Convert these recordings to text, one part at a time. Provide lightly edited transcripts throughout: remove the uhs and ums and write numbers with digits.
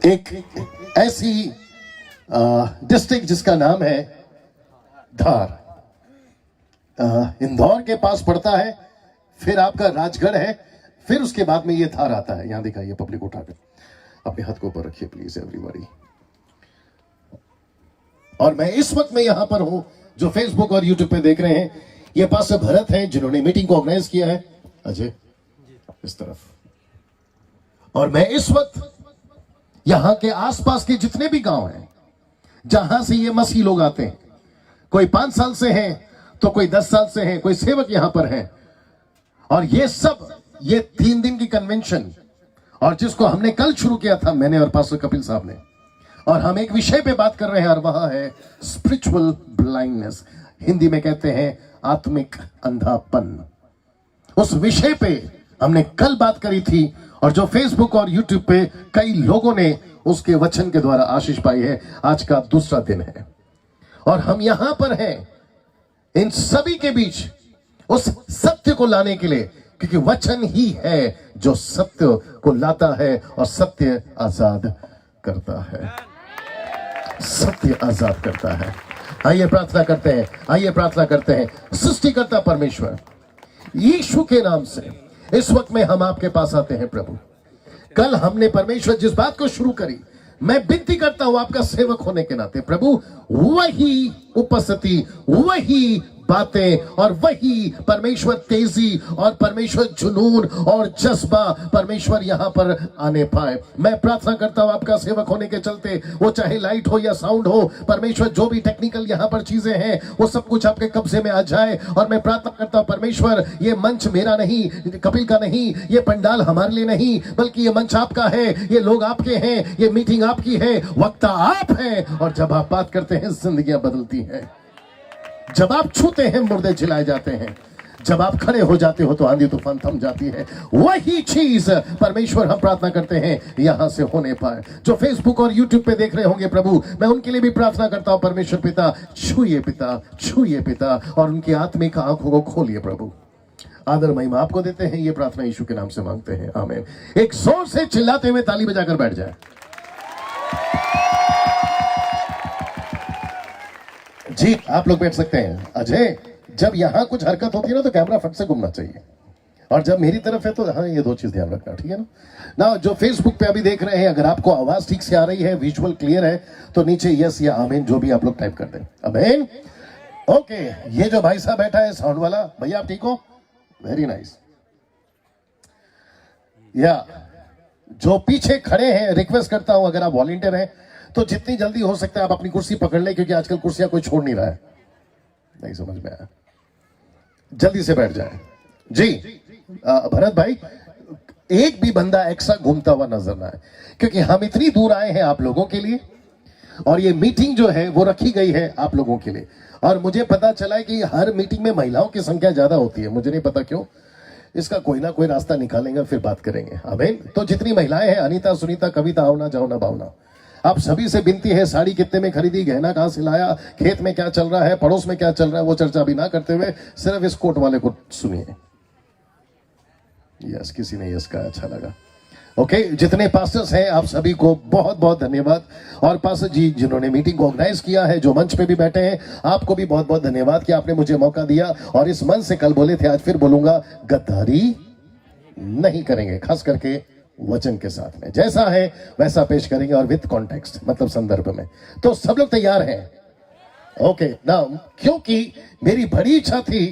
एक ऐसी डिस्ट्रिक्ट जिसका नाम है धार, इंदौर के पास पड़ता है, फिर आपका राजगढ़ है, फिर उसके बाद में ये धार आता है। यहां दिखाइए पब्लिक उठाकर, अपने हाथ को ऊपर रखिए प्लीज एवरीबॉडी। और मैं इस वक्त में यहां पर हूं, जो फेसबुक और यूट्यूब पे देख रहे हैं, ये पास भरत है जिन्होंने मीटिंग को ऑर्गेनाइज किया है, अजय इस तरफ। और मैं इस वक्त यहां के आसपास के जितने भी गांव हैं जहां से ये मसीह लोग आते हैं, कोई 5 साल से हैं तो कोई 10 साल से हैं, कोई सेवक यहां पर हैं, और ये सब ये 3 दिन की कन्वेंशन, और जिसको हमने कल शुरू किया था मैंने और पास्टर कपिल साहब ने, और हम एक विषय पे बात कर रहे हैं और वह है स्पिरिचुअल ब्लाइंडनेस, हिंदी में कहते हैं आत्मिक अंधापन। उस विषय पे हमने कल बात करी थी, और जो फेसबुक और यूट्यूब पे कई लोगों ने उसके वचन के द्वारा आशीष पाई है। आज का दूसरा दिन है और हम यहां पर हैं इन सभी के बीच उस सत्य को लाने के लिए, क्योंकि वचन ही है जो सत्य को लाता है और सत्य आजाद करता है, सत्य आजाद करता है। आइए प्रार्थना करते हैं, आइए प्रार्थना करते हैं। सृष्टिकर्ता परमेश्वर यीशु के नाम से इस वक्त में हम आपके पास आते हैं प्रभु। कल हमने परमेश्वर जिस बात को शुरू करी, मैं विनती करता हूं आपका सेवक होने के नाते प्रभु, वही उपस्थिति, वही बातें और वही परमेश्वर तेजी और परमेश्वर जुनून और जज्बा परमेश्वर यहां पर आने पाए। मैं प्रार्थना करता हूं आपका सेवक होने के चलते, वो चाहे लाइट हो या साउंड हो, परमेश्वर जो भी टेक्निकल यहां पर चीजें हैं वो सब कुछ आपके कब्जे में आ जाए। और मैं प्रार्थना करता हूं परमेश्वर, ये मंच मेरा नहीं, कपिल का नहीं, ये पंडाल हमारे लिए नहीं, बल्कि ये मंच आपका है, ये लोग आपके हैं, ये मीटिंग आपकी है, वक्ता आप हैं, और जब आप बात करते हैं जिंदगियां बदलती हैं, जब आप छूते हैं मुर्दे जिलाए जाते हैं, जब आप खड़े हो जाते हो तो आंधी तूफान थम जाती है। वही चीज परमेश्वर हम प्रार्थना करते हैं यहां से होने पाए। जो फेसबुक और यूट्यूब पे देख रहे होंगे प्रभु, मैं उनके लिए भी प्रार्थना करता हूं परमेश्वर पिता, छूइए पिता, छूइए पिता, और उनकी आत्मिक आंखों को खोलिए प्रभु। आदर महिमा आपको देते हैं, ये प्रार्थना यीशु के नाम से मांगते हैं, आमीन। एक जोर से चिल्लाते हुए ताली बजाकर बैठ जाए। जी आप लोग बैठ सकते हैं। अजय, जब यहां कुछ हरकत होती है ना तो कैमरा फट से घूमना चाहिए, और जब मेरी तरफ है तो हाँ, ये 2 चीज ध्यान रखना, ठीक है ना। जो फेसबुक पे अभी देख रहे हैं, अगर आपको आवाज ठीक से आ रही है, विजुअल क्लियर है, तो नीचे यस या आमीन जो भी आप लोग टाइप कर दें, आमीन। ओके, ये जो भाई साहब बैठा है साउंड वाला, भैया आप ठीक हो? Very nice. या जो पीछे खड़े हैं, रिक्वेस्ट करता हूं अगर आप वॉलंटियर हैं तो जितनी जल्दी हो सकता है आप अपनी कुर्सी पकड़ लें, क्योंकि आजकल कुर्सियां कोई छोड़ नहीं रहा है। नहीं समझ में आया, जल्दी से बैठ जाए। जी भरत भाई, एक भी बंदा एक्स्ट्रा घूमता हुआ नजर ना आए, क्योंकि हम इतनी दूर आए हैं आप लोगों के लिए, और ये मीटिंग जो है वो रखी गई है आप लोगों के लिए। और मुझे पता चला है कि हर मीटिंग में महिलाओं की संख्या ज्यादा होती है, मुझे नहीं पता क्यों। इसका कोई ना कोई रास्ता निकालेंगे, फिर बात करेंगे, आमीन। तो जितनी महिलाएं हैं, अनीता, सुनीता, कविता, आवना, जाओना, भावना, आप सभी से विनती है, साड़ी कितने में खरीदी, गहना कहां से लाया, खेत में क्या चल रहा है, पड़ोस में क्या चल रहा है, वो चर्चा भी ना करते हुए सिर्फ इस कोट वाले को सुनिए। यस, किसी ने यस कहा, अच्छा लगा। ओके, जितने पास्टर्स हैं आप सभी को बहुत बहुत धन्यवाद, और पास्टर जी जिन्होंने मीटिंग को ऑर्गेनाइज किया है, जो मंच पे भी बैठे हैं, आपको भी बहुत बहुत धन्यवाद कि आपने मुझे मौका दिया। और इस मंच से कल बोले थे, आज फिर बोलूंगा, गद्दारी नहीं करेंगे, खास करके वचन के साथ में, जैसा है वैसा पेश करेंगे, और विद कॉन्टेक्स्ट, मतलब संदर्भ में। तो सब लोग तैयार हैं? ओके ना, क्योंकि मेरी बड़ी इच्छा थी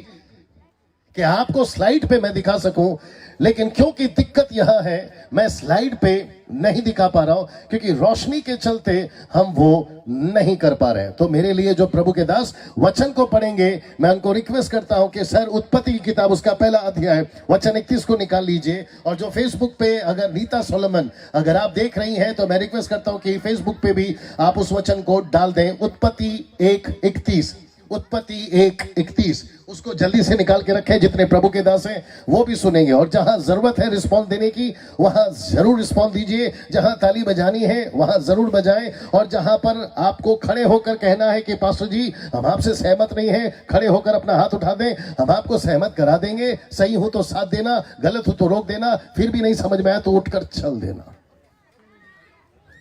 कि आपको स्लाइड पे मैं दिखा सकूं, लेकिन क्योंकि दिक्कत यहां है, मैं स्लाइड पे नहीं दिखा पा रहा हूं, क्योंकि रोशनी के चलते हम वो नहीं कर पा रहे हैं। तो मेरे लिए जो प्रभु के दास वचन को पढ़ेंगे, मैं उनको रिक्वेस्ट करता हूं कि सर उत्पत्ति की किताब उसका पहला अध्याय वचन 31 को निकाल लीजिए। और जो फेसबुक पे अगर नीता सोलोमन अगर आप देख रही हैं, तो मैं रिक्वेस्ट करता हूं कि फेसबुक पे भी आप उस वचन को डाल दें, उत्पत्ति 1:31, उत्पत्ति 1:31, उसको जल्दी से निकाल के रखें। जितने प्रभु के दास हैं वो भी सुनेंगे, और जहां जरूरत है रिस्पॉन्स देने की वहां जरूर रिस्पॉन्स दीजिए, जहां ताली बजानी है वहां जरूर बजाएं, और जहां पर आपको खड़े होकर कहना है कि पास्टर जी हम आपसे सहमत नहीं है, खड़े होकर अपना हाथ उठा दें, हम आपको सहमत करा देंगे। सही हो तो साथ देना, गलत हो तो रोक देना, फिर भी नहीं समझ में आया तो उठकर चल देना।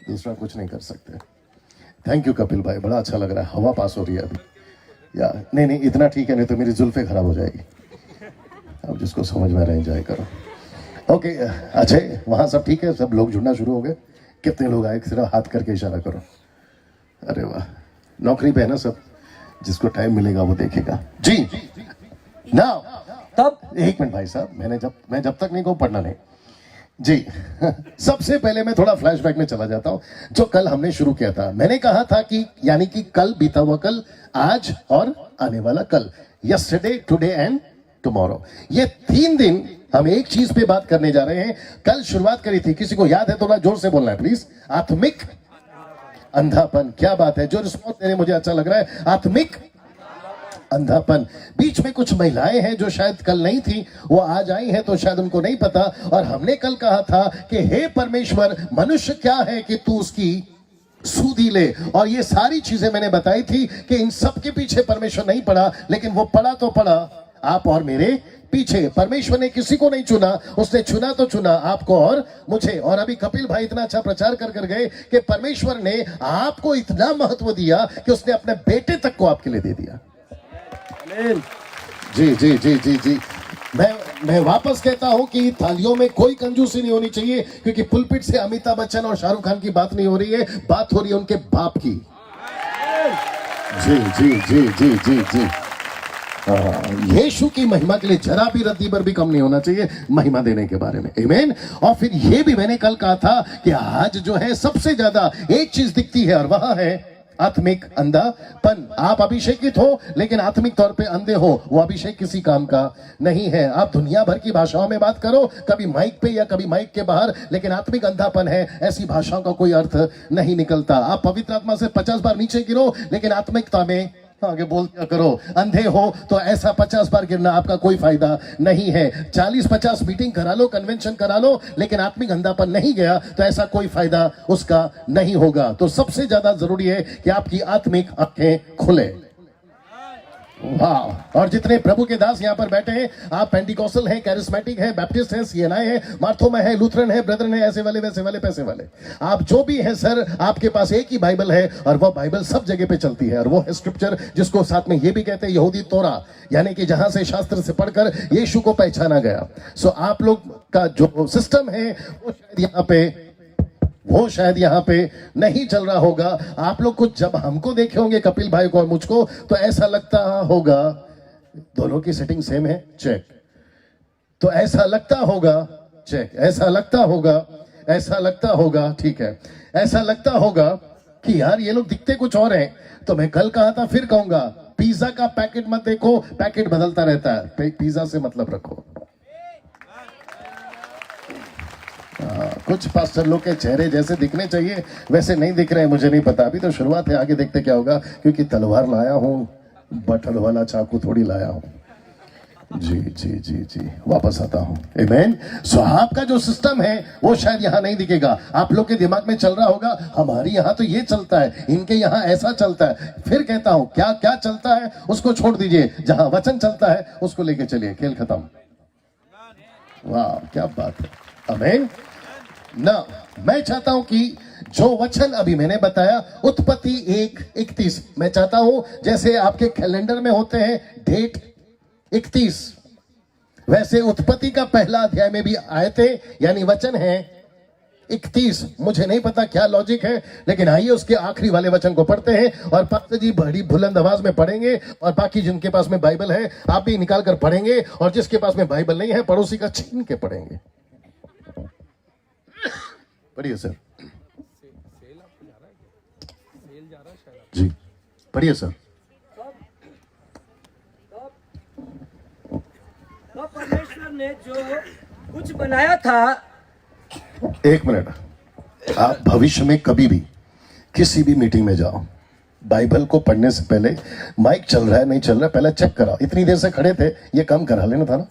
दूसरा कुछ नहीं कर सकते। थैंक यू कपिल भाई, बड़ा अच्छा लग रहा है। हवा पास हो रही है अभी या नहीं, इतना ठीक है, नहीं तो मेरी जुल्फे खराब हो जाएगी। अब जिसको समझ में आ रहा है एंजॉय करो। ओके अजय, वहाँ सब ठीक है? सब लोग जुड़ना शुरू हो गए? कितने लोग आए? सिर्फ हाथ करके इशारा करो। अरे वाह, नौकरी पे है ना सब, जिसको टाइम मिलेगा वो देखेगा जी। ना तब एक मिनट भाई साहब, मैं जब तक नहीं कहूँ पढ़ना नहीं जी। सबसे पहले मैं थोड़ा फ्लैशबैक में चला जाता हूं, जो कल हमने शुरू किया था। मैंने कहा था कि यानी कि कल, बीता हुआ कल, आज और आने वाला कल, यस्टरडे, टुडे एंड टुमारो, ये 3 दिन हम एक चीज पे बात करने जा रहे हैं। कल शुरुआत करी थी, किसी को याद है? थोड़ा जोर से बोलना है प्लीज। आत्मिक अंधापन, क्या बात है, जो रिस्पॉन्स दे रहे मुझे अच्छा लग रहा है। आत्मिक अंधापन। बीच में कुछ महिलाएं हैं जो शायद कल नहीं थी, वो आज आई हैं, तो शायद उनको नहीं पता। और हमने कल कहा था कि हे परमेश्वर, मनुष्य क्या है कि तू उसकी सूधी ले। और ये सारी चीजें मैंने बताई थी कि इन सब के पीछे परमेश्वर नहीं पड़ा, लेकिन वो पड़ा तो पड़ा आप और मेरे पीछे। परमेश्वर ने किसी को नहीं चुना, उसने चुना तो चुना आपको और मुझे। और अभी कपिल भाई इतना अच्छा प्रचार कर गए कि परमेश्वर ने आपको इतना महत्व दिया कि उसने अपने बेटे तक को आपके लिए दे दिया। जी जी जी जी जी। मैं वापस कहता हूं कि थालियों में कोई कंजूसी नहीं होनी चाहिए, क्योंकि पुलपिट से अमिताभ बच्चन और शाहरुख खान की बात नहीं हो रही है, बात हो रही है उनके बाप की। जी जी जी जी जी जी। यीशु की महिमा के लिए जरा भी रत्ती भर भी कम नहीं होना चाहिए महिमा देने के बारे में। आमीन। और फिर ये भी मैंने कल कहा था कि आज जो है सबसे ज्यादा एक चीज दिखती है, और वह है आत्मिक अंधापन। आप अभिषेकित हो लेकिन आत्मिक तौर पे अंधे हो, वो अभिषेक किसी काम का नहीं है। आप दुनिया भर की भाषाओं में बात करो, कभी माइक पे या कभी माइक के बाहर, लेकिन आत्मिक अंधापन है, ऐसी भाषाओं का कोई अर्थ नहीं निकलता। आप पवित्र आत्मा से 50 बार नीचे गिरो, लेकिन आत्मिकता में आगे बोल क्या करो, अंधे हो तो ऐसा 50 बार गिरना आपका कोई फायदा नहीं है। 40-50 मीटिंग करा लो, कन्वेंशन करा लो, लेकिन आत्मिक अंधापन नहीं गया तो ऐसा कोई फायदा उसका नहीं होगा। तो सबसे ज्यादा जरूरी है कि आपकी आत्मिक आंखें खुले। वाह। और जितने प्रभु के दास यहाँ पर बैठे हैं, आप पेंटिकोस्टल हैं, कैरिस्मेटिक हैं, बैप्टिस्ट हैं, सीएनआई हैं, मार्थोमा है, लूथरन है, ब्रदरन है, ऐसे वाले वैसे वाले पैसे वाले, आप जो भी हैं सर, आपके पास एक ही बाइबल है और वो बाइबल सब जगह पे चलती है। और वो है स्क्रिप्चर, जिसको साथ में ये भी कहते हैं यहूदी तोरा, यानी कि जहां से शास्त्र से पढ़कर यीशु को पहचाना गया। सो आप लोग का जो सिस्टम है वो शायद यहाँ पे नहीं चल रहा होगा। आप लोग को जब हमको देखे होंगे, कपिल भाई को और मुझको, तो ऐसा लगता होगा दोनों की सेटिंग सेम है, चेक। तो ऐसा लगता होगा, चेक। ऐसा लगता होगा, ऐसा लगता होगा, ठीक है। ऐसा लगता होगा कि यार ये लोग दिखते कुछ और हैं। तो मैं कल कहा था, फिर कहूंगा, पिज्जा का पैकेट मत देखो, पैकेट बदलता रहता है, पिज्जा से मतलब रखो। कुछ पास्टर लोग के चेहरे जैसे दिखने चाहिए वैसे नहीं दिख रहे हैं, मुझे नहीं पता, अभी तो शुरुआत है, आगे देखते क्या होगा। क्योंकि तलवार लाया हूं, बटल वाला चाकू थोड़ी लाया हूं। जी जी जी जी, वापस आता हूं। आमीन। सो आपका जो सिस्टम है वो शायद यहां नहीं दिखेगा। आप लोग के दिमाग में चल रहा होगा, हमारी यहां तो ये चलता है, इनके यहां ऐसा चलता है। फिर कहता हूं, क्या क्या चलता है उसको छोड़ दीजिए, जहां वचन चलता है उसको लेके चलिए, खेल खत्म। वाह, क्या बात है। आमीन ना। मैं चाहता हूं कि जो वचन अभी मैंने बताया, उत्पत्ति 1:31, मैं चाहता हूं जैसे आपके कैलेंडर में होते हैं डेट 31, वैसे उत्पत्ति का पहला अध्याय में भी आए थे, यानी वचन है 31। मुझे नहीं पता क्या लॉजिक है, लेकिन आइए उसके आखिरी वाले वचन को पढ़ते हैं। और पास्टर जी बड़ी बुलंद आवाज में पढ़ेंगे, और बाकी जिनके पास में बाइबल है आप भी निकाल कर पढ़ेंगे, और जिसके पास में बाइबल नहीं है पड़ोसी का छीन के पढ़ेंगे। पढ़िए सर जी, पढ़िए सर। परमेश्वर ने जो कुछ बनाया था। एक मिनट, आप भविष्य में कभी भी किसी भी मीटिंग में जाओ, बाइबल को पढ़ने से पहले माइक चल रहा है नहीं चल रहा है पहले चेक कराओ। इतनी देर से खड़े थे, ये काम करा लेना था ना।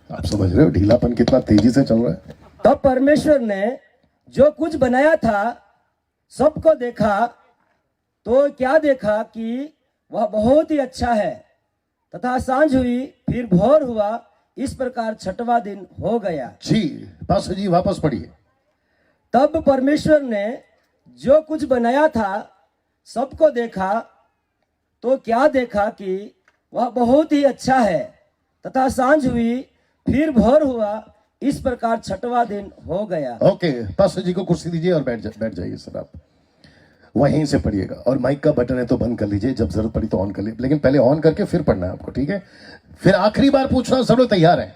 आप समझ रहे हो ढीलापन कितना तेजी से चल रहा है। तब परमेश्वर ने जो कुछ बनाया था सबको देखा, तो क्या देखा कि वह बहुत ही अच्छा है। तथा सांझ हुई, फिर भोर हुआ, इस प्रकार 6वां दिन हो गया। जी पास्टर जी वापस पढ़िए। तब परमेश्वर ने जो कुछ बनाया था सबको देखा तो क्या देखा कि वह बहुत ही अच्छा है तथा सांझ हुई फिर भोर हुआ इस प्रकार छठवां दिन हो गया। ओके, पास्टर जी को कुर्सी दीजिए और बैठ जाइए सर, आप वहीं से पढ़िएगा। और माइक का बटन है तो बंद कर लीजिए, जब जरूरत पड़ी तो ऑन कर लीजिए, लेकिन पहले ऑन करके फिर पढ़ना है आपको, ठीक है? फिर आखिरी बार पूछ रहा हूं, सब लोग तैयार हैं?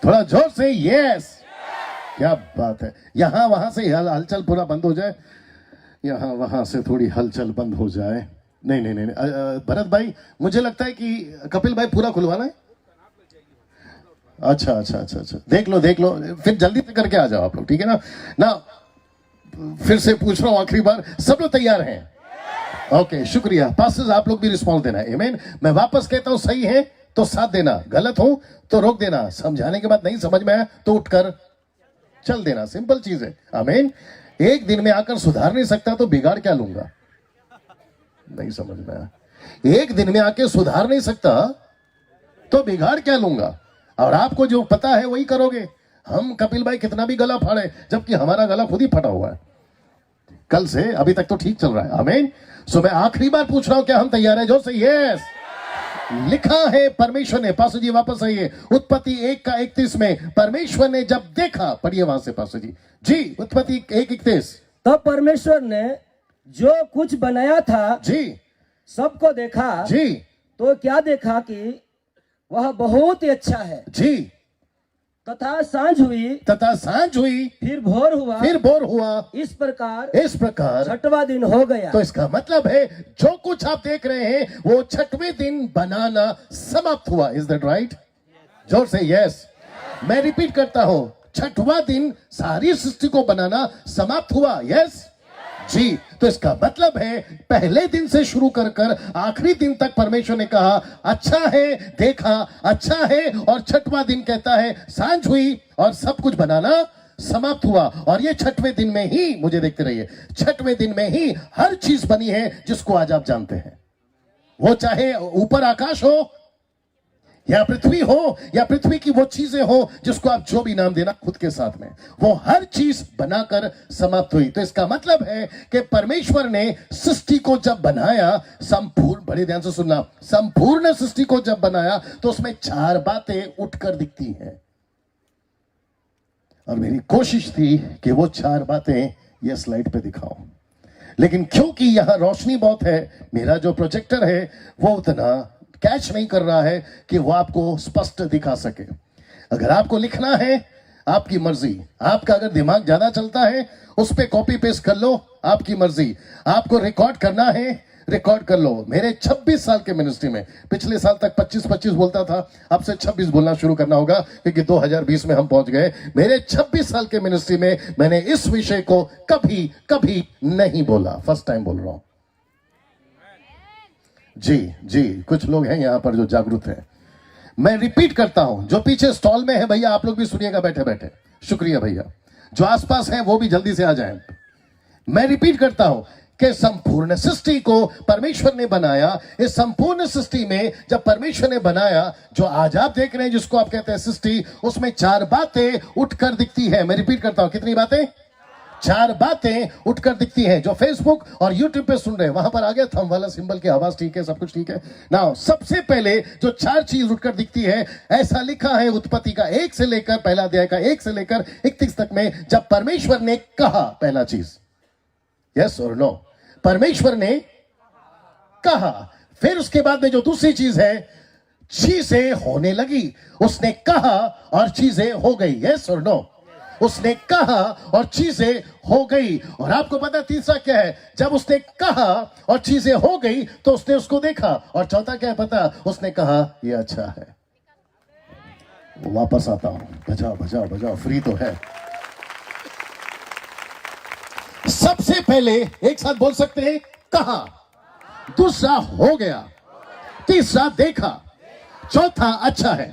थोड़ा जोर से यस। क्या बात है। यहां वहां से हलचल पूरा बंद हो जाए, यहां वहां से थोड़ी हलचल बंद हो जाए। नहीं, भरत भाई, मुझे लगता है कि कपिल भाई पूरा खुलवाना है। अच्छा, देख लो, फिर जल्दी से करके आ जाओ आप लोग, ठीक है ना। फिर से पूछ रहा हूं आखिरी बार, सब लोग तैयार हैं? ओके, शुक्रिया। पास्टर्स आप लोग भी रिस्पॉन्स देना है। आमीन। मैं वापस कहता हूं, सही है तो साथ देना, गलत हो तो रोक देना, समझाने के बाद नहीं समझ में आया तो उठकर चल देना, सिंपल चीज है। आमीन। एक दिन में आकर सुधार नहीं सकता तो बिगाड़ क्या लूंगा? नहीं समझ में आया। एक दिन में आके सुधार नहीं सकता तो बिगाड़ क्या लूंगा? और आपको जो पता है वही करोगे। हम कपिल भाई कितना भी गला फाड़े, जबकि हमारा गला खुद ही फटा हुआ है कल से, अभी तक तो ठीक चल रहा है। आमीन। सो मैं आखिरी बार पूछ रहा हूं, क्या हम तैयार हैं? जो सही यस। लिखा है परमेश्वर ने, पास्टर जी वापस आइए, उत्पत्ति 1:31 में परमेश्वर ने जब देखा, पढ़िए वहां से पास्टर जी, उत्पत्ति 1:31। तब परमेश्वर ने जो कुछ बनाया था जी सबको देखा जी तो क्या देखा कि वह बहुत ही अच्छा है जी। तथा सांझ हुई फिर भोर हुआ इस प्रकार छठवां दिन हो गया। तो इसका मतलब है जो कुछ आप देख रहे हैं वो छठवें दिन बनाना समाप्त हुआ। Is that right? जोर से यस। मैं रिपीट करता हूं, छठवां दिन सारी सृष्टि को बनाना समाप्त हुआ। यस जी। तो इसका मतलब है पहले दिन से शुरू कर कर आखिरी दिन तक परमेश्वर ने कहा अच्छा है, देखा अच्छा है, और छठवां दिन कहता है सांझ हुई और सब कुछ बनाना समाप्त हुआ। और ये छठवें दिन में ही, मुझे देखते रहिए, छठवें दिन में ही हर चीज बनी है जिसको आज आप जानते हैं। वो चाहे ऊपर आकाश हो या पृथ्वी हो या पृथ्वी की वो चीजें हो जिसको आप जो भी नाम देना खुद के साथ में, वो हर चीज बनाकर समाप्त हुई। तो इसका मतलब है कि परमेश्वर ने सृष्टि को जब बनाया, संपूर्ण, बड़े ध्यान से सुनना, संपूर्ण सृष्टि को जब बनाया तो उसमें 4 बातें उठकर दिखती हैं। और मेरी कोशिश थी कि वो 4 बातें ये स्लाइड पे दिखाऊं, लेकिन क्योंकि यहां रोशनी बहुत है, मेरा जो प्रोजेक्टर है वो उतना कैच नहीं कर रहा है कि वो आपको स्पष्ट दिखा सके। अगर आपको लिखना है, आपकी मर्जी। आपका अगर दिमाग ज्यादा चलता है उस पे कॉपी पेस्ट कर लो, आपकी मर्जी। आपको रिकॉर्ड करना है, रिकॉर्ड कर लो। मेरे 26 साल के मिनिस्ट्री में, पिछले साल तक 25 बोलता था, अब से 26 बोलना शुरू करना होगा क्योंकि 2020 में हम पहुंच गए। मेरे 26 साल के मिनिस्ट्री में मैंने इस विषय को कभी नहीं बोला, फर्स्ट टाइम बोल रहा हूं। जी, कुछ लोग हैं यहां पर जो जागरूक हैं। मैं रिपीट करता हूं, जो पीछे स्टॉल में है भैया आप लोग भी सुनिएगा बैठे बैठे, शुक्रिया भैया। जो आसपास हैं वो भी जल्दी से आ जाएं। मैं रिपीट करता हूं कि संपूर्ण सृष्टि को परमेश्वर ने बनाया। इस संपूर्ण सृष्टि में जब परमेश्वर ने बनाया, जो आज आप देख रहे हैं जिसको आप कहते हैं सृष्टि, उसमें 4 बातें उठकर दिखती है। मैं रिपीट करता हूं, कितनी बातें? 4 बातें उठकर दिखती हैं। जो फेसबुक और यूट्यूब पे सुन रहे हैं, वहां पर आ गया थंब वाला सिंबल की आवाज, ठीक है, सब कुछ ठीक है ना। सबसे पहले जो 4 चीज उठकर दिखती है, ऐसा लिखा है उत्पत्ति का 1 से लेकर, पहला अध्याय का 1 से लेकर 31 तक में, जब परमेश्वर ने कहा, पहला चीज, यस और नो, परमेश्वर ने कहा। फिर उसके बाद में जो दूसरी चीज है, चीजें होने लगी। उसने कहा और चीजें हो गई, यस और नो। उसने कहा और चीजें हो गई। और आपको पता तीसरा क्या है? जब उसने कहा और चीजें हो गई तो उसने उसको देखा। और चौथा क्या है पता? उसने कहा यह अच्छा है। वापस आता हूं, बजाओ, फ्री तो है। सबसे पहले एक साथ बोल सकते हैं, कहा, दूसरा हो गया, तीसरा देखा, चौथा अच्छा है।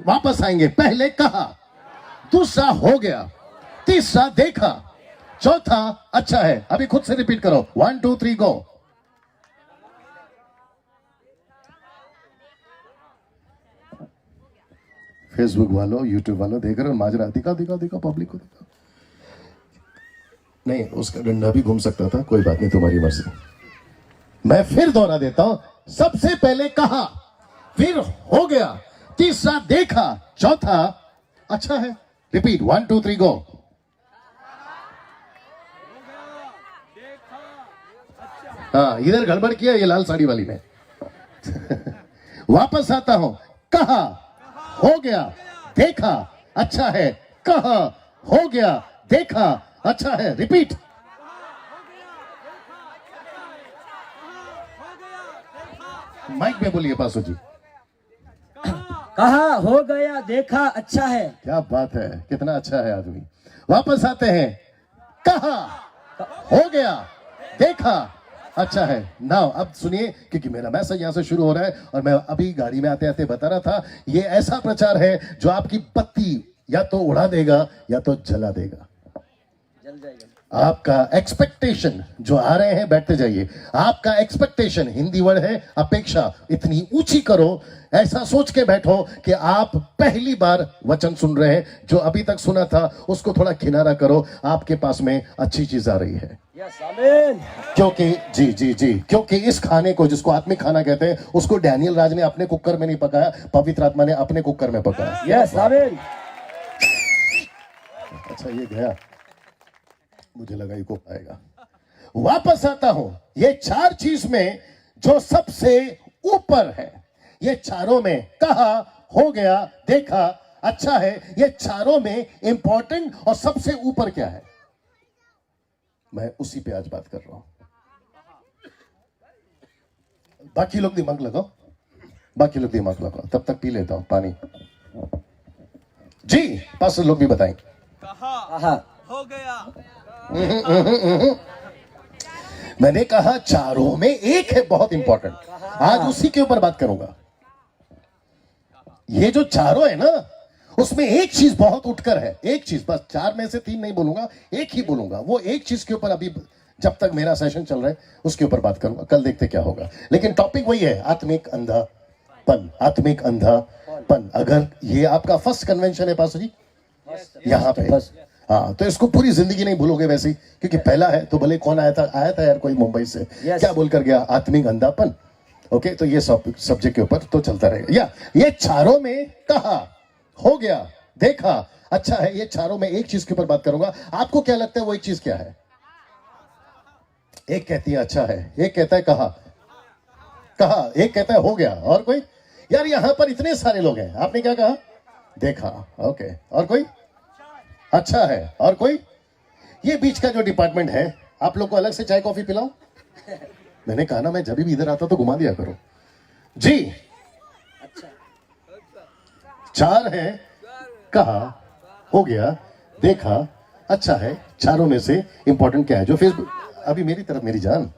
वापस आएंगे, पहले कहा, दूसरा हो गया, तीसरा देखा, चौथा अच्छा है। अभी खुद से रिपीट करो, 1 2 3 गो। फेसबुक वालों, यूट्यूब वालों देख रहे हो, माजरा दिखा पब्लिक को दिखा। नहीं, उसका डंडा भी घूम सकता था, कोई बात नहीं, तुम्हारी मर्जी। मैं फिर दोहरा देता हूं, सबसे पहले कहा, फिर हो गया, तीसरा देखा, चौथा अच्छा है। रिपीट, 1 2 3 गो। हाँ, इधर गड़बड़ किया ये लाल साड़ी वाली ने। वापस आता हूं, कहा, हो गया, देखा, अच्छा है, कहा, हो गया, देखा, अच्छा है। रिपीट, माइक में बोलिए पासो जी। कहा, हो गया, देखा, अच्छा है। क्या बात है, कितना अच्छा है आदमी। वापस आते हैं, कहा, हो गया, देखा, अच्छा है। नाउ अब सुनिए, क्योंकि मेरा मैसेज यहां से शुरू हो रहा है और मैं अभी गाड़ी में आते आते बता रहा था, ये ऐसा प्रचार है जो आपकी बत्ती या तो उड़ा देगा या तो जला देगा। जल जाएगा। आपका एक्सपेक्टेशन जो आ रहे हैं, बैठते जाइए, आपका एक्सपेक्टेशन, हिंदी वर्ड है अपेक्षा, इतनी ऊंची करो, ऐसा सोच के बैठो कि आप पहली बार वचन सुन रहे हैं, जो अभी तक सुना था उसको थोड़ा किनारा करो, आपके पास में अच्छी चीज आ रही है। यस, आमीन। क्योंकि जी जी जी, क्योंकि इस खाने को, जिसको आत्मिक खाना कहते हैं, उसको डैनियल राज ने अपने कुकर में नहीं पकाया, पवित्र आत्मा ने अपने कुकर में पकाया। यस, आमीन। अच्छा, ये गया, मुझे लगा इको आएगा। वापस आता हूं, ये 4 चीज में जो सबसे ऊपर है, ये चारों में कहा, हो गया, देखा, अच्छा है, ये चारों में इंपॉर्टेंट और सबसे ऊपर क्या है, मैं उसी पे आज बात कर रहा हूं। बाकी लोग दिमाग लगाओ, बाकी लोग दिमाग लगाओ, तब तक पी लेता हूं पानी। जी, पास्टर लोग भी बताएं। कहा, हो गया। मैंने कहा चारों में एक है बहुत इंपॉर्टेंट, आज उसी के ऊपर बात करूंगा। ये जो चारों है ना, उसमें एक चीज बहुत उठकर है, एक चीज, बस 4 में से 3 नहीं बोलूंगा, एक ही बोलूंगा। वो एक चीज के ऊपर अभी जब तक मेरा सेशन चल रहा है उसके ऊपर बात करूंगा, कल देखते क्या होगा। लेकिन टॉपिक वही है, आत्मिक अंधापन, आत्मिक अंधापन। अगर ये आपका फर्स्ट कन्वेंशन है पासो जी यहाँ पे, हाँ, तो इसको पूरी जिंदगी नहीं भूलोगे वैसे ही, क्योंकि पहला है तो भले कौन आया था यार कोई मुंबई से, क्या बोलकर गया, आत्मिक अंधापन। ओके, तो ये सब्जेक्ट के ऊपर तो चलता रहेगा। या ये चारों में कहा, हो गया, देखा, अच्छा है, ये चारों में एक चीज के ऊपर बात करूंगा। आपको क्या लगता है वो एक चीज क्या है? एक कहती है अच्छा है, एक कहता है कहा, एक कहता है हो गया, और कोई? यार यहां पर इतने सारे लोग हैं, आपने क्या कहा? देखा, ओके, और कोई? अच्छा है, और कोई? ये बीच का जो डिपार्टमेंट है, आप लोग को अलग से चाय कॉफी पिलाऊं? मैंने कहा ना, मैं जब भी इधर आता तो घुमा दिया करो जी। 4 है, कहा, हो गया, देखा, अच्छा है। चारों में से इंपॉर्टेंट क्या है? जो फेसबुक, अभी मेरी तरफ मेरी जान,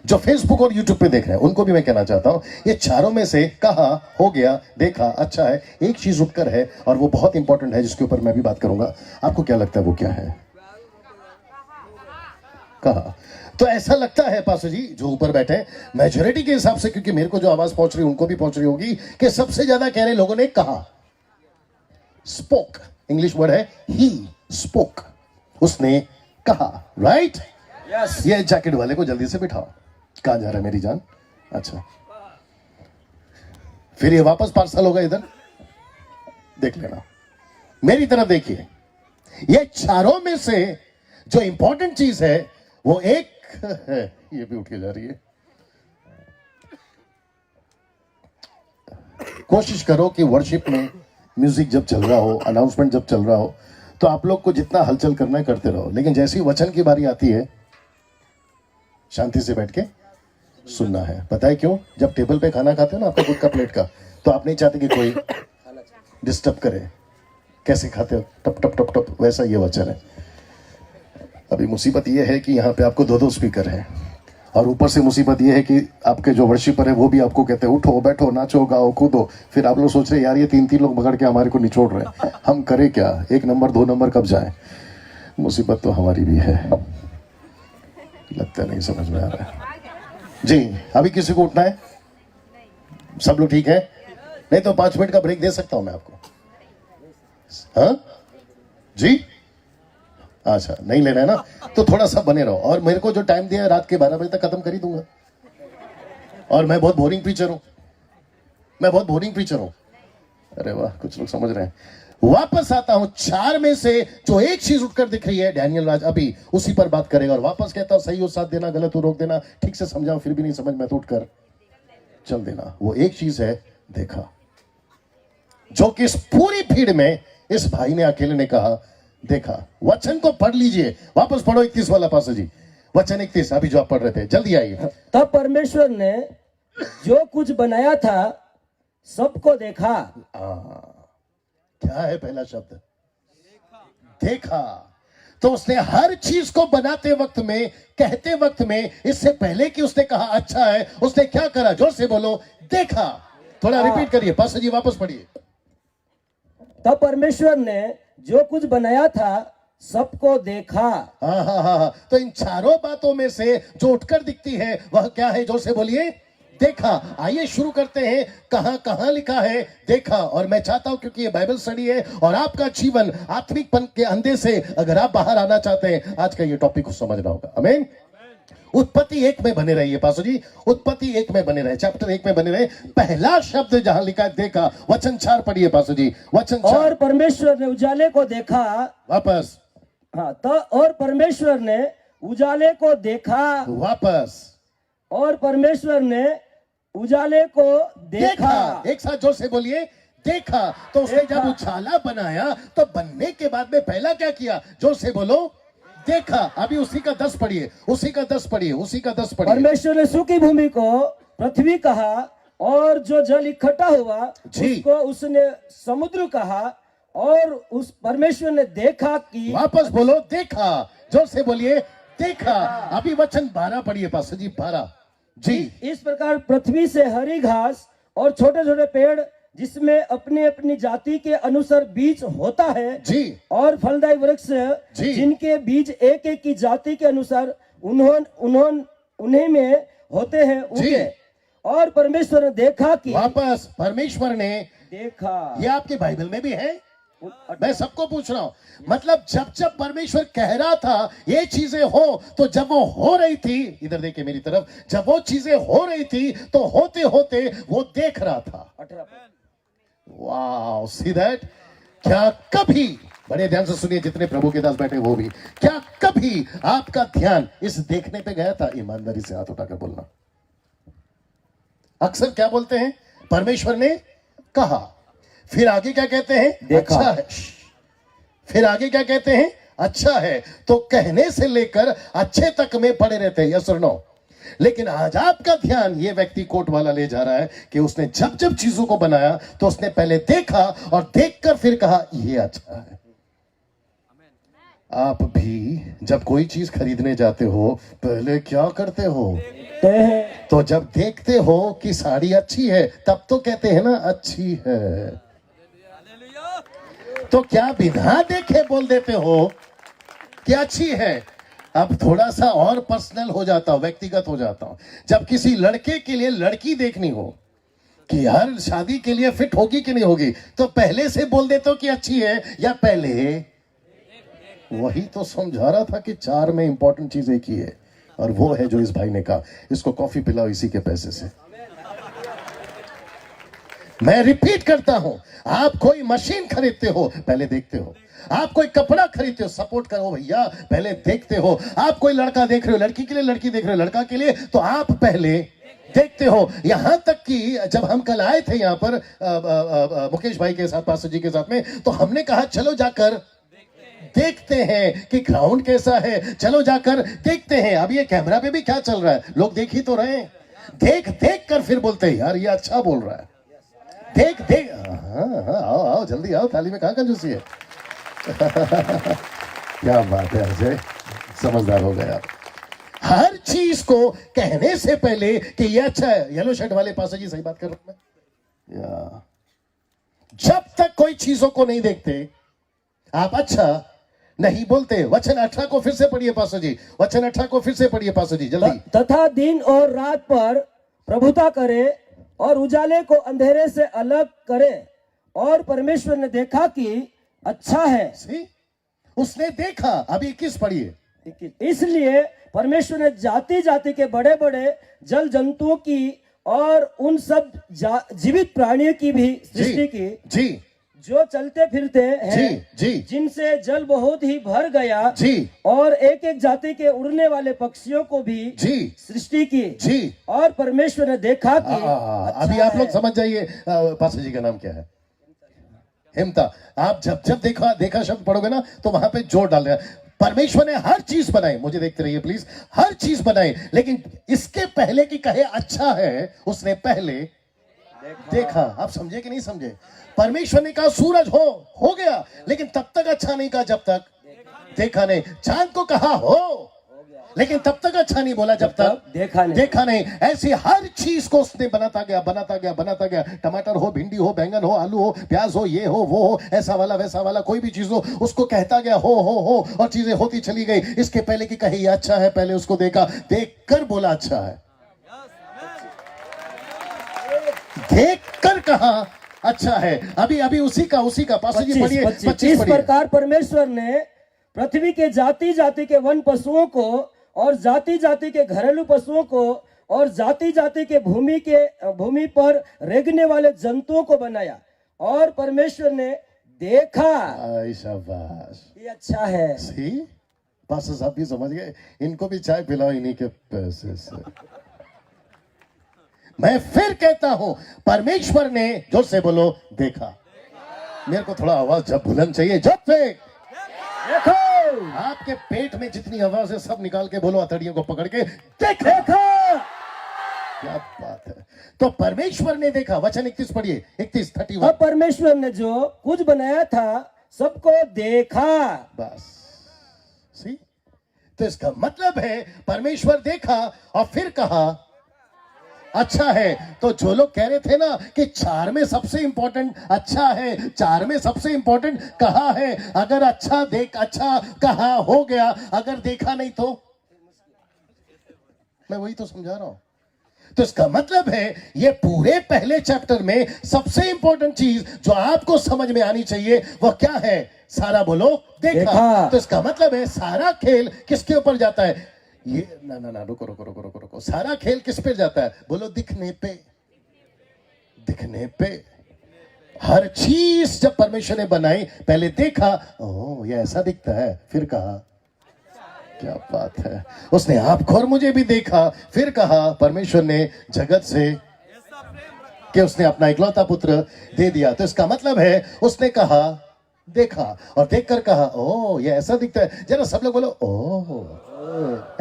जो फेसबुक और यूट्यूब पे देख रहे हैं उनको भी मैं कहना चाहता हूं, ये चारों में से कहा, हो गया, देखा, अच्छा है, एक चीज उठकर है और वो बहुत इंपॉर्टेंट है, जिसके ऊपर मैं भी बात करूंगा। आपको क्या लगता है वो क्या है? कहा। तो ऐसा लगता है पासो जी जो ऊपर बैठे, मेजोरिटी के हिसाब से, क्योंकि मेरे को जो आवाज पहुंच रही है उनको भी पहुंच रही होगी, कि सबसे ज्यादा कह रहे लोगों ने कहा, स्पोक, इंग्लिश वर्ड है ही स्पोक, उसने कहा, राइट? यस। ये जैकेट वाले को जल्दी से बिठाओ। कहां जा रहा है मेरी जान? अच्छा, फिर ये वापस पार्सल होगा इधर, देख लेना, मेरी तरफ देखिए। ये चारों में से जो इंपॉर्टेंट चीज है वो एक है, ये भी उठ के जा रही है। कोशिश करो कि वर्शिप में म्यूजिक जब चल रहा हो, अनाउंसमेंट जब चल रहा हो, तो आप लोग को जितना हलचल करना है करते रहो, लेकिन जैसी वचन की बारी आती है शांति से बैठ के सुनना है। पता है क्यों? जब टेबल पे खाना खाते हो ना, आपका खुद का प्लेट का, तो आप नहीं चाहते कि कोई डिस्टर्ब करे। कैसे खाते हो? टप टप टप टप, वैसा ये वचन है। अभी मुसीबत ये है कि यहाँ पे आपको 2-2 स्पीकर हैं, और ऊपर से मुसीबत ये है कि आपके जो वर्शिपर है वो भी आपको कहते हैं उठो, बैठो, नाचो, गाओ, कूदो। फिर आप लोग सोच रहे यार ये 3-3 लोग पकड़ के हमारे को निचोड़ रहे हैं, हम करें क्या? 1 नंबर 2 नंबर कब जाए? मुसीबत तो हमारी भी है, लगता नहीं समझ में आ रहा है जी। अभी किसी को उठना है? सब लोग ठीक है? नहीं तो 5 मिनट का ब्रेक दे सकता हूं मैं आपको। हाँ जी, अच्छा नहीं लेना है ना, तो थोड़ा सा बने रहो। और मेरे को जो टाइम दिया है रात के 12 बजे तक खत्म कर ही दूंगा। और मैं बहुत बोरिंग प्रीचर हूं, मैं बहुत बोरिंग प्रीचर हूं। अरे वाह, कुछ लोग समझ रहे हैं। वापस आता हूं, 4 में से जो एक चीज उठकर दिख रही है, डैनियल राज अभी उसी पर बात करेगा। और वापस कहता हूं, सही हो साथ देना, गलत हो रोक देना, ठीक से समझाओ फिर भी नहीं समझ में तो उठकर चल देना। वो एक चीज है देखा, जो कि इस पूरी भीड़ में इस भाई ने अकेले ने कहा देखा। वचन को पढ़ लीजिए, वापस पढ़ो 31 वाला पासा जी, वचन 31 अभी जो आप पढ़ रहे थे, जल्दी आइए। तब परमेश्वर ने जो कुछ बनाया था सबको देखा। क्या है पहला शब्द? देखा। तो उसने हर चीज को बनाते वक्त में, कहते वक्त में, इससे पहले कि उसने कहा अच्छा है, उसने क्या करा? जोर से बोलो, देखा। थोड़ा रिपीट करिए पासा जी, वापस पढ़िए। तब परमेश्वर ने जो कुछ बनाया था सबको देखा। हाँ। तो इन चारों बातों में से जो उठकर दिखती है वह क्या है? जोर से बोलिए, देखा। आइए शुरू करते हैं। कहां कहां लिखा है देखा? और मैं चाहता हूं, क्योंकि ये बाइबल स्टडी है और आपका जीवन आत्मिकपन के अंधे से अगर आप बाहर आना चाहते हैं, आज का ये टॉपिक को समझना होगा। आमीन। उत्पत्ति 1 में बने रहिए पासो जी, उत्पत्ति 1 में बने रहे, चैप्टर 1 में बने रहे। पहला शब्द जहां लिखा है देखा, वचन 4 पढ़िए पासो जी, वचन 4। और परमेश्वर ने उजाले को देखा। वापस। हाँ, तो और परमेश्वर ने उजाले को देखा। वापस। और परमेश्वर ने उजाले को देखा। एक साथ जोर से बोलिए, देखा। तो उसने जब उजाला बनाया तो बनने के बाद में पहला क्या किया? जोर से बोलो, देखा। अभी उसी का 10 पढ़िए, उसी का 10 पढ़िए, उसी का 10 पढ़िए। परमेश्वर ने सूखी भूमि को पृथ्वी कहा और जो जल इकट्ठा हुआ उसको उसने समुद्र कहा। और उस परमेश्वर ने देखा कि, वापस बोलो, देखा। जोर से बोलिए, देखा। अभी वचन 12 पढ़िए पास्टर जी, 12 जी। इस प्रकार पृथ्वी से हरी घास और छोटे छोटे पेड़ जिसमें अपनी अपनी जाति के अनुसार बीज होता है जी, और फलदायी वृक्ष जिनके बीज एक एक की जाति के अनुसार उन्हीं में होते हैं उगे। और परमेश्वर ने देखा कि, वापस परमेश्वर ने देखा। ये आपके बाइबल में भी है? मैं सबको पूछ रहा हूं। मतलब जब जब परमेश्वर कह रहा था ये चीजें हो, तो जब वो हो रही थी, इधर देखिए मेरी तरफ, जब वो चीजें हो रही थी तो होते होते वो देख रहा था। वाह, सी दैट। क्या कभी, बड़े ध्यान से सुनिए जितने प्रभु के दास बैठे वो भी, क्या कभी आपका ध्यान इस देखने पे गया था? ईमानदारी से हाथ उठाकर बोलना। अक्सर क्या बोलते हैं? परमेश्वर ने कहा, फिर आगे क्या कहते हैं? देखा। अच्छा है। फिर आगे क्या कहते हैं? अच्छा है। तो कहने से लेकर अच्छे तक में पड़े रहते हैं, यस और नो। लेकिन आज आपका ध्यान ये व्यक्ति कोट वाला ले जा रहा है कि उसने जब जब चीजों को बनाया तो उसने पहले देखा और देखकर फिर कहा ये अच्छा है। आप भी जब कोई चीज खरीदने जाते हो पहले क्या करते हो? तो जब देखते हो कि साड़ी अच्छी है तब तो कहते हैं ना अच्छी है। तो क्या बिना देखे बोल देते हो कि अच्छी है? अब थोड़ा सा और पर्सनल हो जाता हूं, व्यक्तिगत हो जाता हूं। जब किसी लड़के के लिए लड़की देखनी हो कि हर शादी के लिए फिट होगी कि नहीं होगी, तो पहले से बोल देते हो कि अच्छी है या पहले? वही तो समझा रहा था कि 4 में इंपॉर्टेंट चीज एक ही है, और वो है जो इस भाई ने कहा, इसको कॉफी पिलाओ इसी के पैसे से। मैं रिपीट करता हूं, आप कोई मशीन खरीदते हो पहले देखते हो, आप कोई कपड़ा खरीदते हो, सपोर्ट करो भैया, पहले देखते हो। आप कोई लड़का देख रहे हो, लड़की के लिए लड़की देख रहे हो, लड़का के लिए, तो आप पहले देखते हो। यहां तक कि जब हम कल आए थे यहां पर मुकेश भाई के साथ, पास्टर जी के साथ में, तो हमने कहा चलो जाकर देखते हैं कि ग्राउंड कैसा है, चलो जाकर देखते हैं। अब ये कैमरा पे भी क्या चल रहा है, लोग देख ही तो रहे हैं। देख देख कर फिर बोलते हैं यार ये अच्छा बोल रहा है। देख देख, हाँ, आओ जल्दी आओ, थाली में कहाँ कंजूसी है। क्या बात है अजय, समझदार हो गए आप। हर चीज को कहने से पहले कि ये अच्छा है। येलो शर्ट वाले पासा जी सही बात कर रहा हूं। जब तक कोई चीजों को नहीं देखते आप अच्छा नहीं बोलते। वचन 18 को फिर से पढ़िए पासा जी, वचन 18 को फिर से पढ़िए पासा जी, जल्दी। तथा दिन और रात पर प्रभुता करे और उजाले को अंधेरे से अलग करे। और परमेश्वर ने देखा कि अच्छा है। उसने देखा। अभी 21 पढ़िए। इसलिए परमेश्वर ने जाति जाति के बड़े बड़े जल जंतुओं की और उन सब जीवित प्राणियों की भी सृष्टि की, जी जो चलते फिरते हैं, जी जिनसे जल बहुत ही भर गया, जी और एक एक जाति के उड़ने वाले पक्षियों को भी जी सृष्टि की। जी। और परमेश्वर ने देखा कि अभी आप लोग समझ जाइए। पास्टर जी का नाम क्या है? हिमता। आप जब देखा शब्द पढ़ोगे ना तो वहां पे जोर डाल रहा है। परमेश्वर ने हर चीज बनाई, मुझे देखते रहिए प्लीज, हर चीज बनाई, लेकिन इसके पहले कि कहे अच्छा है, उसने पहले देखा। आप समझे कि नहीं समझे? परमेश्वर ने कहा सूरज हो गया, लेकिन तब तक अच्छा नहीं कहा जब तक देखा नहीं। चांद को कहा हो, लेकिन तब तक अच्छा नहीं बोला जब तक देखा नहीं। ऐसी हर चीज को उसने बनाता गया। टमाटर हो, भिंडी हो, बैंगन हो, आलू हो, प्याज हो, ये हो, वो हो, ऐसा वाला वैसा वाला, कोई भी चीज हो, उसको कहता गया हो, और चीजें होती चली गई। इसके पहले कि कहे ये अच्छा है, पहले उसको देखा, देखकर बोला अच्छा है। देखकर कहा अच्छा है। अभी उसी का पास्टर जी पढ़िए 25। इस प्रकार परमेश्वर ने पृथ्वी के जाति जाति के वन पशुओं को और जाति जाति के घरेलू पशुओं को और जाति जाति के भूमि पर रेंगने वाले जंतुओं को बनाया, और परमेश्वर ने देखा शाबाश, ये अच्छा है। पास्टर साहब भी समझ गए। इनको भी चाय पिलाओ इन्हीं के पैसे से। मैं फिर कहता हूं, परमेश्वर ने, जोर से बोलो, देखा। मेरे को थोड़ा आवाज जब बुलंद चाहिए, जब से देखो। आपके पेट में जितनी आवाज है सब निकाल के बोलो, हथेलियों को पकड़ के देखा। क्या बात है। तो परमेश्वर ने देखा। वचन 31 पढ़िए, 31:31। अब परमेश्वर ने जो कुछ बनाया था सबको देखा। बस सी। तो इसका मतलब है परमेश्वर देखा और फिर कहा अच्छा है। तो जो लोग कह रहे थे ना कि 4 में सबसे इंपॉर्टेंट अच्छा है, 4 में सबसे इंपॉर्टेंट कहा है, अगर अच्छा कहा हो गया, अगर देखा नहीं तो मैं वही तो समझा रहा हूं। तो इसका मतलब है ये पूरे पहले चैप्टर में सबसे इंपॉर्टेंट चीज जो आपको समझ में आनी चाहिए वो क्या है? सारा बोलो देखा। तो इसका मतलब है सारा खेल किसके ऊपर जाता है? ये ना रुको। सारा खेल किस पे जाता है? बोलो दिखने पे। हर चीज जब परमेश्वर ने बनाई, पहले देखा, ओह ये ऐसा दिखता है, फिर कहा क्या बात है। उसने आपको और मुझे भी देखा, फिर कहा परमेश्वर ने जगत से कि उसने अपना इकलौता पुत्र दे दिया। तो इसका मतलब है उसने कहा देखा और देखकर कहा ओह ये ऐसा दिखता है। जरा सब लोग बोलो ओह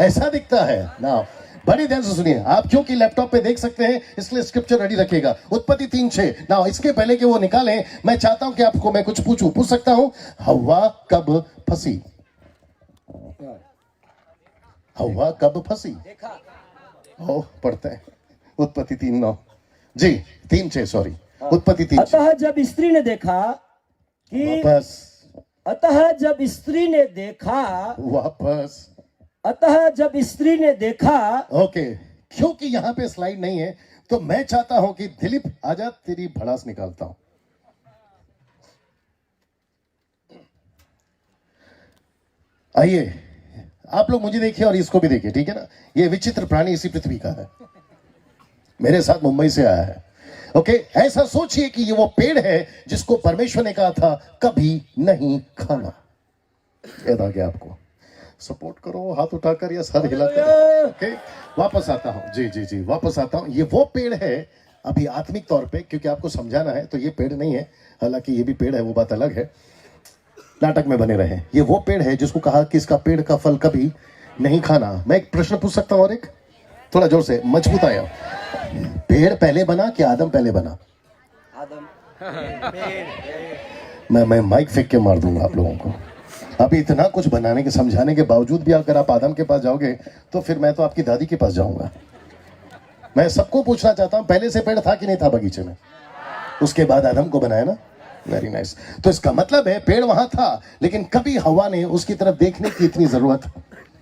ऐसा दिखता है ना। बड़ी ध्यान से सुनिए आप, क्योंकि लैपटॉप पे देख सकते हैं इसलिए स्क्रिप्चर रेडी रखिएगा। उत्पत्ति 3:6 ना। इसके पहले कि वो निकालें, मैं चाहता हूं कि आपको मैं कुछ पूछ सकता हूं। हव्वा कब फंसी? हव्वा कब फंसी? ओ पढ़ते हैं उत्पत्ति 3:9 जी 3:6 सॉरी उत्पत्ति 3:6। अतः जब स्त्री ने देखा कि अतः जब स्त्री ने देखा ओके। क्योंकि यहां पे स्लाइड नहीं है तो मैं चाहता हूं कि दिलीप आजा, तेरी भड़ास निकालता हूं। आइए आप लोग मुझे देखिए और इसको भी देखिए, ठीक है ना। ये विचित्र प्राणी इसी पृथ्वी का है, मेरे साथ मुंबई से आया है। ओके ऐसा सोचिए कि ये वो पेड़ है जिसको परमेश्वर ने कहा था कभी नहीं खाना। याद आ गया आपको? सपोर्ट करो हाथ उठाकर या सर हिलाकर। ओके वापस आता हूं। जी वापस आता हूं। ये वो पेड़ है अभी आत्मिक तौर पे, क्योंकि आपको समझाना है तो ये पेड़ नहीं है, हालांकि ये भी पेड़ है, वो बात अलग है, नाटक में बने रहे। ये वो पेड़ है जिसको कहा कि इसका पेड़ का फल कभी नहीं खाना। मैं एक प्रश्न पूछ सकता हूं और एक थोड़ा जोर से मजबूत आया। पेड़ पहले बना कि आदम पहले बना? मैं माइक फेंक के मार दूंगा आप लोगों को। अभी इतना कुछ बनाने के समझाने के बावजूद भी अगर आप आदम के पास जाओगे तो फिर मैं तो आपकी दादी के पास जाऊंगा। मैं सबको पूछना चाहता हूं पहले से पेड़ था कि नहीं था बगीचे में? उसके बाद आदम को बनाया ना। Very nice. तो इसका मतलब है पेड़ वहां था लेकिन कभी हवा ने उसकी तरफ देखने की इतनी जरूरत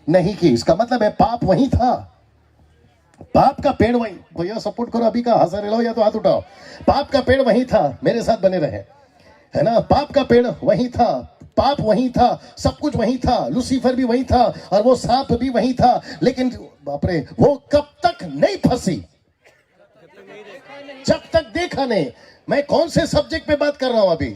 नहीं की। इसका मतलब है पाप वहीं था, पाप का पेड़ वहीं। भैया सपोर्ट करो, अभी का हाथ हिलाओ या तो हाथ उठाओ। पाप का पेड़ वहीं था, मेरे साथ बने रहे, है ना। पाप का पेड़ वहीं था, पाप वही था, सब कुछ वही था, लूसीफर भी वही था और वो सांप भी वही था, लेकिन बाप रे वो कब तक नहीं फंसी? जब तक देखा नहीं। मैं कौन से सब्जेक्ट पे बात कर रहा हूं अभी?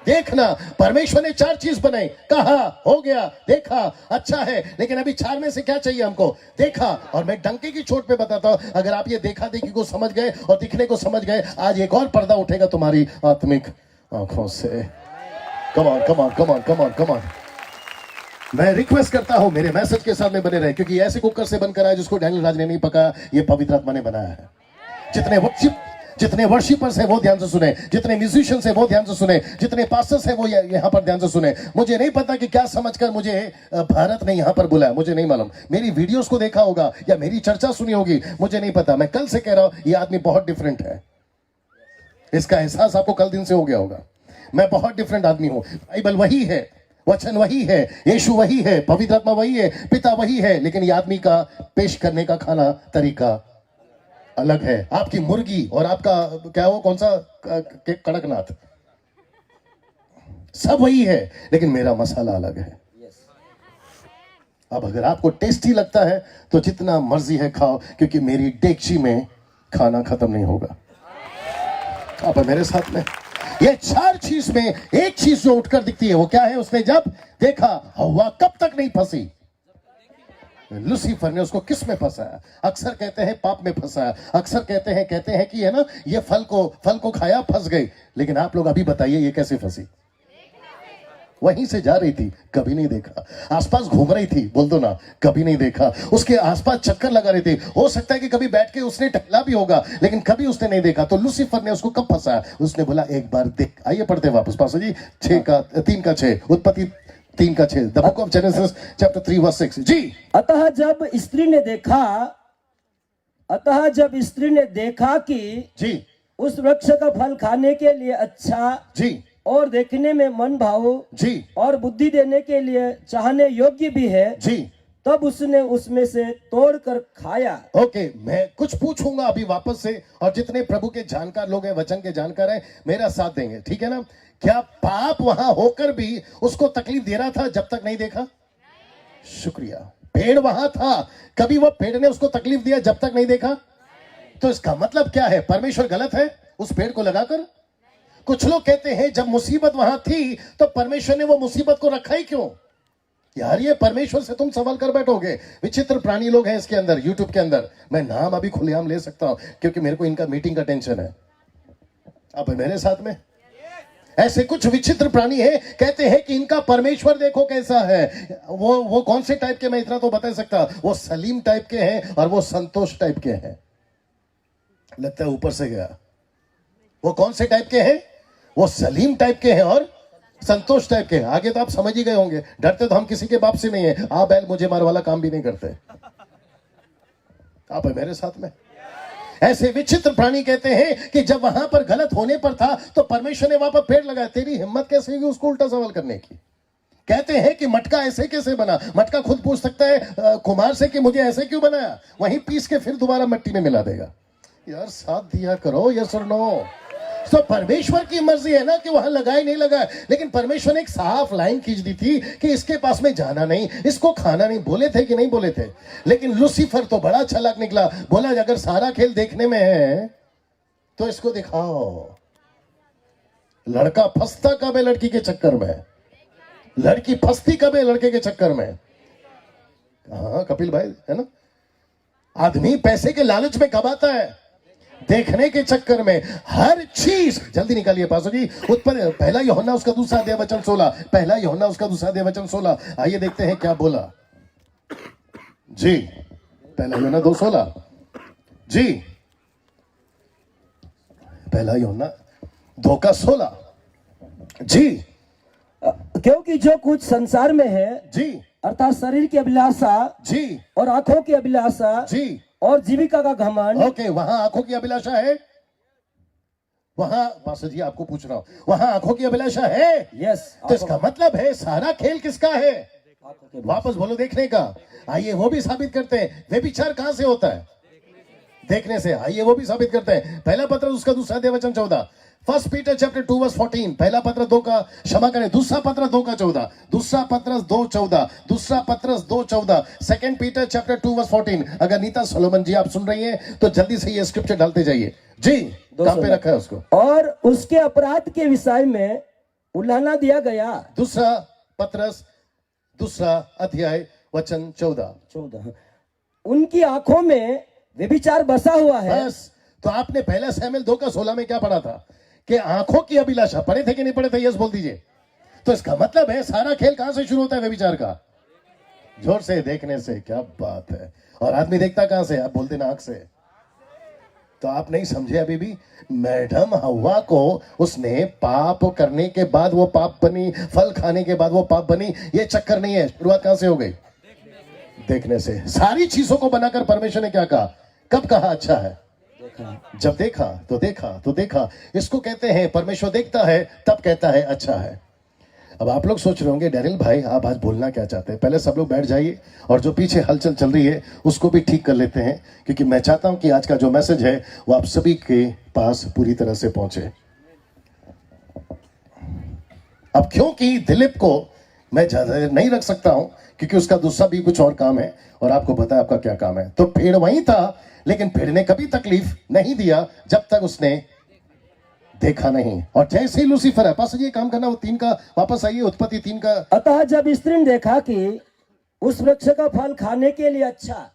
देखना। परमेश्वर ने 4 चीज बनाई, कहा हो गया, देखा अच्छा है, लेकिन अभी 4 में से क्या चाहिए हमको? देखा। और मैं डंके की चोट पे बताता हूं, अगर आप ये देखा देखी को समझ गए और दिखने को समझ गए, आज एक और पर्दा उठेगा तुम्हारी आत्मिक आंखों से। Come on come on come on come on come on. मैं रिक्वेस्ट करता हूं मेरे मैसेज के साथ में बने रहे, क्योंकि ऐसे कुकर से बनकर आया जिसको डैनियल राज ने नहीं पकाया, ये पवित्र आत्मा ने बनाया है। जितने वर्शिपर्स हैं वो ध्यान से सुने, जितने म्यूजिशियंस हैं वो ध्यान से सुने, जितने पास्टर्स हैं वो यहाँ पर ध्यान से सुने। मुझे नहीं पता कि क्या समझकर मुझे भारत ने यहाँ पर बुलाया, मुझे नहीं मालूम। मेरी वीडियोस को देखा होगा या मेरी चर्चा सुनी होगी, मुझे नहीं पता। मैं कल से कह रहा हूं ये आदमी बहुत डिफरेंट है, इसका एहसास आपको कल दिन से हो गया होगा। मैं बहुत डिफरेंट आदमी हूं। बाइबल वही है, वचन वही है, यीशु वही है, पवित्र आत्मा वही है, पिता वही है, लेकिन ये आदमी का पेश करने का खाना तरीका अलग है। आपकी मुर्गी और आपका क्या वो कौन सा कड़कनाथ, सब वही है, लेकिन मेरा मसाला अलग है। अब अगर आपको टेस्टी लगता है तो जितना मर्जी है खाओ, क्योंकि मेरी डेगची में खाना खत्म नहीं होगा। आप मेरे साथ में ये 4 चीज में एक चीज जो उठकर दिखती है वो क्या है? उसने जब देखा, हवा कब तक नहीं फंसी? लूसीफर ने उसको किस में फंसाया? अक्सर कहते हैं पाप में फंसाया, अक्सर कहते हैं कि है ना, ये फल को खाया फंस गई। लेकिन आप लोग अभी बताइए ये कैसे फंसी? वहीं से जा रही थी, कभी नहीं देखा। आसपास घूम रही थी, बोल दो ना, कभी नहीं देखा। उसके आसपास चक्कर लगा रही थी, हो सकता है कि कभी बैठ के उसने टहला भी होगा, लेकिन कभी उसने नहीं देखा। तो लूसीफर ने उसको कब फंसाया? उसने बोला एक बार देख। आइए पढ़ते वापस पास्टर जी, 3 का 6, उत्पत्ति 3 का 6, the book of Genesis chapter 3 verse 6 जी। अतः जब स्त्री ने देखा कि जी उस वृक्ष का फल खाने के लिए अच्छा जी और देखने में मन भाव जी और बुद्धि देने के लिए चाहने योग्य भी है, जी, तब उसने उसमें से तोड़कर खाया। ओके, मैं कुछ पूछूंगा अभी वापस से, और जितने प्रभु के जानकार लोग हैं, वचन के जानकार हैं, मेरा साथ देंगे, ठीक है ना? क्या पाप वहां होकर भी उसको तकलीफ दे रहा था जब तक नहीं देखा? शुक्रिया। पेड़ वहां था, कभी वो पेड़ ने उसको तकलीफ दिया जब तक नहीं देखा? तो इसका मतलब क्या है? परमेश्वर गलत है उस पेड़ को लगाकर? कुछ लोग कहते हैं जब मुसीबत वहां थी तो परमेश्वर ने वो मुसीबत को रखा ही क्यों? यार ये परमेश्वर से तुम सवाल कर बैठोगे। विचित्र प्राणी लोग हैं इसके अंदर, यूट्यूब के अंदर। मैं नाम अभी खुलेआम ले सकता हूं क्योंकि मेरे को इनका मीटिंग का टेंशन है। अब मेरे साथ में ऐसे कुछ विचित्र प्राणी हैं, कहते हैं कि इनका परमेश्वर देखो कैसा है। वो कौन से टाइप के, मैं इतना तो बता सकता, वो सलीम टाइप के हैं और वो संतोष टाइप के हैं। लगता है ऊपर से गया। वो कौन से टाइप के हैं? वो सलीम टाइप के हैं और संतोष टाइप के हैं। आगे तो आप समझ ही गए होंगे। डरते तो हम किसी के बाप से नहीं है, आ बैल मुझे मार वाला काम भी नहीं करते। आप है मेरे साथ में। ऐसे विचित्र प्राणी कहते हैं कि जब वहां पर गलत होने पर था तो परमेश्वर ने वहां पर पेड़ लगाया। तेरी हिम्मत कैसे हुई उसको उल्टा सवाल करने की? कहते हैं कि मटका ऐसे कैसे बना? मटका खुद पूछ सकता है कुमार से कि मुझे ऐसे क्यों बनाया, वहीं पीस के फिर दोबारा मिट्टी में मिला देगा। यार साथ दिया करो, यस और नो। तो परमेश्वर की मर्जी है ना कि वहां लगाए नहीं लगाए, लेकिन परमेश्वर ने एक साफ लाइन खींच दी थी कि इसके पास में जाना नहीं, इसको खाना नहीं। बोले थे कि नहीं बोले थे? लेकिन लूसीफर तो बड़ा चालाक निकला, बोला अगर सारा खेल देखने में है तो इसको दिखाओ। लड़का फंसता कब है लड़की के चक्कर में? लड़की फंसती कब है लड़के के चक्कर में? हाँ कपिल भाई, है ना? आदमी पैसे के लालच में कब आता है? देखने के चक्कर में। हर चीज जल्दी निकालिए पासो जी। उत्पन्न 1 यूहन्ना उसका 2 अध्याय वचन 16, 1 यूहन्ना उसका 2 अध्याय वचन 16। आइए देखते हैं क्या बोला जी। 1 यूहन्ना 2:16 जी। 1 यूहन्ना 2:16 जी। क्योंकि जो कुछ संसार में है जी, अर्थात शरीर की अभिलाषा जी, और आंखों की अभिलाषा जी, और जीविका का घमंड। ओके, वहां आंखों की अभिलाषा है। वहां पास्टर जी आपको पूछ रहा हूं, वहां आंखों की अभिलाषा है? यस। तो इसका मतलब है सारा खेल किसका है? वापस बोलो, देखने का। आइए वो भी साबित करते हैं। व्यभिचार कहां से होता है? देखने से। आइए वो भी साबित करते हैं। 1 पत्रस उसका 2 अध्याय वचन 14। फर्स्ट पीटर चैप्टर 2 वर्स 14, पहला पत्र 2 का क्षमा करें, दूसरा पत्र 2 का 14, दूसरा पत्रस 2:14, दूसरा पत्रस 2:14, सेकंड पीटर चैप्टर 2 वर्स 14। अगर नीता सोलोमन जी आप सुन रही हैं तो जल्दी से ये स्क्रिप्चर डालते जाइए जी। कहां पे रखा है उसको? और उसके अपराध के विषय में उल्लाना दिया गया। दूसरा पत्रस दूसरा अध्याय वचन 14। उनकी आंखों में व्यभिचार बसा हुआ है। बस, तो आपने पहला शमूएल 2 का 16 में क्या पढ़ा था कि आंखों की अभिलाषा, पढ़े थे कि नहीं पढ़े थे? यस बोल दीजिए। तो इसका मतलब है सारा खेल कहां से शुरू होता है? व्यभिचार का। जोर से, देखने से। क्या बात है। और आदमी देखता कहां से? आप बोलते ना आंख से। तो आप नहीं समझे अभी भी। मैडम हवा को उसने पाप करने के बाद वो पाप बनी, फल खाने के बाद वो पाप बनी। ये चक्कर नहीं है। शुरुआत कहां से हो गई? देखने से। सारी चीजों को बनाकर परमेश्वर ने क्या कहा? कब कहा अच्छा है? जब देखा तो देखा तो देखा। इसको कहते हैं परमेश्वर देखता है तब कहता है अच्छा है। अब आप लोग सोच रहे होंगे डैनियल भाई आप आज बोलना क्या चाहते हैं? पहले सब लोग बैठ जाइए और जो पीछे हलचल चल रही है उसको भी ठीक कर लेते हैं, क्योंकि मैं चाहता हूं कि आज का जो मैसेज है वो आप सभी के पास पूरी तरह से पहुंचे। अब क्योंकि दिलीप को मैं ज्यादा देर नहीं रख सकता हूं, क्योंकि उसका दूसरा भी कुछ और काम है और आपको पता है आपका क्या काम है। तो पेड़ वहीं था, लेकिन पेड़ ने कभी तकलीफ नहीं दिया जब तक उसने देखा नहीं। और जैसे ही लूसीफर है, पास ये काम करना, वो 3 का वापस आइए, उत्पत्ति 3 का। अतः जब स्त्री ने देखा कि उस वृक्ष का फल खाने के लिए अच्छा,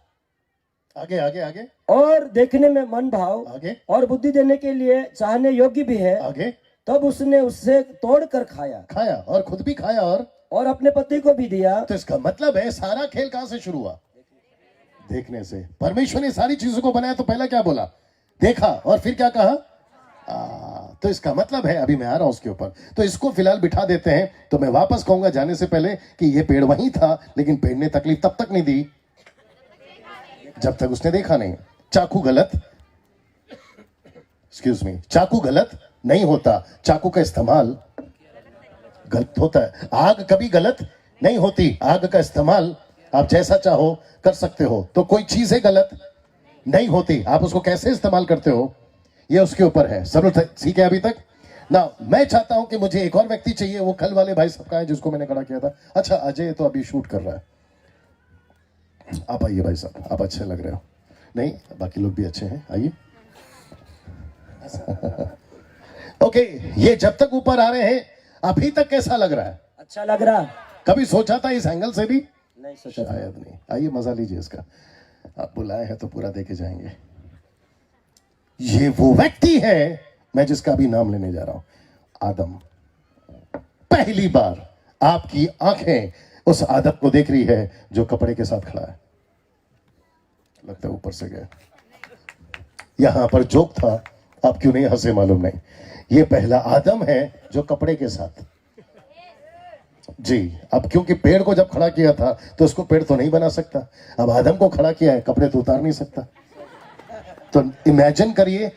आगे आगे आगे, और देखने में मन भाव, आगे, और बुद्धि देने के लिए चाहने योग्य भी है, आगे, तब उसने उससे तोड़कर खाया और खुद भी खाया और अपने पति को भी दिया। तो इसका मतलब है सारा खेल कहां से शुरू हुआ? देखने से। परमेश्वर ने सारी चीजों को बनाया तो पहला क्या बोला? देखा। और फिर क्या कहा? तो इसका मतलब है, अभी मैं आ रहा हूं उसके ऊपर, तो इसको फिलहाल बिठा देते हैं। तो मैं वापस कहूंगा जाने से पहले कि ये पेड़ वहीं था, लेकिन पेड़ ने तकलीफ तब तक नहीं दी जब तक उसने देखा नहीं। चाकू गलत, एक्सक्यूज मी, चाकू गलत नहीं होता, चाकू का इस्तेमाल गलत होता है। आग कभी गलत नहीं होती, आग का इस्तेमाल आप जैसा चाहो कर सकते हो। तो कोई चीजें गलत नहीं होती, आप उसको कैसे इस्तेमाल करते हो ये उसके ऊपर है। सब लोग ठीक है अभी तक ना? मैं चाहता हूं कि मुझे एक और व्यक्ति चाहिए, वो कल वाले भाई सबका है जिसको मैंने खड़ा किया था। अच्छा, अजय तो अभी शूट कर रहा है। आप आइए भाई साहब, आप अच्छे लग रहे हो। नहीं, बाकी लोग भी अच्छे हैं, आइए। ओके, ये जब तक ऊपर आ रहे हैं अभी तक कैसा लग रहा है? अच्छा लग रहा। कभी सोचा था इस एंगल से भी? नहीं सोचा। शायद नहीं। आइए मजा लीजिए इसका। आप बुलाए हैं तो पूरा देखे जाएंगे। ये वो व्यक्ति है मैं जिसका भी नाम लेने जा रहा हूं, आदम। पहली बार आपकी आंखें उस आदम को देख रही है जो कपड़े के साथ खड़ा है। लगता है ऊपर से गया। यहां पर जोक था, आप क्यों नहीं हंसे मालूम नहीं। ये पहला आदम है जो कपड़े के साथ जी। अब क्योंकि पेड़ को जब खड़ा किया था तो उसको पेड़ तो नहीं बना सकता, अब आदम को खड़ा किया है, कपड़े तो उतार नहीं सकता। तो इमेजिन करिए,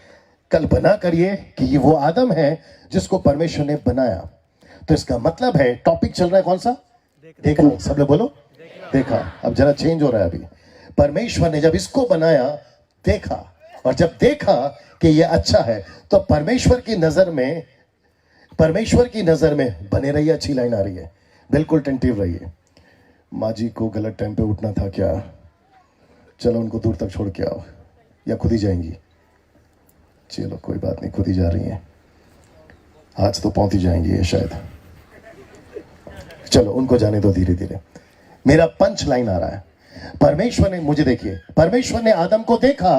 कल्पना करिए कि ये वो आदम है जिसको परमेश्वर ने बनाया। तो इसका मतलब है टॉपिक चल रहा है कौन सा? देखा। सब लोग बोलो देखा। अब जरा चेंज हो रहा है अभी। परमेश्वर ने जब इसको बनाया देखा, और जब देखा कि ये अच्छा है तो परमेश्वर की नजर में बने रहिए। अच्छी लाइन आ रही है, बिल्कुल टेंटिव रहिए। माँ जी को गलत टाइम पे उठना था क्या? चलो उनको दूर तक छोड़ के आओ, या खुद ही जाएंगी? चलो कोई बात नहीं, खुद ही जा रही हैं। आज तो पहुंच ही जाएंगी ये शायद। चलो उनको जाने दो धीरे धीरे। मेरा पंच लाइन आ रहा है। परमेश्वर ने, मुझे देखिए, परमेश्वर ने आदम को देखा,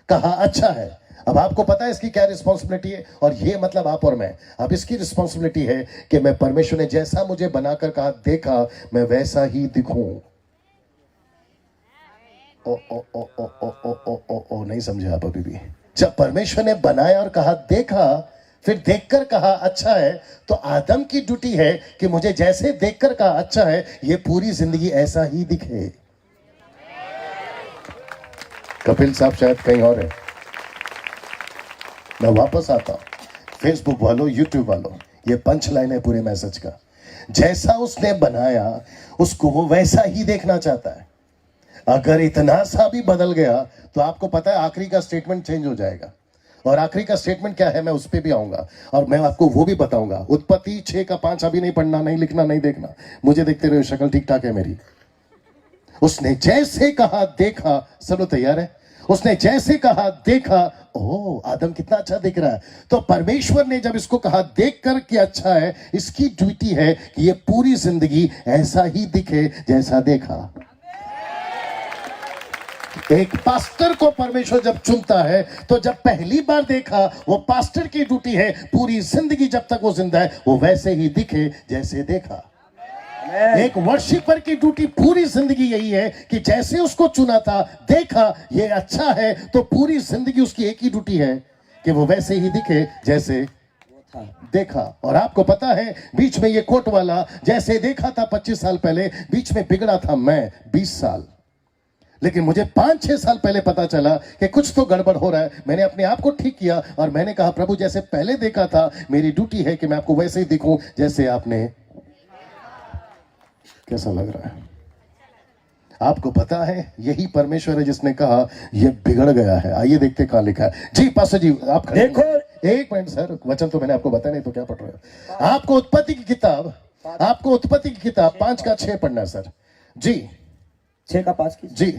कहा अच्छा है। अब आपको पता है इसकी क्या रिस्पॉन्सिबिलिटी है? और ये मतलब आप और मैं, अब इसकी रिस्पॉन्सिबिलिटी है कि मैं, परमेश्वर ने जैसा मुझे बनाकर कहा देखा, मैं वैसा ही दिखूं। ओ ओ ओ ओ ओ ओ ओ ओ ओ नहीं समझे आप अभी भी। जब परमेश्वर ने बनाया और कहा देखा, फिर देखकर कहा अच्छा है, तो आदम की ड्यूटी है कि मुझे जैसे देखकर कहा अच्छा है, ये पूरी जिंदगी ऐसा ही दिखे। कपिल साहब शायद कहीं और है। मैं वापस आता हूं। फेसबुक वालों, यूट्यूब वालों, ये पंच लाइन है पूरे मैसेज का। जैसा उसने बनाया उसको वो वैसा ही देखना चाहता है। अगर इतना सा भी बदल गया तो आपको पता है आखिरी का स्टेटमेंट चेंज हो जाएगा। और आखिरी का स्टेटमेंट क्या है मैं उस पर भी आऊंगा और मैं आपको वो भी बताऊंगा। उत्पत्ति 6:5 अभी नहीं पढ़ना, नहीं लिखना, नहीं देखना, मुझे देखते रहे, शक्ल ठीक ठाक है मेरी। उसने जैसे कहा देखा, सब लोग तैयार है? उसने जैसे कहा देखा, ओह आदम कितना अच्छा दिख रहा है। तो परमेश्वर ने जब इसको कहा देख कर कि अच्छा है, इसकी ड्यूटी है कि ये पूरी जिंदगी ऐसा ही दिखे जैसा देखा। एक पास्टर को परमेश्वर जब चुनता है तो जब पहली बार देखा, वो पास्टर की ड्यूटी है पूरी जिंदगी जब तक वो जिंदा है वो वैसे ही दिखे जैसे देखा। एक वर्शिपर की ड्यूटी पूरी जिंदगी यही है कि जैसे उसको चुना था, देखा ये अच्छा है, तो पूरी जिंदगी उसकी एक ही ड्यूटी है कि वो वैसे ही दिखे जैसे देखा। और आपको पता है बीच में ये कोट वाला जैसे देखा था 25 साल पहले, बीच में बिगड़ा था मैं 20 साल। लेकिन मुझे 5-6 साल पहले पता चला कि कुछ तो गड़बड़ हो रहा है। मैंने अपने आप को ठीक किया और मैंने कहा प्रभु जैसे पहले देखा था, मेरी ड्यूटी है कि मैं आपको वैसे ही दिखूं जैसे आपने। कैसा लग रहा है? आपको पता है यही परमेश्वर है जिसने कहा यह बिगड़ गया है। आइए देखते कहां लिखा है। जी पास्टर जी आप खड़े देखो, एक मिनट सर, वचन तो मैंने आपको बताया नहीं तो क्या पढ़ रहे हो? आपको उत्पत्ति की किताब, आपको उत्पत्ति की किताब 5:6 पढ़ना है सर। जी 6:5 की। जी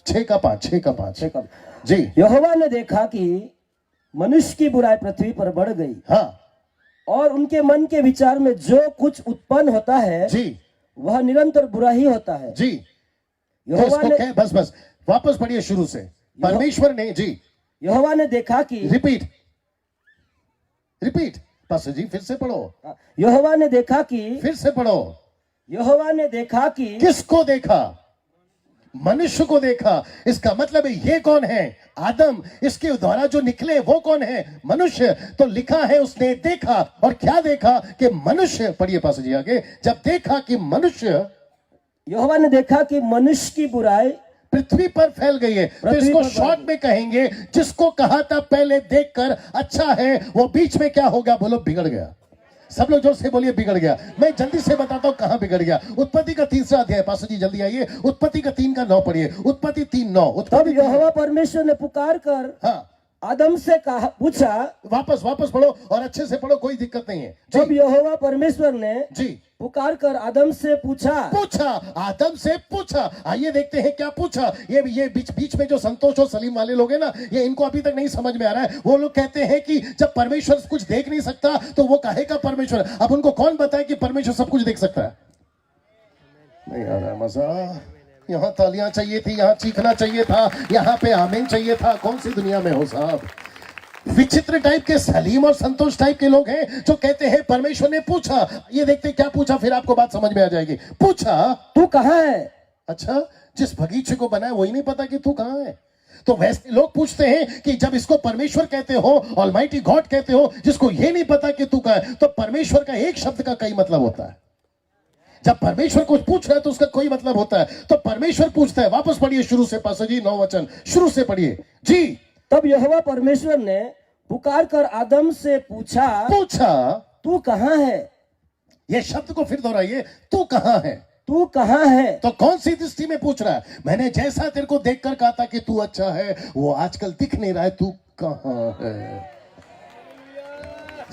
6:5 जी। यहोवा ने देखा कि मनुष्य की बुराई पृथ्वी पर बढ़ गई, हाँ और उनके मन के विचार में जो कुछ उत्पन्न होता है जी वह निरंतर बुरा ही होता है। जी। यहोवा इसको ने क्या, बस वापस पढ़िए शुरू से। परमेश्वर ने, जी यहोवा ने देखा कि, रिपीट पास्टर जी फिर से पढ़ो, यहोवा ने देखा कि, फिर से पढ़ो। यहोवा ने देखा कि, किसको देखा? मनुष्य को देखा। इसका मतलब है ये कौन है? आदम। इसके द्वारा जो निकले वो कौन है? मनुष्य। तो लिखा है उसने देखा, और क्या देखा? कि मनुष्य, पढ़िए पास्टर जी आगे, जब देखा कि मनुष्य, यहोवा ने देखा कि मनुष्य की बुराई पृथ्वी पर फैल गई है। तो इसको शॉर्ट में कहेंगे, जिसको कहा था पहले देखकर अच्छा है, वो बीच में क्या हो गया? बोलो बिगड़ गया। सब लोग जोर से बोलिए बिगड़ गया। मैं जल्दी से बताता हूं कहां बिगड़ गया। उत्पत्ति का 3रा अध्याय, पास्टर जी जल्दी आइए, उत्पत्ति का 3:9 पढ़िए। उत्पत्ति 3:9। तब यहोवा परमेश्वर ने पुकार कर, हाँ आदम से कहा, पूछा, वापस पढ़ो और अच्छे से पढ़ो, कोई दिक्कत नहीं है। जब यहोवा परमेश्वर ने जी पुकार कर आदम से पूछा, आदम से पूछा। आइए देखते हैं क्या पूछा। ये बीच में जो संतोष और सलीम वाले लोग हैं ना, ये इनको अभी तक नहीं समझ में आ रहा है। वो लोग कहते हैं कि जब परमेश्वर कुछ देख नहीं सकता तो वो कहेगा परमेश्वर। अब उनको कौन बताए कि परमेश्वर सब कुछ देख सकता है? नहीं आ रहा है मजा। यहाँ तालियां चाहिए थी, यहाँ चीखना चाहिए था, यहाँ पे आमीन चाहिए था। कौन सी दुनिया में हो साहब? विचित्र टाइप के सलीम और संतोष टाइप के लोग हैं जो कहते हैं परमेश्वर ने पूछा। ये देखते क्या पूछा, फिर आपको बात समझ में आ जाएगी। पूछा तू कहाँ है? अच्छा, जिस बगीचे को बनाया वही नहीं पता कि तू कहाँ है? तो वैसे लोग पूछते हैं कि जब इसको परमेश्वर कहते हो, ऑलमाइटी गॉड कहते हो, जिसको ये नहीं पता कि तू कहाँ है, तो परमेश्वर का एक शब्द का कई मतलब होता है। जब परमेश्वर कुछ पूछ रहा है तो उसका कोई मतलब होता है। तो परमेश्वर पूछता है। वापस पढ़िए शुरू से पास्टर जी, 9 वचन शुरू से पढ़िए जी। तब यहोवा परमेश्वर ने पुकार कर आदम से पूछा, तू कहाँ है? ये शब्द को फिर दोहराइए, तू कहाँ है? तू कहाँ है? तो कौन सी दृष्टि में पूछ रहा है? मैंने जैसा तेरे को देखकर कहा था कि तू अच्छा है, वो आजकल दिख नहीं रहा है। तू कहाँ है?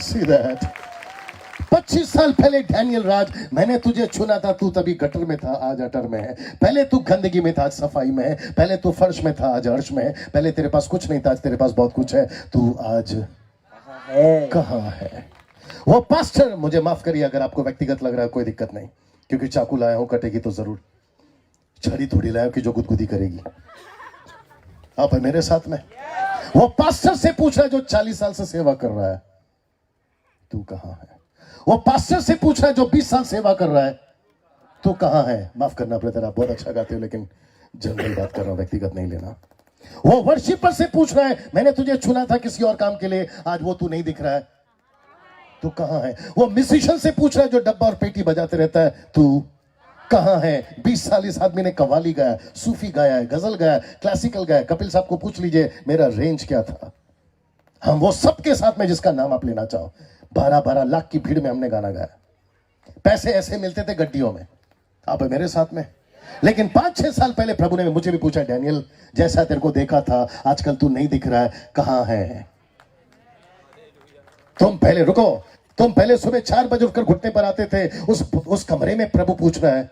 See that? 25 साल पहले डैनियल राज, मैंने तुझे चुना था, तू तभी गटर में था, आज अटर में है। पहले तू गंदगी में था, आज सफाई में है। पहले तू फर्श में था, आज अर्श में है। पहले तेरे पास कुछ नहीं था, आज तेरे पास बहुत कुछ है। तू आज कहाँ है? वो पास्टर, मुझे माफ करिए अगर आपको व्यक्तिगत लग रहा है, कोई दिक्कत नहीं, क्योंकि चाकू लाया हूं, कटेगी तो जरूर। छड़ी थोड़ी लाया कि जो गुदगुदी करेगी। आप है मेरे साथ में। वो पास्टर से पूछ रहा है जो 40 साल से सेवा कर रहा है, तू कहाँ है? वो पास्टर से पूछ रहा है जो 20 साल सेवा कर रहा है, तू कहाँ है? माफ करना ब्रदर, आप बहुत अच्छा गाते हो, लेकिन जनरल बात कर रहा हूं, व्यक्तिगत नहीं लेना। वो वर्शिपर से पूछ रहा है, मैंने तुझे चुना था किसी और काम के लिए, आज वो तू नहीं दिख रहा है, तू कहाँ है? वो म्यूजिशियन से पूछ रहा है जो डब्बा और पेटी बजाते रहता है, तू कहाँ है? 20 साल इस आदमी ने कव्वाली गाया, सूफी गाया है, गजल गाया, क्लासिकल गाया। कपिल साहब को पूछ लीजिए मेरा रेंज क्या था। हम वो सबके साथ में जिसका नाम आप लेना चाहो, 12-12 लाख की भीड़ में हमने गाना गाया। पैसे ऐसे मिलते थे गड्डियों में। आप मेरे साथ में। लेकिन 5-6 साल पहले प्रभु ने मुझे भी पूछा, डैनियल जैसा तेरे को देखा था आजकल तू नहीं दिख रहा है, कहाँ है? तुम पहले रुको, तुम पहले सुबह 4 बजे उठकर घुटने पर आते थे। उस कमरे में प्रभु पूछ रहा है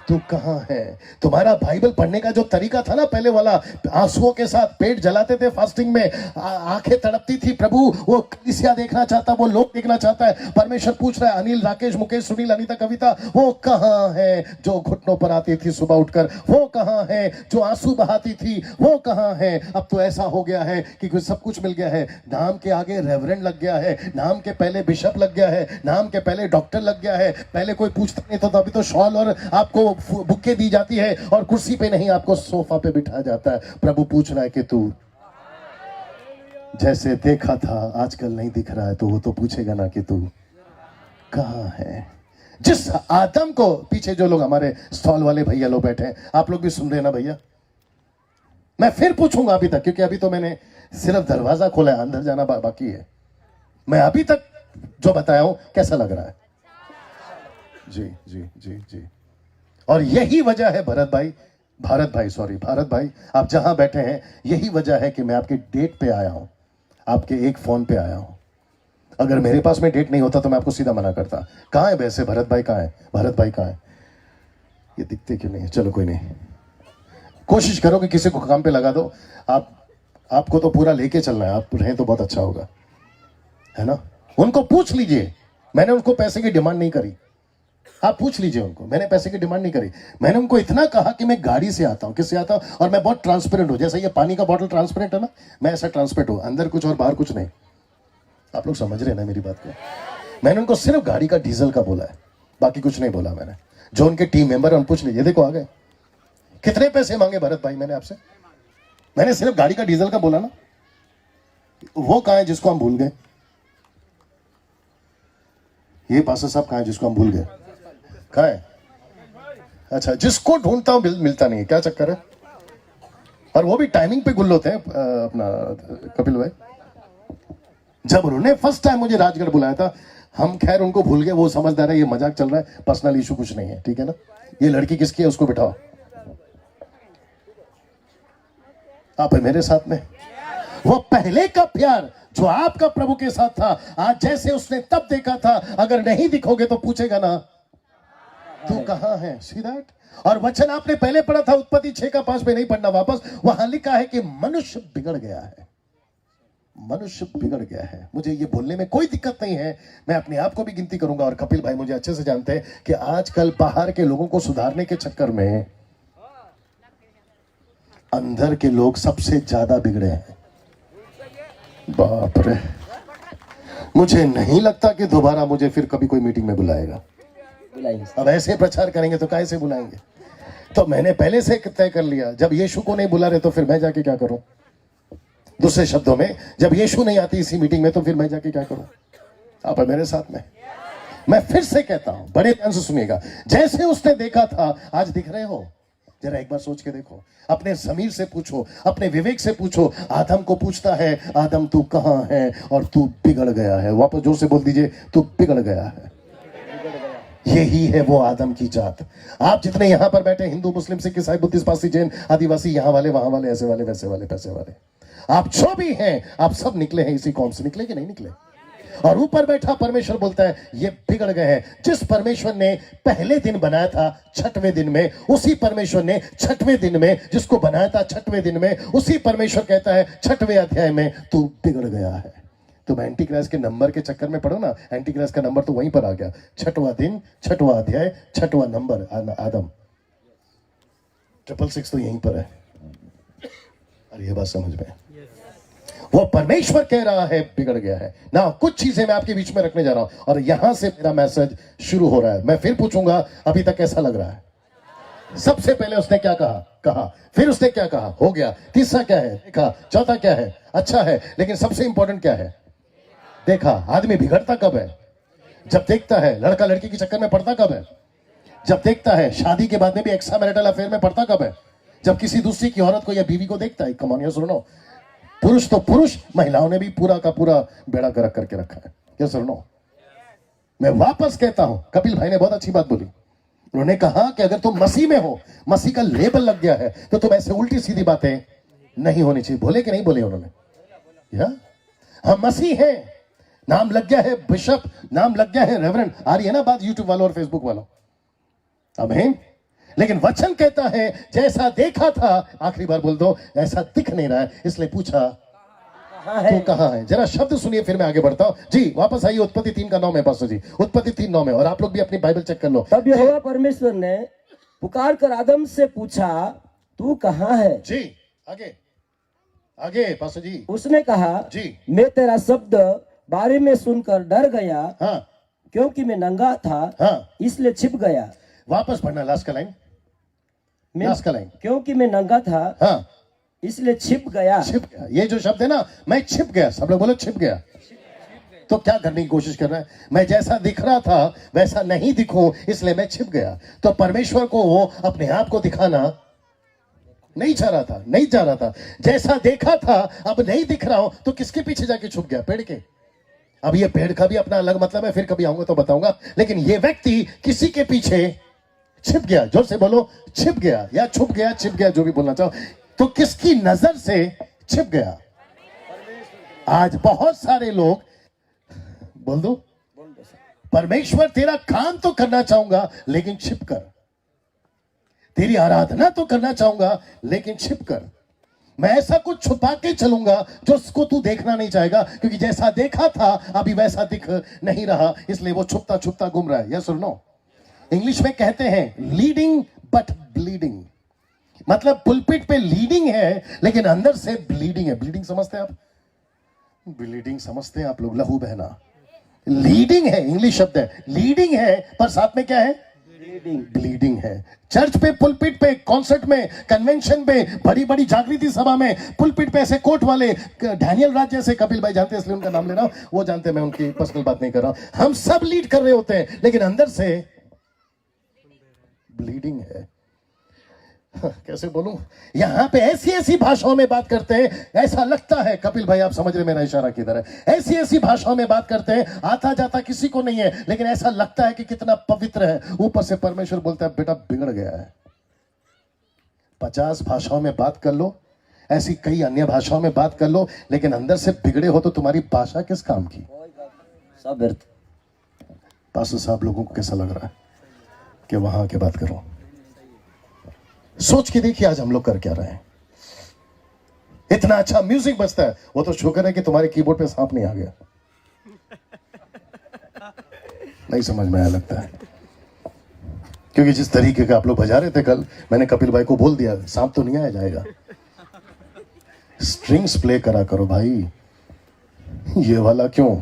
तू कहां है। तुम्हारा बाइबल पढ़ने का जो तरीका था ना पहले वाला, आंसुओं के साथ पेट जलाते थे फास्टिंग में, आंखें तड़पती थी, प्रभु वो कलीसिया देखना चाहता, वो लोग देखना चाहता है। परमेश्वर पूछ रहा है अनिल, राकेश, मुकेश, सुनील, अनीता, कविता, वो कहां है जो घुटनों पर आती थी सुबह उठकर, वो कहां है जो आंसू बहाती थी, वो कहां है। अब तो ऐसा हो गया है कि सब कुछ मिल गया है। नाम के आगे रेवरेंड लग गया है, नाम के पहले बिशप लग गया है, नाम के पहले डॉक्टर लग गया है। पहले कोई पूछता नहीं था, तो अभी तो शॉल और आपको बुक्के दी जाती है और कुर्सी पे नहीं, आपको सोफा पे बिठा जाता है। प्रभु पूछ रहा है कि तू जैसे देखा था आजकल नहीं दिख रहा है, तो वो तो पूछेगा ना कि तू कहां है। जिस आदम को, पीछे जो लोग हमारे स्टॉल वाले भैया लोग बैठे हैं, आप लोग भी सुन रहे हैं ना भैया, मैं फिर पूछूंगा अभी तक, क्योंकि अभी तो मैंने सिर्फ दरवाजा खोला है, अंदर जाना बाकी है। मैं अभी तक जो बताया हूं कैसा लग रहा है? जी जी जी जी। और यही वजह है भारत भाई, आप जहां बैठे हैं, यही वजह है कि मैं आपके डेट पे आया हूं, आपके एक फोन पे आया हूं। अगर मेरे पास में डेट नहीं होता तो मैं आपको सीधा मना करता। कहां है वैसे भरत भाई, कहां है भरत भाई, कहां है? ये दिखते क्यों नहीं है? चलो कोई नहीं, कोशिश करो कि किसी को काम पे लगा दो। आपको तो पूरा लेके चलना है, आप रहें तो बहुत अच्छा होगा, है ना। उनको पूछ लीजिए, मैंने उनको पैसे की डिमांड नहीं करी। आप पूछ लीजिए उनको, मैंने पैसे की डिमांड नहीं करी। मैंने उनको इतना कहा कि मैं गाड़ी से आता हूं, किससे आता हूं, और मैं बहुत ट्रांसपेरेंट हूं। जैसे ये पानी का बॉटल ट्रांसपेरेंट है ना, मैं ऐसा ट्रांसपेरेंट हूं, अंदर कुछ और बाहर कुछ नहीं। आप लोग समझ रहे हैं ना मेरी बात को? मैंने उनको सिर्फ गाड़ी का डीजल का बोला है, बाकी कुछ नहीं बोला मैंने। जो उनके टीम मेंबर है, पूछ लीजिए, देखो आ गए। कितने पैसे मांगे भरत भाई मैंने आपसे? मैंने सिर्फ गाड़ी का डीजल का बोला ना। वो कहां है जिसको हम भूल गए? ये पास्टर साहब कहां है जिसको हम भूल गए? कहां है? अच्छा, जिसको ढूंढता हूं मिलता नहीं है, क्या चक्कर है? और वो भी टाइमिंग पे गुल होते हैं। अपना कपिल भाई, जब उन्होंने फर्स्ट टाइम मुझे राजगढ़ बुलाया था, हम खैर उनको भूल गए, वो समझदार है ये मजाक चल रहा है, पर्सनल इशू कुछ नहीं है, ठीक है ना। ये लड़की किसकी है उसको बिठाओ, आप है मेरे साथ में। वो पहले का प्यार जो आपका प्रभु के साथ था, आज जैसे उसने तब देखा था, अगर नहीं दिखोगे तो पूछेगा ना तू कहां है। See that? और वचन आपने पहले पढ़ा था, उत्पत्ति 6:5 पे नहीं पढ़ना वापस। वहां लिखा है कि मनुष्य बिगड़ गया है, मनुष्य बिगड़ गया है। मुझे ये बोलने में कोई दिक्कत नहीं है, मैं अपने आप को भी गिनती करूंगा, और कपिल भाई मुझे अच्छे से जानते हैं कि आजकल बाहर के लोगों को सुधारने के चक्कर में अंदर के लोग सबसे ज्यादा बिगड़े हैं। बाप रे, मुझे नहीं लगता कि दोबारा मुझे फिर कभी कोई मीटिंग में बुलाएगा। अब ऐसे प्रचार करेंगे तो कैसे बुलाएंगे? तो मैंने पहले से तय कर लिया, जब यीशु को नहीं बुला रहे तो फिर मैं जाके क्या करूं? दूसरे शब्दों में, जब यीशु नहीं आती इसी मीटिंग में तो फिर मैं जाके क्या करूं? आप मेरे साथ में। मैं फिर से कहता हूं, बड़े ध्यान से सुनिएगा, जैसे उसने देखा था आज दिख रहे हो। जरा एक बार सोच के देखो, अपने ज़मीर से पूछो, अपने विवेक से पूछो। आदम को पूछता है, आदम तू कहां है? और तू बिगड़ गया है। वापस जोर से बोल दीजिए, तू बिगड़ गया है। यही है वो आदम की जात। आप जितने यहां पर बैठे, हिंदू, मुस्लिम, सिख, ईसाई, बुद्धिस्ट, पारसी, जैन, आदिवासी, यहां वाले, वहां वाले, ऐसे वाले, वैसे वाले, पैसे वाले, आप जो भी हैं, आप सब निकले हैं इसी कौम से। निकले कि नहीं निकले? और ऊपर बैठा परमेश्वर बोलता है ये बिगड़ गए हैं। जिस परमेश्वर ने पहले दिन बनाया था 6वें दिन में, उसी परमेश्वर ने 6वें दिन में जिसको बनाया था 6वें दिन में, उसी परमेश्वर कहता है 6वें अध्याय में तू बिगड़ गया है। तुम एंटी क्राइस्ट के नंबर के चक्कर में पढ़ो ना, एंटी क्राइस्ट का नंबर तो वहीं पर आ गया। 6वां दिन, 6वां अध्याय, 6वां नंबर, आदम। 666 तो यहीं पर है। अरे ये बात समझ में? वो परमेश्वर कह रहा है बिगड़ गया है ना। कुछ चीजें मैं आपके बीच में रखने जा रहा हूं, और यहां से मेरा मैसेज शुरू हो रहा है। मैं फिर पूछूंगा, अभी तक कैसा लग रहा है? सबसे पहले उसने क्या कहा, फिर उसने क्या कहा, हो गया। तीसरा क्या है, देखा। चौथा क्या है, अच्छा है। लेकिन सबसे इंपॉर्टेंट क्या है, देखा। आदमी बिगड़ता कब है? जब देखता है। लड़का लड़की के चक्कर में पड़ता कब है? जब देखता है। शादी के बाद में भी एक्स्ट्रा मैरिटल अफेयर में पड़ता कब है? जब किसी दूसरी की औरत को या बीवी को देखता है। कम ऑन यार, सुनो, पुरुष तो पुरुष, महिलाओं ने भी पूरा का पूरा बेड़ा गर्क करके रखा है। क्या सुनो, मैं वापस कहता हूं, कपिल भाई ने बहुत अच्छी बात बोली। उन्होंने कहा कि अगर तुम मसीह में हो, मसीह का लेबल लग गया है, तो तुम ऐसे उल्टी सीधी बातें नहीं होनी चाहिए। बोले कि नहीं बोले उन्होंने? या हम मसीह हैं, नाम लग गया है बिशप, नाम लग गया है रेवरेंड। आ रही है ना बात यूट्यूब वालों और फेसबुक वालों? अब है, लेकिन वचन कहता है जैसा देखा था, आखिरी बार बोल दो, ऐसा दिख नहीं रहा है, इसलिए पूछा कहाँ है? तो कहाँ है? जरा शब्द सुनिए, फिर मैं आगे बढ़ता हूं जी। वापस आइए, उत्पत्ति 3:9 में पास्टर जी, उत्पत्ति 3:9 में। और आप लोग भी अपनी बाइबल चेक कर लो। तब यहोवा परमेश्वर ने पुकार कर आदम से पूछा, तू कहाँ है? जी आगे आगे पास्टर जी। उसने कहा, जी। मैं तेरा शब्द बारे में सुनकर डर गया, हाँ क्योंकि मैं नंगा था, हाँ, इसलिए छिप गया। वापस पढ़ना लास्ट का लाइन, लास्ट का लाइन। क्योंकि मैं नंगा था, हाँ, इसलिए छिप गया। छिप गया, ये जो शब्द है ना, मैं छिप गया, सब लोग बोलो छिप गया। तो क्या करने की कोशिश कर रहा है? मैं जैसा दिख रहा था वैसा नहीं दिखूं, इसलिए मैं छिप गया। तो परमेश्वर को वो अपने आप को दिखाना नहीं चाह रहा था, नहीं चाह रहा था। जैसा देखा था अब नहीं दिख रहा हूं, तो किसके पीछे जाके छुप गया? पेड़ के। अब ये पेड़ का भी अपना अलग मतलब है, फिर कभी आऊंगा तो बताऊंगा। लेकिन ये व्यक्ति किसी के पीछे छिप गया। जोर से बोलो, छिप गया या छुप गया, छिप गया, जो भी बोलना चाहो। तो किसकी नजर से छिप गया? आज बहुत सारे लोग, बोल दो, परमेश्वर तेरा काम तो करना चाहूंगा लेकिन छिप कर, तेरी आराधना तो करना चाहूंगा लेकिन छिप कर, मैं ऐसा कुछ छुपा के चलूंगा जो उसको तू देखना नहीं चाहेगा, क्योंकि जैसा देखा था अभी वैसा दिख नहीं रहा, इसलिए वो छुपता छुपता घूम रहा है। यस और नो? इंग्लिश में कहते हैं लीडिंग बट ब्लीडिंग, मतलब पुलपिट पे लीडिंग है लेकिन अंदर से ब्लीडिंग है। ब्लीडिंग समझते हैं आप? ब्लीडिंग समझते हैं आप लोग? लहू बहना, लीडिंग है, इंग्लिश शब्द है, लीडिंग है, पर साथ में क्या है? ब्लीडिंग है। चर्च पे, पुलपिट पे, कॉन्सर्ट में, कन्वेंशन में, बड़ी बड़ी जागृति सभा में, पुलपिट पे ऐसे कोट वाले डैनियल राज जैसे, कपिल भाई जानते हैं इसलिए उनका नाम ले रहा हूं, वो जानते हैं, मैं उनकी पर्सनल बात नहीं कर रहा हूं। हम सब लीड कर रहे होते हैं लेकिन अंदर से ब्लीडिंग है। कैसे बोलूं? यहां पे ऐसी ऐसी भाषाओं में बात करते हैं, ऐसा लगता है, कपिल भाई आप समझ रहे मेरा इशारा किधर है, ऐसी ऐसी भाषाओं में बात करते हैं, आता जाता किसी को नहीं है, लेकिन ऐसा लगता है कि कितना पवित्र है। ऊपर से परमेश्वर बोलता है बेटा बिगड़ गया है। 50 भाषाओं में बात कर लो, ऐसी कई अन्य भाषाओं में बात कर लो, लेकिन अंदर से बिगड़े हो तो तुम्हारी भाषा किस काम की? सब व्यर्थ। पास्टर साहब लोगों को कैसा लग रहा है कि वहां आके बात करो? सोच के देखिए आज हम लोग कर क्या रहे हैं। इतना अच्छा म्यूजिक बजता है, वो तो शुक्र है कि तुम्हारे कीबोर्ड पे सांप नहीं आ गया। नहीं समझ में आया लगता है, क्योंकि जिस तरीके का आप लोग बजा रहे थे कल, मैंने कपिल भाई को बोल दिया सांप तो नहीं आया जाएगा, स्ट्रिंग्स प्ले करा करो भाई, ये वाला क्यों?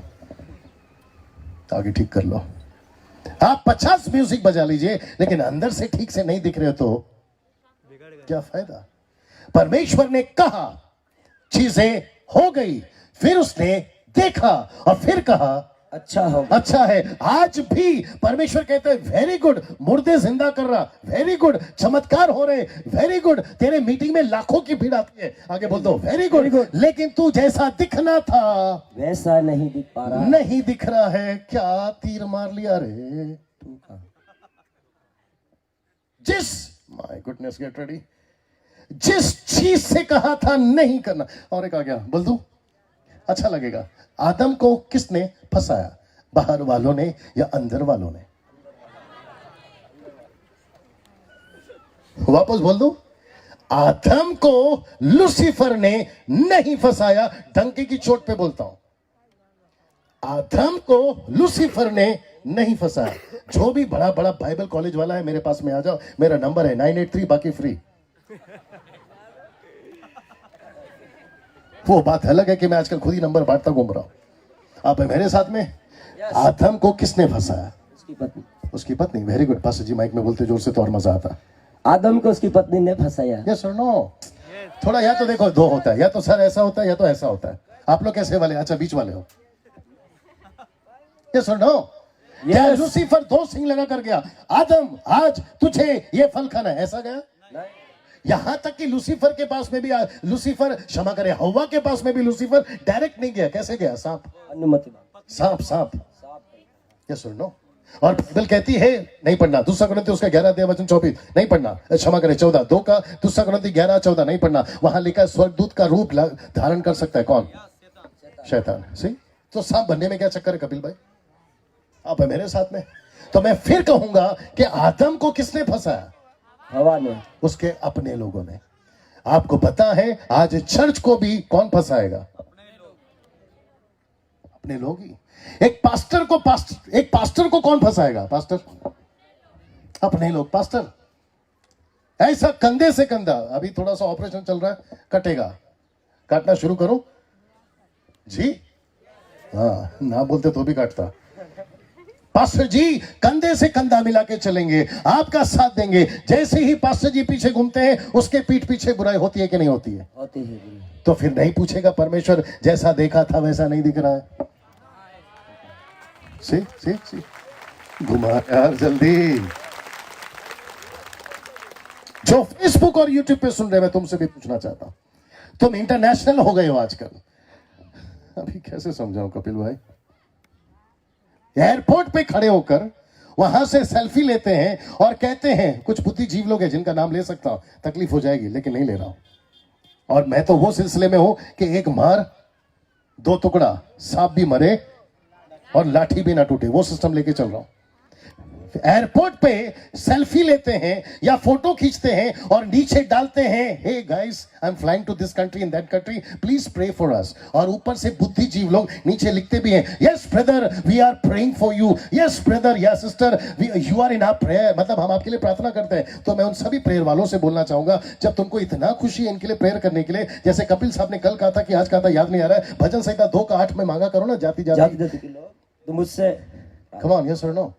आगे ठीक कर लो। आप 50 म्यूजिक बजा लीजिए लेकिन अंदर से ठीक से नहीं दिख रहे तो क्या फायदा? परमेश्वर ने कहा, चीजें हो गई, फिर उसने देखा और फिर कहा अच्छा हो। अच्छा है। आज भी परमेश्वर कहते हैं वेरी गुड, मुर्दे जिंदा कर रहा, वेरी गुड, चमत्कार हो रहे, वेरी गुड, तेरे मीटिंग में लाखों की भीड़ आती है, आगे बोल दो वेरी गुड, लेकिन तू जैसा दिखना था वैसा नहीं दिख पा रहा, नहीं दिख रहा है। क्या तीर मार लिया रे तू? कहां? जिस, माय गुडनेस, गेट रेडी, जिस चीज से कहा था नहीं करना, और एक आ गया, बोल दूं अच्छा लगेगा। आदम को किसने फंसाया? बाहर वालों ने या अंदर वालों ने? वापस बोल दूं, आदम को लूसीफर ने नहीं फंसाया। डंके की चोट पे बोलता हूं, आदम को लूसीफर ने नहीं फंसाया। जो भी बड़ा बड़ा बाइबल कॉलेज वाला है मेरे पास में आ जाओ, मेरा नंबर है 983, बाकी फ्री। वो बात अलग है कि मैं आजकल खुद ही नंबर बांटता घूम रहा हूं। आप है मेरे साथ में। आदम को किसने फंसाया? उसकी पत्नी। उसकी पत्नी। वेरी गुड पास्टर जी, माइक में बोलते जोर से तो और मजा आता। आदम को उसकी पत्नी ने फंसाया। यस और नो? थोड़ा या तो देखो, दो होता है, या तो सर ऐसा होता है या तो ऐसा होता है। आप लोग कैसे वाले? अच्छा बीच वाले हो। यस और नो? क्या लूसीफर 2 सिंग लगा कर गया, आदम आज तुझे ये फल खाना है, ऐसा गया? यहां तक कि लूसीफर के पास में भी, लूसीफर क्षमा करे, हवा के पास में भी लूसीफर डायरेक्ट नहीं गया। कैसे गया? सांप, अनुमति, सांप, सांप। यस और नो? और बाइबल कहती है, नहीं पढ़ना, दूसरा कुरिन्थियों उसका 11-24 नहीं पढ़ना, क्षमा करे 14:2 का, दूसरा कुरिन्थियों 11-14 नहीं पढ़ना। वहां लिखा है स्वर्गदूत का रूप धारण कर सकता है कौन? शैतान। सी तो सांप बनने में क्या चक्कर है कपिल भाई? आप है मेरे साथ में। तो मैं फिर कहूंगा कि आदम को किसने फंसाया? हवा ने। उसके अपने लोगों ने। आपको पता है आज चर्च को भी कौन फंसाएगा? अपने लोग ही। एक पास्टर को कौन फंसाएगा? पास्टर, अपने लोग। पास्टर ऐसा कंधे से कंधा, अभी थोड़ा सा ऑपरेशन चल रहा है, कटेगा, काटना शुरू करो जी। हाँ, ना बोलते तो भी काटता। पास्टर जी कंधे से कंधा मिला के चलेंगे, आपका साथ देंगे। जैसे ही पास्टर जी पीछे घूमते हैं, उसके पीठ पीछे बुराई होती है कि नहीं होती है? होती है। तो फिर नहीं पूछेगा परमेश्वर, जैसा देखा था वैसा नहीं दिख रहा है। सी घुमा यार जल्दी। जो फेसबुक और यूट्यूब पे सुन रहे, मैं तुमसे भी पूछना चाहता हूं, तुम इंटरनेशनल हो गए हो आजकल। अभी कैसे समझाऊं कपिल भाई? एयरपोर्ट पे खड़े होकर वहां से सेल्फी लेते हैं और कहते हैं, कुछ बुद्धिजीव लोग हैं जिनका नाम ले सकता हूं, तकलीफ हो जाएगी लेकिन नहीं ले रहा हूं। और मैं तो वो सिलसिले में हूं कि एक मार दो टुकड़ा, सांप भी मरे और लाठी भी ना टूटे, वो सिस्टम लेके चल रहा हूं। एयरपोर्ट पे सेल्फी लेते हैं या फोटो खींचते हैं और नीचे डालते हैं, hey guys I am flying to this country in that country, please pray for us. और ऊपर से बुद्धिजीव लोग नीचे लिखते भी हैं, yes brother we are praying for you, yes brother या sister you are in our prayer, मतलब हम आपके लिए प्रार्थना करते हैं। तो मैं उन सभी प्रेयर वालों से बोलना चाहूंगा, जब तुमको इतना खुशी है इनके लिए प्रेयर करने के लिए, जैसे कपिल साहब ने कल कहा था कि आज कहा था, याद नहीं आ रहा है, भजन संहिता 2:8 में मांगा करो ना, जाति जाति के लोग तो मुझसे कम ऑन, यस और नो।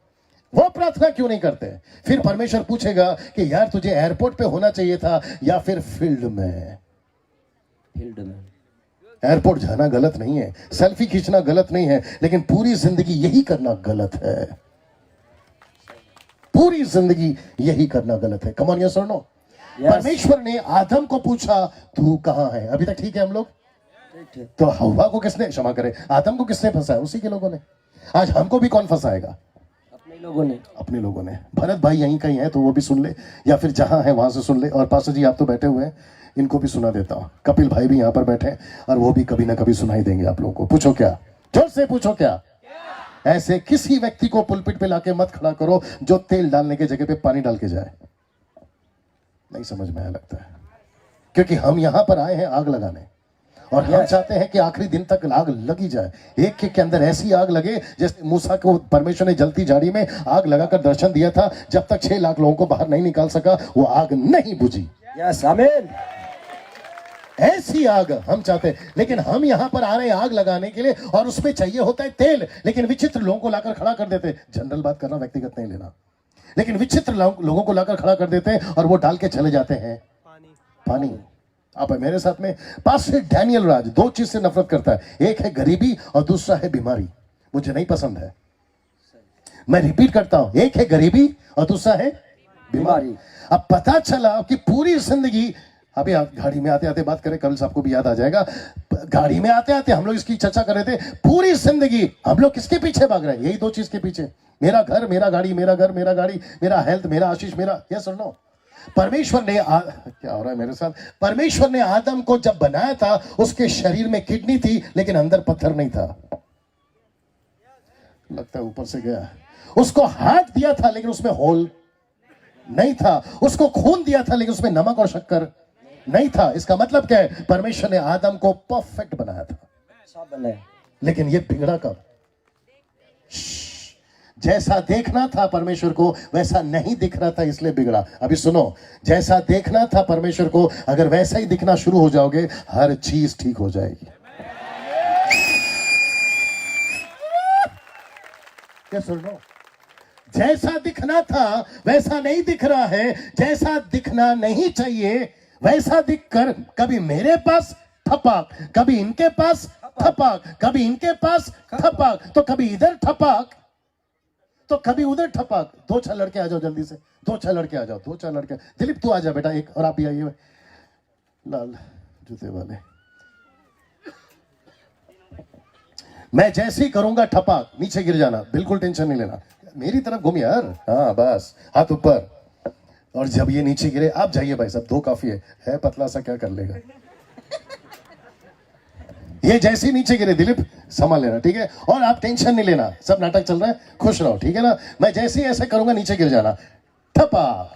वो प्रार्थना क्यों नहीं करते? फिर परमेश्वर पूछेगा कि यार तुझे एयरपोर्ट पे होना चाहिए था या फिर फील्ड में? एयरपोर्ट जाना गलत नहीं है, सेल्फी खींचना गलत नहीं है, लेकिन पूरी जिंदगी यही करना गलत है। पूरी जिंदगी यही करना गलत है। कम ऑन, यस और नो। परमेश्वर ने आदम को पूछा तू कहां है? अभी तक ठीक है हम लोग? तो हवा को किसने, क्षमा करे, आदम को किसने फंसाया? उसी के लोगों ने। आज हमको भी कौन फंसाएगा? अपने लोगों ने। भरत भाई यहीं कहीं है तो वो भी सुन ले, या फिर जहां है वहां से सुन ले। और पास्टर जी आप तो बैठे हुए हैं, इनको भी सुना देता हूं। कपिल भाई भी यहां पर बैठे हैं और वो भी कभी ना कभी सुनाई देंगे आप लोगों को। पूछो क्या? जोर से पूछो क्या? ऐसे किसी व्यक्ति को पुलपिट पे लाके मत खड़ा करो जो तेल डालने के जगह पे पानी डाल के जाए। नहीं समझ में आया लगता है, क्योंकि हम यहां पर आए हैं आग लगाने, और हम चाहते हैं कि आखिरी दिन तक आग लगी जाए। एक के अंदर ऐसी आग लगे जैसे मूसा को परमेश्वर ने जलती झाड़ी में आग लगाकर दर्शन दिया था, जब तक 6 लाख लोगों को बाहर नहीं निकाल सका वो आग नहीं बुझी। यस आमीन। ऐसी आग हम चाहते हैं। लेकिन हम यहां पर आ रहे हैं आग लगाने के लिए, और उसमें चाहिए होता है तेल, लेकिन विचित्र लोगों को लाकर खड़ा कर देते हैं। जनरल बात करना, व्यक्तिगत नहीं लेना, लेकिन विचित्र लोगों को लाकर खड़ा कर देते हैं और वो डाल के चले जाते हैं पानी। आप है मेरे साथ में? पास्टर डैनियल राज 2 चीज से नफरत करता है, एक है गरीबी और दूसरा है बीमारी। मुझे नहीं पसंद है। मैं रिपीट करता हूं, एक है गरीबी और दूसरा है बीमारी। अब पता चला कि पूरी जिंदगी, अभी गाड़ी में आते आते बात करें, कल साहब को भी याद आ जाएगा, गाड़ी में आते आते हम लोग इसकी चर्चा कर रहे थे, पूरी जिंदगी हम लोग किसके पीछे भाग रहे हैं? यही 2 चीज के पीछे, मेरा घर मेरा गाड़ी, मेरा घर मेरा गाड़ी, मेरा हेल्थ मेरा आशीष मेरा। यस और नो? परमेश्वर ने क्या हो रहा है मेरे साथ? परमेश्वर ने आदम को जब बनाया था, उसके शरीर में किडनी थी लेकिन अंदर पत्थर नहीं था। लगता है ऊपर से गया। उसको हार्ट दिया था लेकिन उसमें होल नहीं था। उसको खून दिया था लेकिन उसमें नमक और शक्कर नहीं था। इसका मतलब क्या है? परमेश्वर ने आदम को परफेक्ट बनाया था, लेकिन ये बिगड़ा कब? जैसा देखना था परमेश्वर को वैसा नहीं दिख रहा था, इसलिए बिगड़ा। अभी सुनो, जैसा देखना था परमेश्वर को, अगर वैसा ही दिखना शुरू हो जाओगे, हर चीज ठीक हो जाएगी। क्या सुन लो? जैसा दिखना था वैसा नहीं दिख रहा है, जैसा दिखना नहीं चाहिए वैसा दिखकर कभी मेरे पास थपाक, कभी इनके पास थपाक, कभी इनके पास थपाक, तो कभी इधर थपाक तो कभी उधर ठपाक। 2-4 लड़के आ जाओ जल्दी से, 2-4 लड़के आ जाओ, 2-4 लड़के। दिलीप तू आ जा बेटा, एक और आप भी आइए, लाल जूते वाले। मैं जैसे ही करूंगा ठपाक, नीचे गिर जाना, बिल्कुल टेंशन नहीं लेना, मेरी तरफ घूम यार। हाँ बस, हाथ ऊपर। और जब ये नीचे गिरे, आप जाइए भाई साहब, 2 काफी है पतला सा, क्या कर लेगा। ये जैसे ही नीचे गिरे दिलीप संभाल लेना, ठीक है? और आप टेंशन नहीं लेना, सब नाटक चल रहा है, खुश रहो, ठीक है ना? मैं जैसे ही ऐसे करूंगा नीचे गिर जाना, ठपा।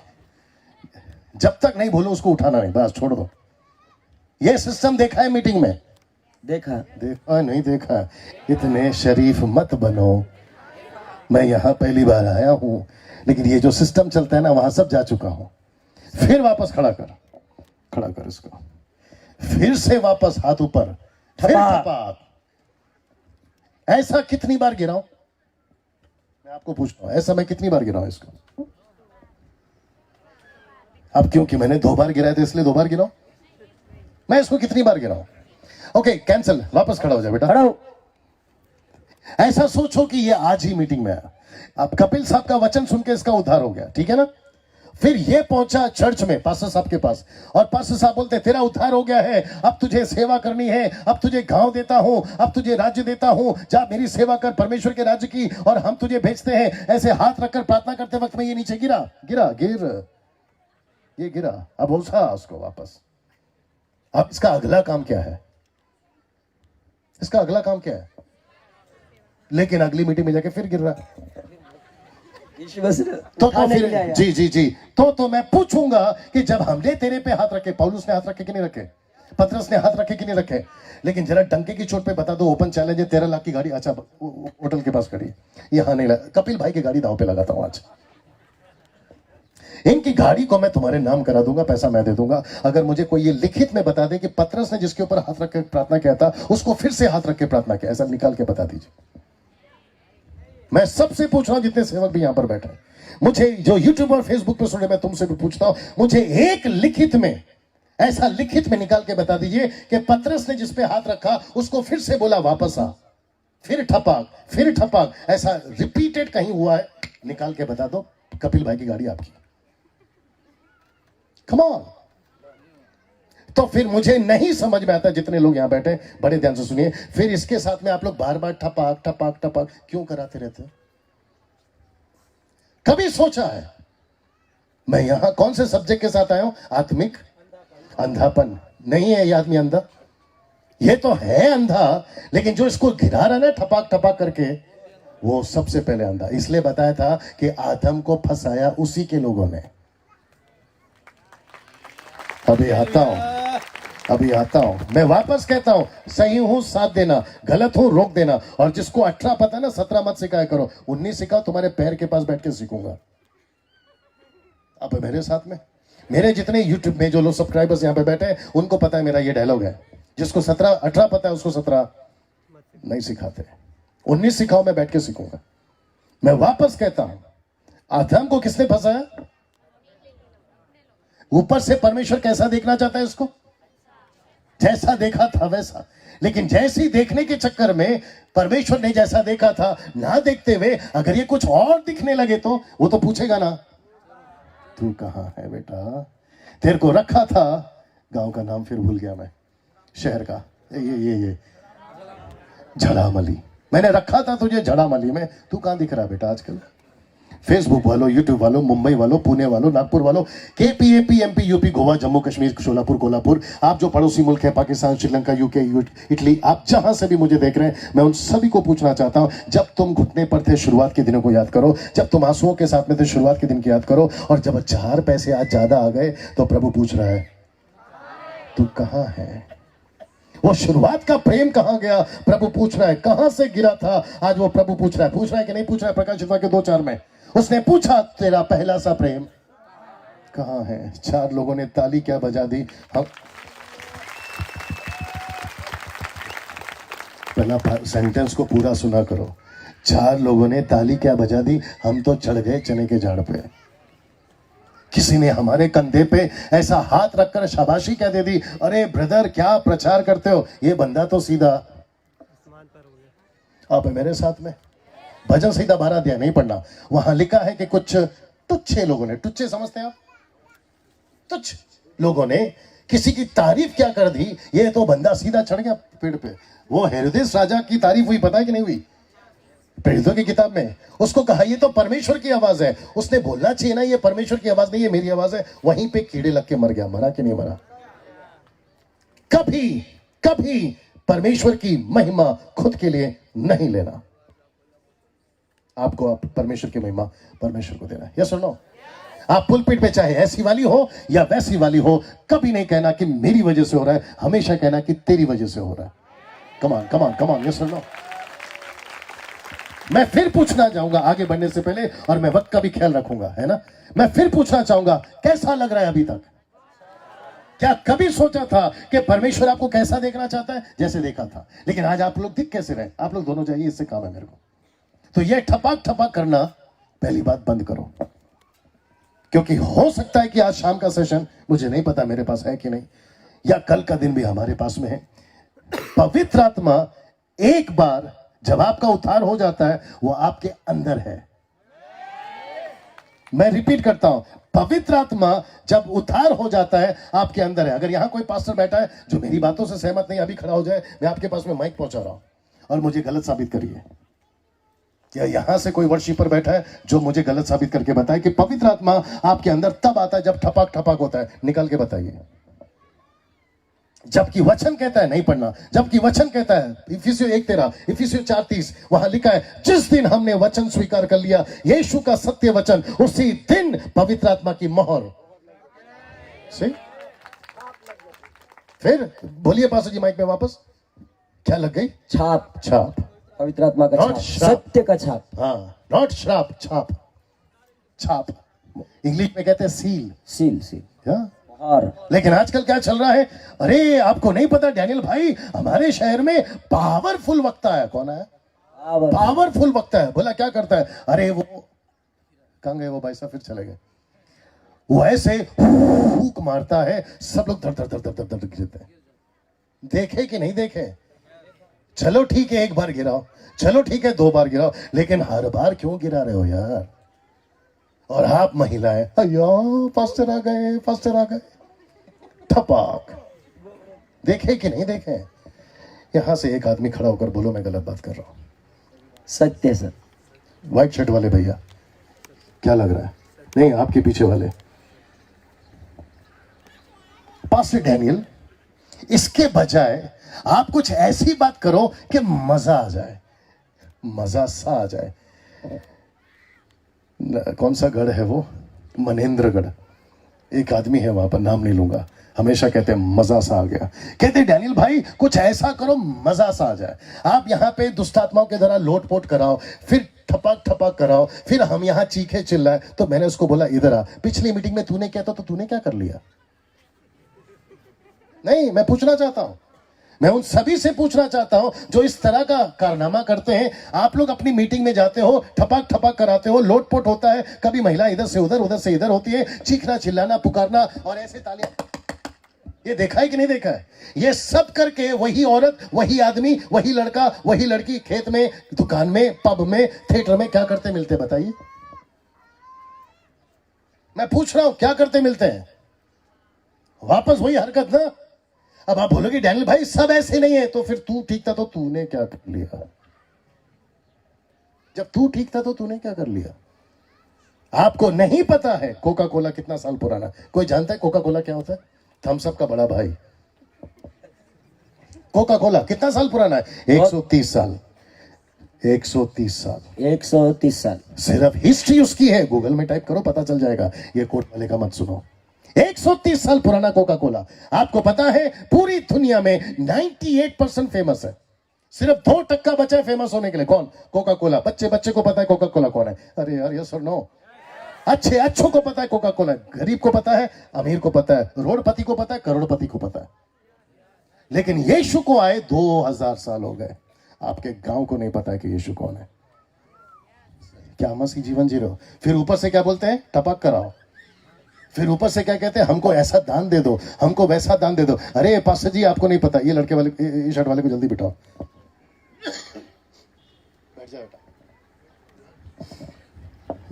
जब तक नहीं बोलूं उसको उठाना नहीं, बस छोड़ दो। ये सिस्टम देखा है मीटिंग में? देखा नहीं देखा? इतने शरीफ मत बनो, मैं यहां पहली बार आया हूं, लेकिन ये जो सिस्टम चलता है ना, वहां सब जा चुका हूं। फिर वापस खड़ा कर इसको, फिर से वापस हाथ ऊपर, फिर ठपा। ऐसा कितनी बार गिराऊं? मैं आपको पूछता हूं, ऐसा मैं कितनी बार गिराऊं इसको? अब क्योंकि मैंने 2 बार गिराया था इसलिए 2 बार गिराऊं? मैं इसको कितनी बार गिराऊं? ओके, कैंसिल, वापस खड़ा हो जाए बेटा। खड़ा हो। ऐसा सोचो कि ये आज ही मीटिंग में आया, अब कपिल साहब का वचन सुन के इसका उद्धार हो गया, ठीक है ना? फिर ये पहुंचा चर्च में पास्टर साहब के पास, और पास्टर साहब बोलते तेरा उद्धार हो गया है, अब तुझे सेवा करनी है, अब तुझे गांव देता हूं, अब तुझे राज्य देता हूं, जा मेरी सेवा कर परमेश्वर के राज्य की, और हम तुझे भेजते हैं। ऐसे हाथ रखकर प्रार्थना करते वक्त में ये नीचे गिरा। अब उठा उसको वापस। अब इसका अगला काम क्या है? लेकिन अगली मीटिंग में जाके फिर गिर रहा। तो फिर जी तो मैं पूछूंगा कि जब हमने तेरे पे हाथ रखे, पौलुस ने हाथ रखे कि नहीं रखे, पतरस ने हाथ रखे कि नहीं रखे? लेकिन जरा डंके की चोट पे बता दो, ओपन चैलेंज है, 13 लाख की गाड़ी, अच्छा होटल के पास खड़ी, यहां नहीं लगा, कपिल भाई की गाड़ी दांव पे लगाता हूं आज। इनकी गाड़ी को मैं तुम्हारे नाम करा दूंगा, पैसा मैं दे दूंगा, अगर मुझे कोई ये लिखित में बता दे कि पतरस ने जिसके ऊपर हाथ रख के प्रार्थना किया था उसको फिर से हाथ रख के प्रार्थना किया, ऐसा निकाल के बता दीजिए। मैं सबसे पूछ रहा हूं, जितने सेवक भी यहां पर बैठे, मुझे जो यूट्यूब और फेसबुक पर सुने, मैं तुमसे भी पूछता हूं, मुझे एक लिखित में, ऐसा लिखित में निकाल के बता दीजिए कि पतरस ने जिस पे हाथ रखा उसको फिर से बोला वापस आ, फिर ठपाक, ऐसा रिपीटेड कहीं हुआ है? निकाल के बता दो, कपिल भाई की गाड़ी आपकी। Come on. तो फिर मुझे नहीं समझ में आता, जितने लोग यहां बैठे बड़े ध्यान से सुनिए, फिर इसके साथ में आप लोग बार बार ठपाक क्यों कराते रहते? कभी सोचा है मैं यहां कौन से सब्जेक्ट के साथ आया हूं? आत्मिक अंधापन नहीं है ये आदमी अंधा, ये तो है अंधा, लेकिन जो इसको गिरा रहा ना ठपाक करके, वो सबसे पहले अंधा। इसलिए बताया था कि आदम को फंसाया उसी के लोगों ने। अभी आता हूं, मैं वापस कहता हूं, सही हूं साथ देना, गलत हूं रोक देना, और जिसको 18 पता ना 17 मत सिखाया करो, 19 सिखाओ, तुम्हारे पैर के पास बैठ के सीखूंगा। अब मेरे साथ में, मेरे जितने यूट्यूब में जो लोग सब्सक्राइबर्स यहां पे बैठे हैं, उनको पता है मेरा ये डायलॉग है, जिसको 18 पता है उसको 17 नहीं सिखाते, 19 सिखाओ, मैं बैठ के सीखूंगा। मैं वापस कहता हूं, आदम को किसने फंसाया? ऊपर से परमेश्वर कैसा देखना चाहता है इसको? जैसा देखा था वैसा, लेकिन जैसी देखने के चक्कर में परमेश्वर ने जैसा देखा था, ना देखते हुए अगर ये कुछ और दिखने लगे तो वो तो पूछेगा ना, तू कहां है बेटा? तेरे को रखा था, गांव का नाम फिर भूल गया मैं, शहर का, ये झड़ामली, मैंने रखा था तुझे झड़ामली में, तू कहां दिख रहा बेटा आजकल? फेसबुक वालों, यूट्यूब वालों, मुंबई वालों, पुणे वालों, नागपुर वालों, KP, AP, MP, UP, Goa, Jammu Kashmir, Sholapur, Kolhapur, आप जो पड़ोसी मुल्क है, पाकिस्तान, श्रीलंका, यूके, इटली, आप जहां से भी मुझे देख रहे हैं, मैं उन सभी को पूछना चाहता हूं, जब तुम घुटने पर थे शुरुआत के दिनों को याद करो, जब तुम आंसुओं के साथ में थे शुरुआत के दिन की याद करो, और जब 4 पैसे आज ज्यादा आ गए तो प्रभु पूछ रहा है तू कहां है? वो शुरुआत का प्रेम कहां गया? प्रभु पूछ रहा है। कहां से गिरा था? आज वो प्रभु पूछ रहा है कि नहीं पूछ रहा है? प्रकाशित वाक्य 2:4 में उसने पूछा तेरा पहला सा प्रेम कहां है? 4 लोगों ने ताली क्या बजा दी। हम पहला सेंटेंस को पूरा सुना करो। 4 लोगों ने ताली क्या बजा दी, हम तो चढ़ गए चने के झाड़ पे। किसी ने हमारे कंधे पे ऐसा हाथ रखकर शाबाशी क्या दे दी, अरे ब्रदर क्या प्रचार करते हो, ये बंदा तो सीधा। आप मेरे साथ में भजन सीधा 12 अध्याय नहीं पढ़ना, वहां लिखा है कि कुछ तुच्छे लोगों ने, तुच्छे समझते हैं आप? तुच्छ लोगों ने किसी की तारीफ क्या कर दी, ये तो बंदा सीधा चढ़ गया पेड़ पे। वो हेरोदेस राजा की तारीफ हुई, पता है कि नहीं हुई? प्रेरितों की किताब में उसको कहा ये तो परमेश्वर की आवाज है। उसने बोलना चाहिए ना ये परमेश्वर की आवाज नहीं, ये मेरी आवाज है। वहीं पे कीड़े लग के मर गया। मरा कि नहीं मरा? कभी परमेश्वर की महिमा खुद के लिए नहीं लेना। आपको आप परमेश्वर की महिमा परमेश्वर को देना है। यस और नो? आप पुलपिट पे चाहे ऐसी वाली हो या वैसी वाली हो, कभी नहीं कहना कि मेरी वजह से हो रहा है, हमेशा कहना कि तेरी वजह से हो रहा है। कमान कमान कमान। यस और नो? मैं फिर पूछना चाहूंगा आगे बढ़ने से पहले, और मैं वक्त का भी ख्याल रखूंगा, है ना? मैं फिर पूछना चाहूंगा, कैसा लग रहा है अभी तक? क्या कभी सोचा था कि परमेश्वर आपको कैसा देखना चाहता है? जैसे देखा था। लेकिन आज आप लोग दिख कैसे रहे? आप लोग दोनों जाइए, इससे काम है मेरे को। तो ये ठपाक ठपाक करना पहली बात बंद करो, क्योंकि हो सकता है कि आज शाम का सेशन, मुझे नहीं पता मेरे पास है कि नहीं, या कल का दिन भी हमारे पास में है। पवित्र आत्मा एक बार जब आपका उद्धार हो जाता है, वो आपके अंदर है। मैं रिपीट करता हूं, पवित्र आत्मा जब उद्धार हो जाता है, आपके अंदर है। अगर यहां कोई पास्टर बैठा है जो मेरी बातों से सहमत नहीं, अभी खड़ा हो जाए। मैं आपके पास में माइक पहुंचा रहा हूं और मुझे गलत साबित करिए। या यहां से कोई वर्शिपर बैठा है जो मुझे गलत साबित करके बताए कि पवित्र आत्मा आपके अंदर तब आता है जब ठपाक ठपाक होता है। निकाल के बताइए। जबकि वचन कहता है नहीं पढ़ना, जबकि वचन कहता है इफिसियों 1:13, इफिसियों 4:30, वहां लिखा है जिस दिन हमने वचन स्वीकार कर लिया, यीशु का सत्य वचन, उसी दिन पवित्र आत्मा की मोहर। सही? फिर बोलिए पास्टर जी माइक में वापस, क्या लग गई? छाप। छाप। पवित्र आत्मा का Not छाप, श्राप। सत्य का छाप। हाँ, नॉट श्राप, छाप। छाप इंग्लिश में कहते हैं सील। Seal seal. हाँ? और लेकिन आजकल क्या चल रहा है? अरे आपको नहीं पता डैनियल भाई, हमारे शहर में पावरफुल वक्ता है। कौन है? पावरफुल वक्ता है। बोला क्या करता है? अरे वो कहां गए वो भाई साहब? फिर चले गए। वो ऐसे फूक मारता है, सब लोग धड़ धड़ धड़ धड़ धड़ गिरते हैं। देखे कि नहीं देखे? चलो ठीक है, एक बार गिराओ, चलो ठीक है 2 बार गिराओ, लेकिन हर बार क्यों गिरा रहे हो यार? और आप महिलाएं, अयो पास्टर आ गए, पास्टर आ गए, ठपाक। देखे कि नहीं देखे? यहां से एक आदमी खड़ा होकर बोलो मैं गलत बात कर रहा हूं। सत्य सर। व्हाइट शर्ट वाले भैया, क्या लग रहा है? नहीं, आपके पीछे वाले। पास्टर डैनियल, इसके बजाय आप कुछ ऐसी बात करो कि मजा आ जाए, मजा सा आ जाए। कौन सा गढ़ है वो? मनेंद्रगढ़। एक आदमी है वहां पर, नाम नहीं लूंगा, हमेशा कहते हैं मजा सा आ गया। कहते डैनियल भाई कुछ ऐसा करो मजा सा आ जाए। आप यहाँ पे दुष्टात्माओं के द्वारा लोटपोट कराओ, फिर ठपाक ठपाक कराओ, फिर हम यहाँ चीखे चिल्लाए। तो मैंने उसको बोला इधर आ, पिछली मीटिंग में तूने कहता तो तूने क्या कर लिया? नहीं, मैं पूछना चाहता हूं, मैं उन सभी से पूछना चाहता हूं जो इस तरह का कारनामा करते हैं। आप लोग अपनी मीटिंग में जाते हो, ठपाक ठपाक कराते हो, लोटपोट होता है, कभी महिला इधर से उधर, उधर से इधर होती है, चीखना चिल्लाना पुकारना और ऐसे तालियां। ये देखा है कि नहीं देखा है? ये सब करके वही औरत, वही आदमी, वही लड़का, वही लड़की खेत में, दुकान में, पब में, थिएटर में क्या करते मिलते बताइए? मैं पूछ रहा हूं क्या करते मिलते हैं? वापस वही हरकत ना। अब आप बोलोगे डैनियल भाई सब ऐसे नहीं है, तो फिर तू ठीक था तो तूने क्या कर लिया? जब तू ठीक था तो तूने क्या कर लिया? आपको नहीं पता है कोका कोला कितना साल पुराना? कोई जानता है कोका कोला क्या होता है? थम्स अप का बड़ा भाई। कोका कोला कितना साल पुराना है? 130 साल। 130 साल। 130 साल। सिर्फ हिस्ट्री उसकी है, गूगल में टाइप करो पता चल जाएगा। ये कोट वाले का मत सुनो। 130 साल पुराना कोका कोला। आपको पता है पूरी दुनिया में 98% फेमस है, सिर्फ 2% बचा है फेमस होने के लिए। कौन? Coca Cola. बच्चे बच्चे को पता है कोका कोला कौन है? अरे यार यस और नो? अच्छे अच्छों को पता है कोका कोला। गरीब को पता है, अमीर को पता है, रोडपति को पता है, करोड़पति को पता है। लेकिन यीशु को आए 2000 साल हो गए, आपके गांव को नहीं पता है कि यीशु कौन है। क्या मसीह जीवन जी रहे हो? फिर ऊपर से क्या बोलते हैं? टपक कराओ। फिर ऊपर से क्या कहते हैं? हमको ऐसा दान दे दो, हमको वैसा दान दे दो। अरे पास्टर जी आपको नहीं पता, ये लड़के वाले, ये शर्ट वाले को जल्दी बिठाओ। बैठ जाओ बेटा।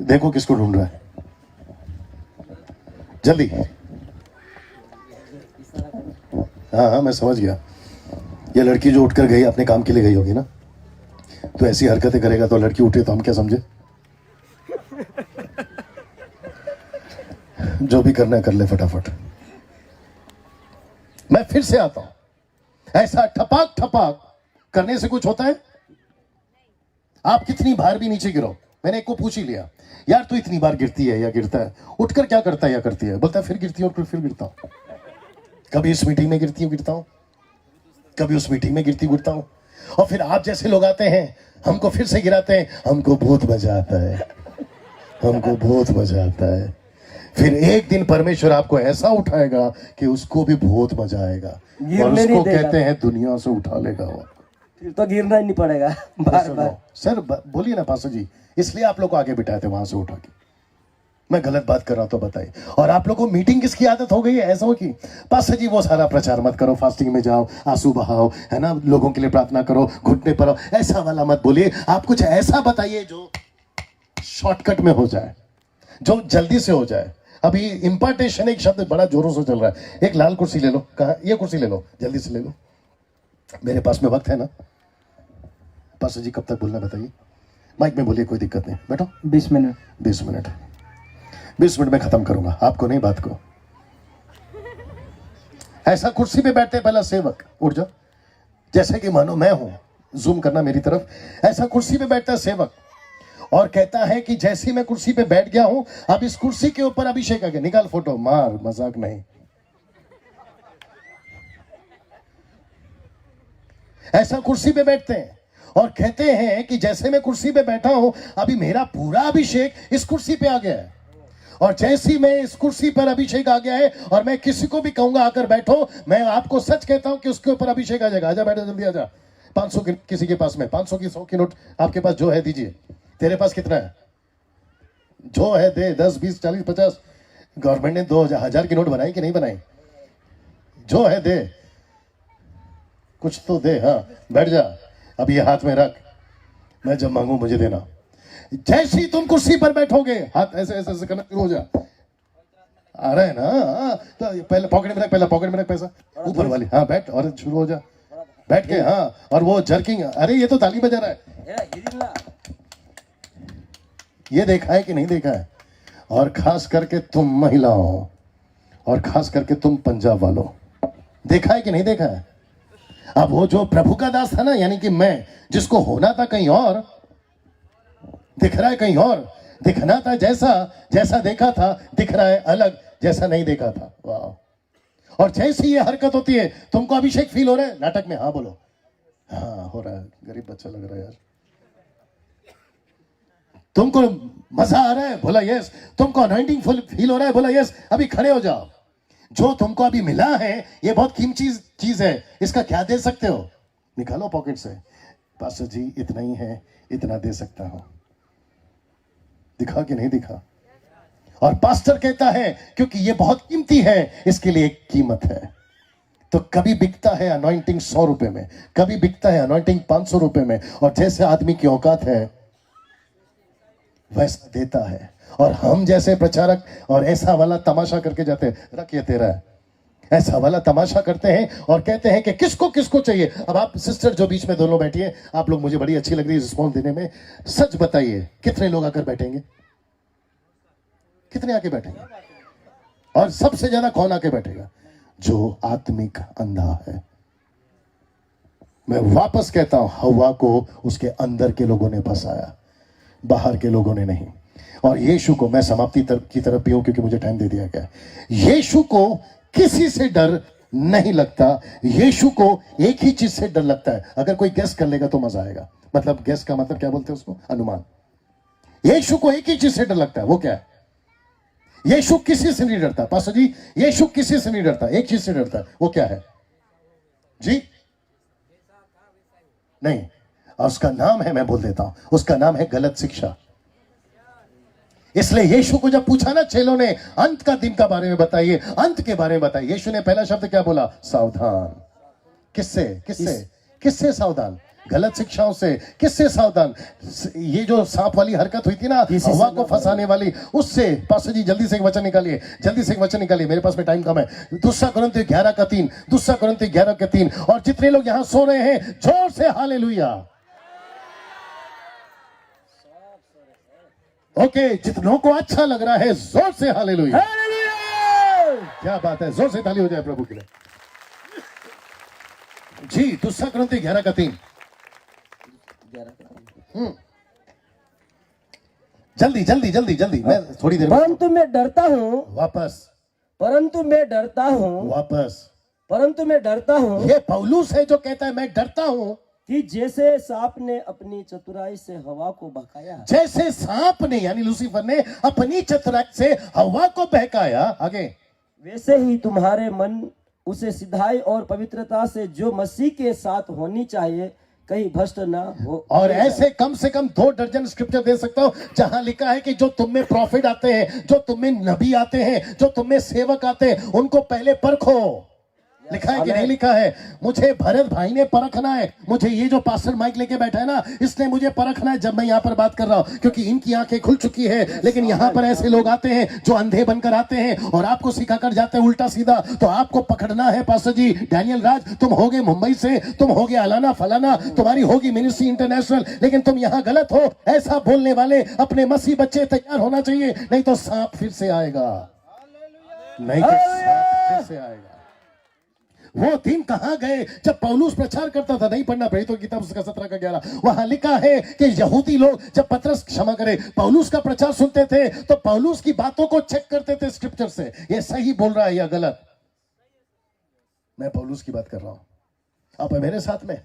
देखो किसको ढूंढ रहा है, जल्दी। हाँ मैं समझ गया। ये लड़की जो उठकर गई अपने काम के लिए गई होगी ना, तो ऐसी हरकतें करेगा तो लड़की उठे तो हम क्या समझे? जो भी करना है कर ले फटाफट। मैं फिर से आता हूं, ऐसा ठपाक ठपाक करने से कुछ होता है? आप कितनी बार भी नीचे गिरो, मैंने एक को पूछ ही लिया, यार तू इतनी बार गिरती है या गिरता है, उठकर क्या करता है या करती है? बोलता है फिर गिरती हूँ और फिर गिरता हूँ। कभी इस मीटिंग में गिरती हूँ गिरता हूँ, कभी उस मीटिंग में गिरती गिरता हूँ, और फिर आप जैसे लोग आते हैं हमको फिर से गिराते हैं। हमको बहुत मजा आता है, हमको बहुत मजा आता है। फिर एक दिन परमेश्वर आपको ऐसा उठाएगा कि उसको भी बहुत मजा आएगा, और गिरने नहीं उसको देगा। कहते हैं दुनिया से उठा लेगा वो। फिर तो गिरना ही नहीं पड़ेगा बार बार। सर बोलिए ना पास्टर जी, इसलिए आप लोग को आगे बिठाए थे वहां से उठा के। मैं गलत बात कर रहा हूं तो बताइए। और आप लोगों को मीटिंग किसकी आदत हो गई है ऐसा हो कि पास्टर जी वो सारा प्रचार मत करो, फास्टिंग में जाओ, आंसू बहाओ, है ना, लोगों के लिए प्रार्थना करो, घुटने पर आओ, ऐसा वाला मत बोलिए। आप कुछ ऐसा बताइए जो शॉर्टकट में हो जाए, जो जल्दी से हो जाए। अभी इंपार्टेशन एक शब्द बड़ा जोरों से चल रहा है। एक लाल कुर्सी ले लो, कहा ये कुर्सी ले लो, जल्दी से ले लो। मेरे पास में वक्त है ना? पास्टर जी कब तक बोलना बताइए? माइक में बोलिए, कोई दिक्कत नहीं, बैठो। 20 मिनट 20 मिनट 20 मिनट में खत्म करूंगा, आपको नहीं, बात को। ऐसा कुर्सी पे बैठते पहला सेवक, उठ जाओ, जैसे कि मानो मैं हूं, जूम करना मेरी तरफ। ऐसा कुर्सी पे बैठता है सेवक और कहता है कि जैसे मैं कुर्सी पे बैठ गया हूं, अब इस कुर्सी के ऊपर अभिषेक आ गया, निकाल फोटो, मार, मजाक नहीं। ऐसा कुर्सी पे बैठते हैं और कहते हैं कि जैसे मैं कुर्सी पे बैठा हूं, अभी मेरा पूरा अभिषेक इस कुर्सी पे आ गया है, और जैसी मैं इस कुर्सी पर अभिषेक आ गया है और मैं किसी को भी कहूंगा आकर बैठो, मैं आपको सच कहता हूं कि उसके ऊपर अभिषेक आ जाएगा। आजा बैठो, जल्दी आजा। 500 की किसी के पास में, 500 की 100 की नोट आपके पास जो है दीजिए। तेरे पास कितना है? जो है दे, 10 20 40 50। गवर्नमेंट ने 2000 की नोट बनाई कि नहीं बनाई? जो है दे, कुछ तो दे। हाँ बैठ जा, अब ये हाथ में रख, मैं जब मांगू मुझे देना। जैसे ही तुम कुर्सी पर बैठोगे, हाथ ऐसे ऐसे ऐसे करना शुरू हो जा। आ रहा है ना? हाँ, तो पहले पॉकेट में रख, पहले पॉकेट में रख पैसा, ऊपर वाली। हाँ बैठ, और शुरू हो जा, बैठ के। हाँ, और वो जर्किंग, अरे ये तो ताली बजा रहा है। ये देखा है कि नहीं देखा है? और खास करके तुम महिलाओं, और खास करके तुम पंजाब वालों, देखा है कि नहीं देखा है? अब वो जो प्रभु का दास था ना, यानी कि मैं, जिसको होना था कहीं और, दिख रहा है कहीं और। दिखना था जैसा, जैसा देखा था, दिख रहा है अलग, जैसा नहीं देखा था। वाह। और जैसी ये हरकत होती है, तुमको अभिषेक फील हो रहा है नाटक में? हाँ बोलो। हाँ हो रहा है, गरीब बच्चा लग रहा है यार। तुमको मजा आ रहा है? बोला यस। तुमको अनॉइंटिंग फील हो रहा है? बोला यस। अभी खड़े हो जाओ। जो तुमको अभी मिला है, ये बहुत कीमती चीज है, इसका क्या दे सकते हो? निकालो पॉकेट से। पास्टर जी इतना ही है, इतना दे सकता हूं। दिखा कि नहीं दिखा? और पास्टर कहता है क्योंकि ये बहुत कीमती है, इसके लिए एक कीमत है। तो कभी बिकता है अनॉइंटिंग 100 रुपए में, कभी बिकता है अनॉइंटिंग 500 रुपए में, और जैसे आदमी की औकात है वैसा देता है। और हम जैसे प्रचारक और ऐसा वाला तमाशा करके जाते हैं, रख ये तेरा है, ऐसा वाला तमाशा करते हैं और कहते हैं कि किसको किसको चाहिए। अब आप सिस्टर जो बीच में दोनों बैठी है, आप लोग, मुझे बड़ी अच्छी लग रही है रिस्पॉन्स देने में। सच बताइए कितने लोग आकर बैठेंगे? कितने आके बैठेंगे? और सबसे ज्यादा कौन आके बैठेगा? जो आत्मिक अंधा है। मैं वापस कहता हूं, हवा को उसके अंदर के लोगों ने फंसाया, बाहर के लोगों ने नहीं। और यीशु को, मैं समाप्ति की तरफ भी हूं क्योंकि मुझे टाइम दे दिया गया। यीशु को किसी से डर नहीं लगता। यीशु को एक ही चीज से डर लगता है। अगर कोई गेस कर लेगा तो मजा आएगा। मतलब गेस का मतलब क्या बोलते हैं उसको? अनुमान। यीशु को एक ही चीज से डर लगता है, वो क्या है? यीशु किसी से नहीं डरता। पास्टर जी यीशु किसी से नहीं डरता, एक चीज से डरता है, वो क्या है जी? नहीं, और उसका नाम है, मैं बोल देता हूं, उसका नाम है गलत शिक्षा। इसलिए यीशु को जब पूछा ना चेलों ने, अंत का दिन का बारे में बताइए, अंत के बारे में बताइए, यीशु ने पहला शब्द क्या बोला? सावधान। किससे? किससे? किससे सावधान? गलत शिक्षाओं से। किससे सावधान? ये जो सांप वाली हरकत हुई थी ना, हवा को फंसाने वाली, उससे। पास्टर जी जल्दी से एक वचन निकालिए, जल्दी से एक वचन निकालिए, मेरे पास में टाइम कम है। दूसरा कुरिन्थियों 11:3, दूसरा कुरिन्थियों 11:3। और जितने लोग यहां सो रहे हैं, जोर से हालेलुया। ओके, जितनों को अच्छा लग रहा है जोर से हालेलुया। क्या बात है, जोर से ताली हो जाए प्रभु के लिए। जी, दूसरा क्रंथी 11:3। जल्दी जल्दी जल्दी जल्दी, मैं थोड़ी देर में परंतु मैं डरता हूँ, वापस परंतु मैं डरता हूँ, वापस। परंतु मैं डरता हूँ ये पौलुस है जो कहता है मैं डरता हूं, कि जैसे सांप ने अपनी चतुराई से हवा को बहकाया, जैसे सांप ने यानी लूसीफर ने अपनी चतुराई से हवा को बहकाया, आगे वैसे ही तुम्हारे मन उसे सिधाई और पवित्रता से जो मसीह के साथ होनी चाहिए कहीं भ्रष्ट ना हो। और ऐसे कम से कम 2 दर्जन स्क्रिप्चर दे सकता हूं जहां लिखा है कि जो तुम में प्रॉफिट आते हैं, जो तुम में नबी आते हैं, जो तुम में सेवक आते हैं, उनको पहले परखो। लिखा है कि नहीं लिखा है? मुझे भरत भाई ने परखना है, मुझे ये जो पास्टर माइक लेके बैठा है ना, इसने मुझे परखना है जब मैं यहाँ पर बात कर रहा हूँ, क्योंकि इनकी आंखें खुल चुकी है। लेकिन यहाँ पर ऐसे लोग आते हैं जो अंधे बनकर आते हैं और आपको सिखाकर जाते हैं उल्टा सीधा। तो आपको पकड़ना है पास्टर जी। डैनियल राज, तुम होगे मुंबई से, तुम होगे अलाना फलाना, तुम्हारी होगी मिनिस्ट्री इंटरनेशनल, लेकिन तुम यहाँ गलत हो। ऐसा बोलने वाले अपने मसीह बच्चे तैयार होना चाहिए, नहीं तो सांप फिर से आएगा, नहीं तो सांप फिर से आएगा। वो दिन कहां गए जब पौलुस प्रचार करता था? नहीं पढ़ना पड़ी तो किताब उसका 17-11, वहां लिखा है कि यहूदी लोग जब पतरस, क्षमा करे, पौलुस का प्रचार सुनते थे तो पौलुस की बातों को चेक करते थे स्क्रिप्चर से, ये सही बोल रहा है या गलत। मैं पौलुस की बात कर रहा हूं, आप मेरे साथ में।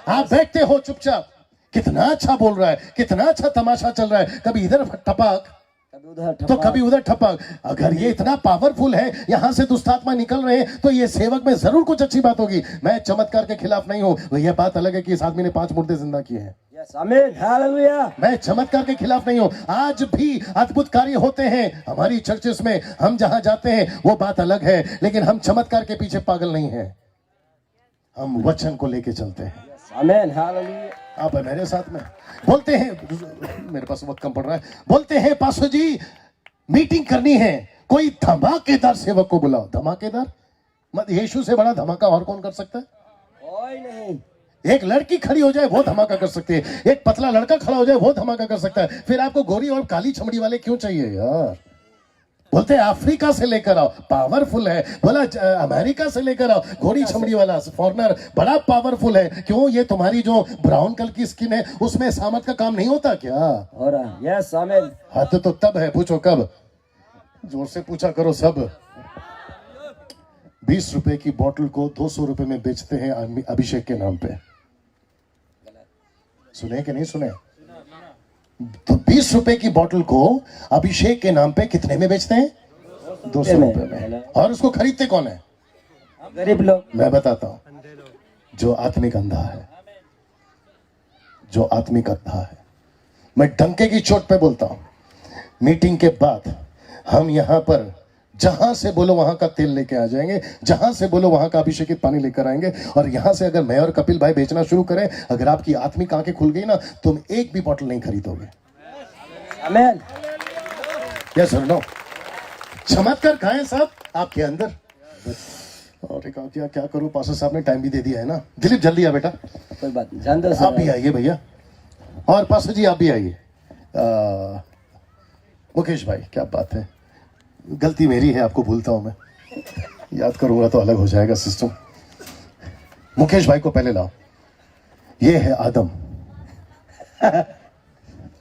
आप बैठते हो चुपचाप, कितना अच्छा बोल रहा है, कितना अच्छा तमाशा चल रहा है, कभी इधर टपक तो कभी उधर ठपक। अगर ये इतना पावरफुल है, यहां से दुष्टात्मा निकल रहे हैं, तो ये सेवक में जरूर कुछ अच्छी बात होगी। मैं चमत्कार के खिलाफ नहीं हूं, यह बात अलग है कि इस आदमी ने 5 मुर्दे जिंदा किए हैं। आमीन, हालेलुया। मैं चमत्कार के खिलाफ नहीं हूं, आज भी अद्भुत कार्य होते हैं हमारी चर्चेस में, हम जहां जाते हैं वो बात अलग है, लेकिन हम चमत्कार के पीछे पागल नहीं है, हम वचन को लेके चलते हैं। आमीन, हालेलुया। आप मेरे साथ में बोलते हैं, मेरे पास वक्त कम पड़ रहा है, बोलते हैं पास्टर जी मीटिंग करनी है, कोई धमाकेदार सेवक को बुलाओ। धमाकेदार मत, यीशु से बड़ा धमाका और कौन कर सकता है? कोई नहीं। एक लड़की खड़ी हो जाए वो धमाका कर सकती है, एक पतला लड़का खड़ा हो जाए वो धमाका कर सकता है, फिर आपको गोरी और काली चमड़ी वाले क्यों चाहिए यार? बोलते हैं अफ्रीका से लेकर आओ, पावरफुल है। बोला अमेरिका से लेकर आओ, घोड़ी चमड़ी वाला फॉरनर बड़ा पावरफुल है। क्यों? ये तुम्हारी जो ब्राउन कलर की स्किन है उसमें सामत का काम नहीं होता क्या? हो रहा, यस आमीन। हाथ तो तब है, पूछो कब, जोर से पूछा करो सब। 20 रुपए की बोतल को 200 रुपए में बेचते हैं अभिषेक के नाम पे, सुने कि नहीं सुने? तो 20 रुपए की बोतल को अभिषेक के नाम पे कितने में बेचते हैं? 200 रुपए में। और उसको खरीदते कौन है? गरीब लोग। मैं बताता हूं, जो आत्मिक अंधा है, जो आत्मिक अंधा है। मैं डंके की चोट पे बोलता हूं, मीटिंग के बाद हम यहां पर जहां से बोलो वहां का तेल लेके आ जाएंगे, जहां से बोलो वहां का अभिषेकित पानी लेकर आएंगे। और यहां से अगर मैं और कपिल भाई बेचना शुरू करें, अगर आपकी आत्मिक आंखें खुल गई ना, तुम एक भी बोतल नहीं खरीदोगे। आमीन। यस और नो? चमत्कार कहां है साहब? आपके अंदर। और एक क्या करूं, पास्टर साहब ने टाइम भी दे दिया है ना। दिलीप जल्दी आ बेटा। कोई बात नहीं, जान दो। आप भी आइए भैया, और पास्टर जी आप भी आइए। मुकेश भाई, क्या बात है, गलती मेरी है, आपको भूलता हूं मैं, याद करूंगा तो अलग हो जाएगा सिस्टम। मुकेश भाई को पहले लाओ। ये है आदम।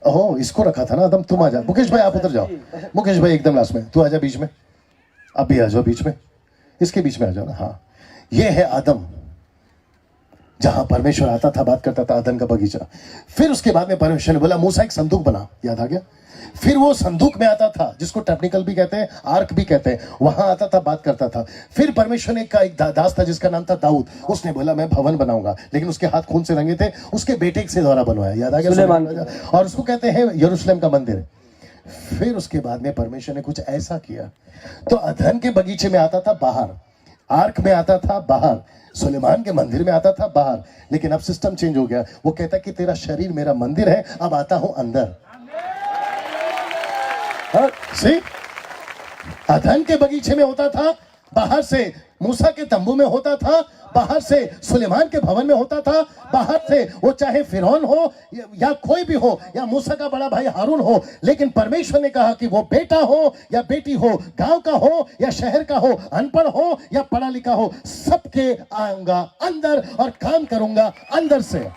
ओह, इसको रखा था ना आदम। तुम आ जा मुकेश भाई, आप उधर जाओ। मुकेश भाई एकदम लास्ट में, तू आ जा बीच में, आप भी आ जाओ बीच में, इसके बीच में आ जाओ ना। हाँ, ये है आदम, जहां परमेश्वर आता था, बात करता था, आदम का बगीचा। फिर उसके बाद में परमेश्वर ने बोला मूसा एक संदूक बना, याद आ गया? फिर वो संदूक में आता था, जिसको टेक्निकल भी कहते हैं, आर्क भी कहते हैं, वहां आता था, बात करता था। फिर परमेश्वर ने एक दास था जिसका नाम था दाऊद, उसने बोला मैं भवन बनाऊंगा, लेकिन उसके हाथ खून से रंगे थे, उसके बेटे से द्वारा बनवाया, याद आ गया? और उसको कहते हैं यरूशलेम का मंदिर। फिर उसके बाद में परमेश्वर ने कुछ ऐसा किया, तो अदन के बगीचे में आता था बाहर, आर्क में आता था बाहर, सुलेमान के मंदिर में आता था बाहर। लेकिन अब सिस्टम चेंज हो गया, वो कहता कि तेरा शरीर मेरा मंदिर है, अब आता हूं अंदर। अदन के बगीचे में होता था बाहर से मूसा के तंबू में होता था, बाहर से सुलेमान के भवन में होता था, बाहर से वो चाहे फिरौन हो या कोई भी हो, या मूसा का बड़ा भाई हारून हो, लेकिन परमेश्वर ने कहा कि वो बेटा हो या बेटी हो, गांव का हो या शहर का हो, अनपढ़ हो या पढ़ा लिखा हो, सबके आऊंगा अंदर और काम करूंगा अंदर से।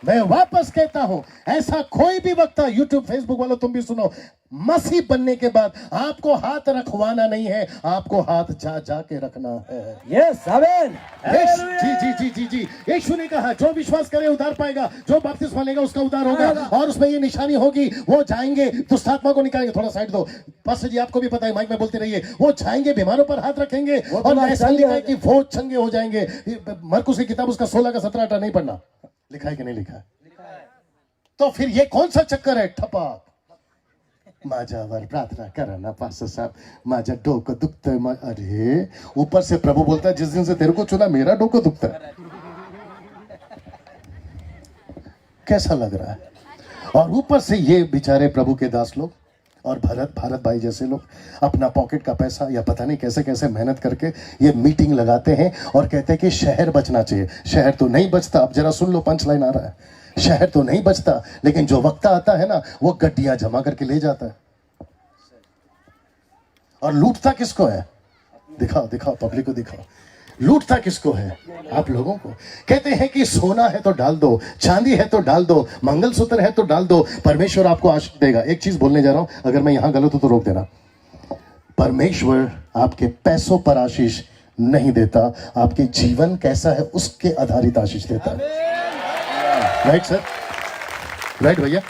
मैं वापस कहता हूं, ऐसा कोई भी वक्ता, यूट्यूब फेसबुक वालों तुम भी सुनो, मसीह बनने के बाद आपको हाथ रखवाना नहीं है, आपको हाथ जा जा के रखना है। Yes amen. जी जी जी जी जी, यीशु ने कहा जो विश्वास करे उद्धार पाएगा, जो बपतिस्मा लेगा उसका उद्धार होगा, और उसमें ये निशानी होगी, वो जाएंगे दुष्ट आत्मा को निकालेंगे। थोड़ा साइड दो पास्टर जी, आपको भी पता है, माइक में बोलते रहिए। वो जाएंगे, बीमारों पर हाथ रखेंगे, और ऐसा लिखा है कि वो चंगे हो जाएंगे। मरकुस की किताब उसका 16 का 17 18 नहीं पढ़ना, लिखा है कि नहीं लिखा है? तो फिर ये कौन सा चक्कर है? ठपाक माझ्यावर प्रार्थना करा ना पास्टर साहब, माझ्या डोकं दुखतंय। अरे ऊपर से प्रभु बोलता है जिस दिन से तेरे को चुना मेरा डोकं दुखता है। कैसा लग रहा है? और ऊपर से ये बेचारे प्रभु के दास लोग और भारत भाई जैसे लोग अपना पॉकेट का पैसा या पता नहीं कैसे कैसे मेहनत करके ये मीटिंग लगाते हैं और कहते हैं कि शहर बचना चाहिए। शहर तो नहीं बचता। अब जरा सुन लो, पंच लाइन आ रहा है। शहर तो नहीं बचता, लेकिन जो वक्ता आता है ना, वो गड्डियां जमा करके ले जाता है। और लूटता किसको है? दिखाओ दिखाओ, पब्लिक को दिखाओ। लूटता किसको है? आप लोगों को। कहते हैं कि सोना है तो डाल दो, चांदी है तो डाल दो, मंगलसूत्र है तो डाल दो, परमेश्वर आपको आशीष देगा। एक चीज बोलने जा रहा हूं, अगर मैं यहां गलत हूं तो रोक देना। परमेश्वर आपके पैसों पर आशीष नहीं देता, आपके जीवन कैसा है उसके आधारित आशीष देता है। राइट सर, राइट भैया।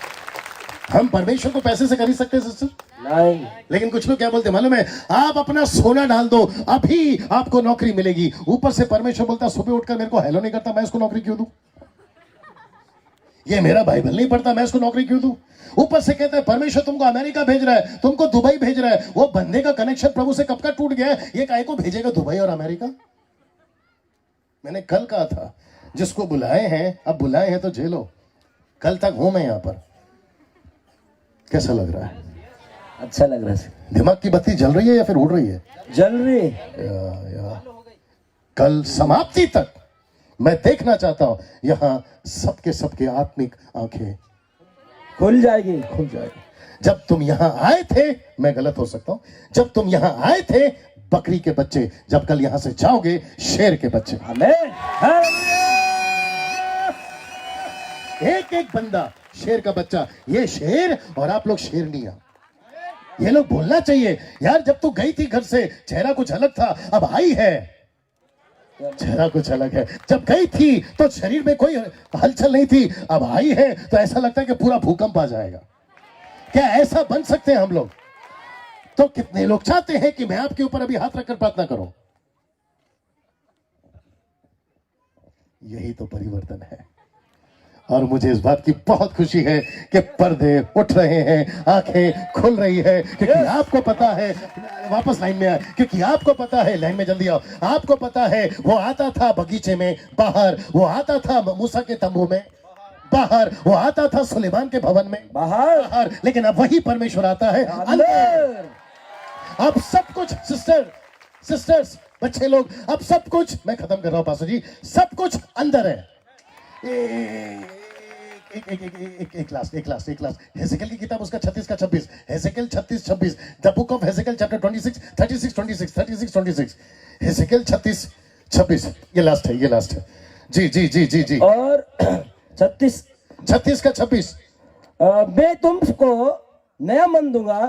हम परमेश्वर को पैसे से खरीद सकते हैं सिस्टर? नहीं। लेकिन कुछ लोग क्या बोलते हैं मालूम है? आप अपना सोना डाल दो, अभी आपको नौकरी मिलेगी। ऊपर से परमेश्वर बोलता सुबह उठकर मेरे को हेलो नहीं करता, मैं इसको नौकरी क्यों दूं? ये मेरा बाइबल नहीं पढ़ता, मैं इसको नौकरी क्यों दूं? ऊपर से कहता है परमेश्वर तुमको अमेरिका भेज रहा है, तुमको दुबई भेज रहा है। वो बंदे का कनेक्शन प्रभु से कब का टूट गया है? ये काहे को भेजेगा दुबई और अमेरिका? मैंने कल कहा था, जिसको बुलाए हैं, अब बुलाए हैं तो झेलो। कल तक हूं मैं यहां पर। कैसा लग रहा है? अच्छा लग रहा है। दिमाग की बत्ती जल रही है या फिर उड़ रही है? जल रही। कल समाप्ति तक मैं देखना चाहता हूं यहां सबके सबके आत्मिक आंखें खुल जाएगी, खुल जाएगी। जब तुम यहां आए थे, मैं गलत हो सकता हूं, जब तुम यहां आए थे बकरी के बच्चे, जब कल यहां से जाओगे शेर के बच्चे। आमेन। एक एक बंदा शेर का बच्चा, ये शेर और आप लोग शेरनिया। ये लोग बोलना चाहिए यार, जब तू गई थी घर से चेहरा कुछ अलग था, अब आई है चेहरा कुछ अलग है। जब गई थी तो शरीर में कोई हलचल नहीं थी, अब आई है तो ऐसा लगता है कि पूरा भूकंप आ जाएगा। क्या ऐसा बन सकते हैं हम लोग? तो कितने लोग चाहते हैं कि मैं आपके ऊपर अभी हाथ रखकर प्रार्थना करूं? यही तो परिवर्तन है। और मुझे इस बात की बहुत खुशी है कि पर्दे उठ रहे हैं, आंखें खुल रही है, क्योंकि आपको पता है, वापस लाइन में आए, क्योंकि आपको पता है, लाइन में जल्दी आओ, आपको पता है वो आता था बगीचे में बाहर, वो आता था मूसा के तंबू में बाहर, वो आता था सुलेमान के भवन में बाहर, लेकिन अब वही परमेश्वर आता है अंदर। अब सब कुछ सिस्टर्स बच्चे लोग, अब सब कुछ, मैं खत्म कर रहा हूं पास्टर जी, सब कुछ अंदर है। एक लास्ट हेजेकिएल की किताब उसका 36 का 26, हेजेकिएल 36:26, द बुक ऑफ हेजेकिएल चैप्टर 36 हेजेकिएल 36:26, ये लास्ट है। जी और 36 का 26, मैं तुमको नया मन दूंगा,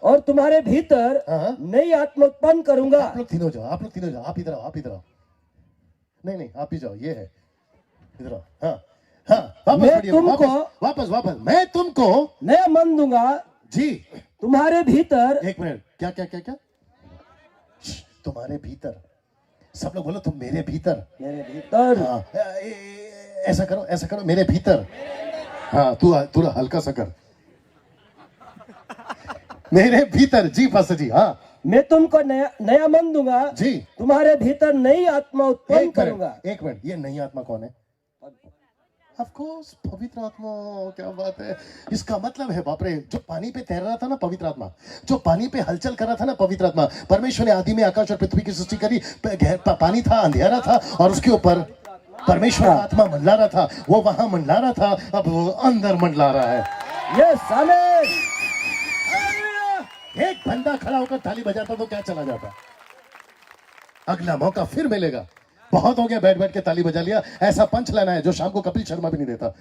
और तुम्हारे भीतर नई आत्मा उत्पन्न करूंगा। आप लोग तीनों जाओ, आप इधर आओ। नहीं आप भी जाओ, ये है, इधर आओ। वापस मैं तुमको नया मन दूंगा जी, तुम्हारे भीतर। एक मिनट, क्या तुम्हारे भीतर? सब लोग बोलो तुम मेरे भीतर। ऐसा करो मेरे भीतर। हाँ, तू हल्का सा कर, मेरे भीतर। जी पास्टर जी, हाँ। मैं तुमको नया मन दूंगा जी, तुम्हारे भीतर नई आत्मा उत्पन्न करूंगा। एक मिनट, ये नई आत्मा कौन है? ऑफ कोर्स पवित्र आत्मा, क्या बात है। इसका मतलब है बाप रे, जो पानी पे तैर रहा था ना पवित्र आत्मा, जो पानी पे हलचल कर रहा था ना पवित्र आत्मा। परमेश्वर ने आदि में आकाश और पृथ्वी की सृष्टि करी, पानी था, अंधेरा था, और उसके ऊपर परमेश्वर का आत्मा मंडला रहा था। वो वहां मंडला रहा था, अब वो अंदर मंडला रहा है। यस आमीन। एक बंदा खड़ा होकर ताली बजाता तो क्या चला जाता। अगला मौका फिर मिलेगा। बहुत हो गया बैठ बैठ के ताली बजा लिया। ऐसा पंच लाना है जो शाम को कपिल शर्मा भी नहीं देता,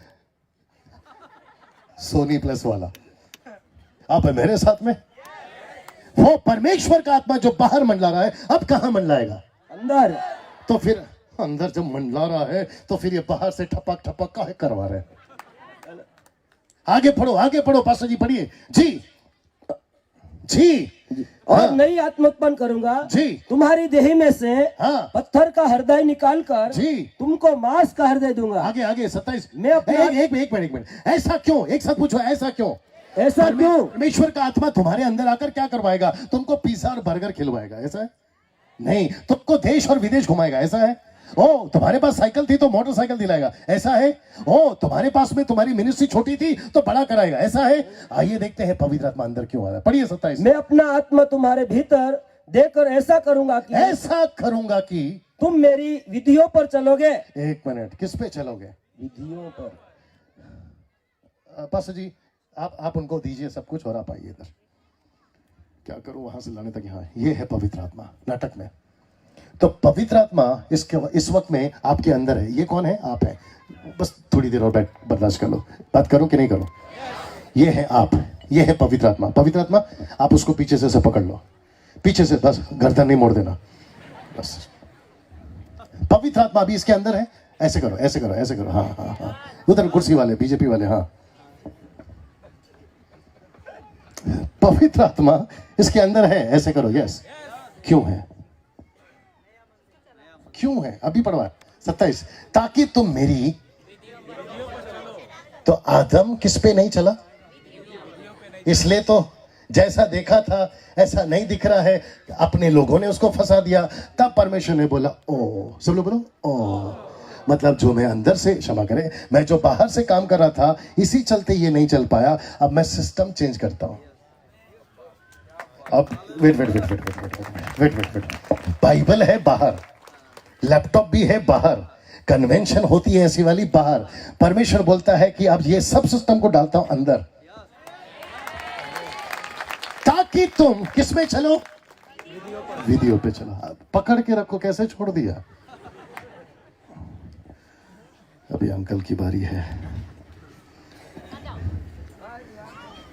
सोनी प्लस वाला। आप है मेरे साथ में। वो परमेश्वर का आत्मा जो बाहर मंडला रहा है, अब कहां मंडलाएगा? अंदर। तो फिर अंदर जब मंडला रहा है तो फिर ये बाहर से ठपक ठपक काहे करवा रहे हैं? आगे पढ़ो पास्टर जी, पढ़िए जी जी। और हाँ। नई आत्मा उत्पन्न करूंगा जी। तुम्हारी देही में से हाँ। पत्थर का हृदय निकालकर जी। तुमको मांस का हृदय दूंगा। आगे 27। मैं अपना- एक मिनट, ऐसा क्यों? एक साथ पूछो, ऐसा क्यों? ऐसा क्यों? परमेश्वर का आत्मा तुम्हारे अंदर आकर क्या करवाएगा? तुमको पिज्जा और बर्गर खिलवाएगा, ऐसा है? नहीं, तुमको देश और विदेश घुमाएगा, ऐसा है? ओ, तुम्हारे पास साइकिल थी तो मोटरसाइकिल दिलाएगा, ऐसा है? ओ, तुम्हारे पास में तुम्हारी मिनिस्ट्री छोटी थी तो बड़ा कराएगा, ऐसा है? आइए देखते हैं पवित्र आत्मा अंदर क्यों आ रहा है। पढ़िए 27। मैं अपना आत्मा तुम्हारे भीतर देकर ऐसा करूंगा कि तुम मेरी विधियों पर चलोगे। एक मिनट, किस पे चलोगे? विधियों पर। पास्टर जी आप उनको दीजिए सब कुछ और आप आइए इधर। क्या करूं वहां से लाने तक? यहाँ ये है पवित्र आत्मा नाटक में। तो पवित्र आत्मा इस वक्त में आपके अंदर है। ये कौन है? आप है। बस थोड़ी देर और बर्दाश्त कर लो। बात करो कि नहीं करो? ये है आप, ये है पवित्र आत्मा। पवित्र आत्मा, आप उसको पीछे से पकड़ लो, पीछे से, बस गर्दन नहीं मोड़ देना, बस। पवित्र आत्मा अभी इसके अंदर है। ऐसे करो, ऐसे करो, ऐसे करो। हाँ हाँ हाँ, उधर कुर्सी वाले, बीजेपी वाले। हाँ, पवित्र आत्मा इसके अंदर है। ऐसे करो, यस। क्यों है? क्यों है? अभी पढ़वा 27। ताकि तुम मेरी, तो आदम किस पे नहीं चला? इसलिए तो जैसा देखा था ऐसा नहीं दिख रहा है। अपने लोगों ने उसको फंसा दिया। तब परमेश्वर ने बोला, ओ, सब लोग बोलो, ओ, मतलब जो मैं अंदर से, क्षमा करें, मैं जो बाहर से काम कर रहा था, इसी चलते ये नहीं चल पाया। अब मैं सिस्टम चेंज करता हूं। अब वेट, बाइबल है बाहर, लैपटॉप भी है बाहर, कन्वेंशन होती है ऐसी वाली बाहर। परमेश्वर बोलता है कि अब ये सब सिस्टम को डालता हूं अंदर, ताकि तुम किस में चलो? वीडियो पे चलो। पकड़ के रखो। कैसे छोड़ दिया? अभी अंकल की बारी है,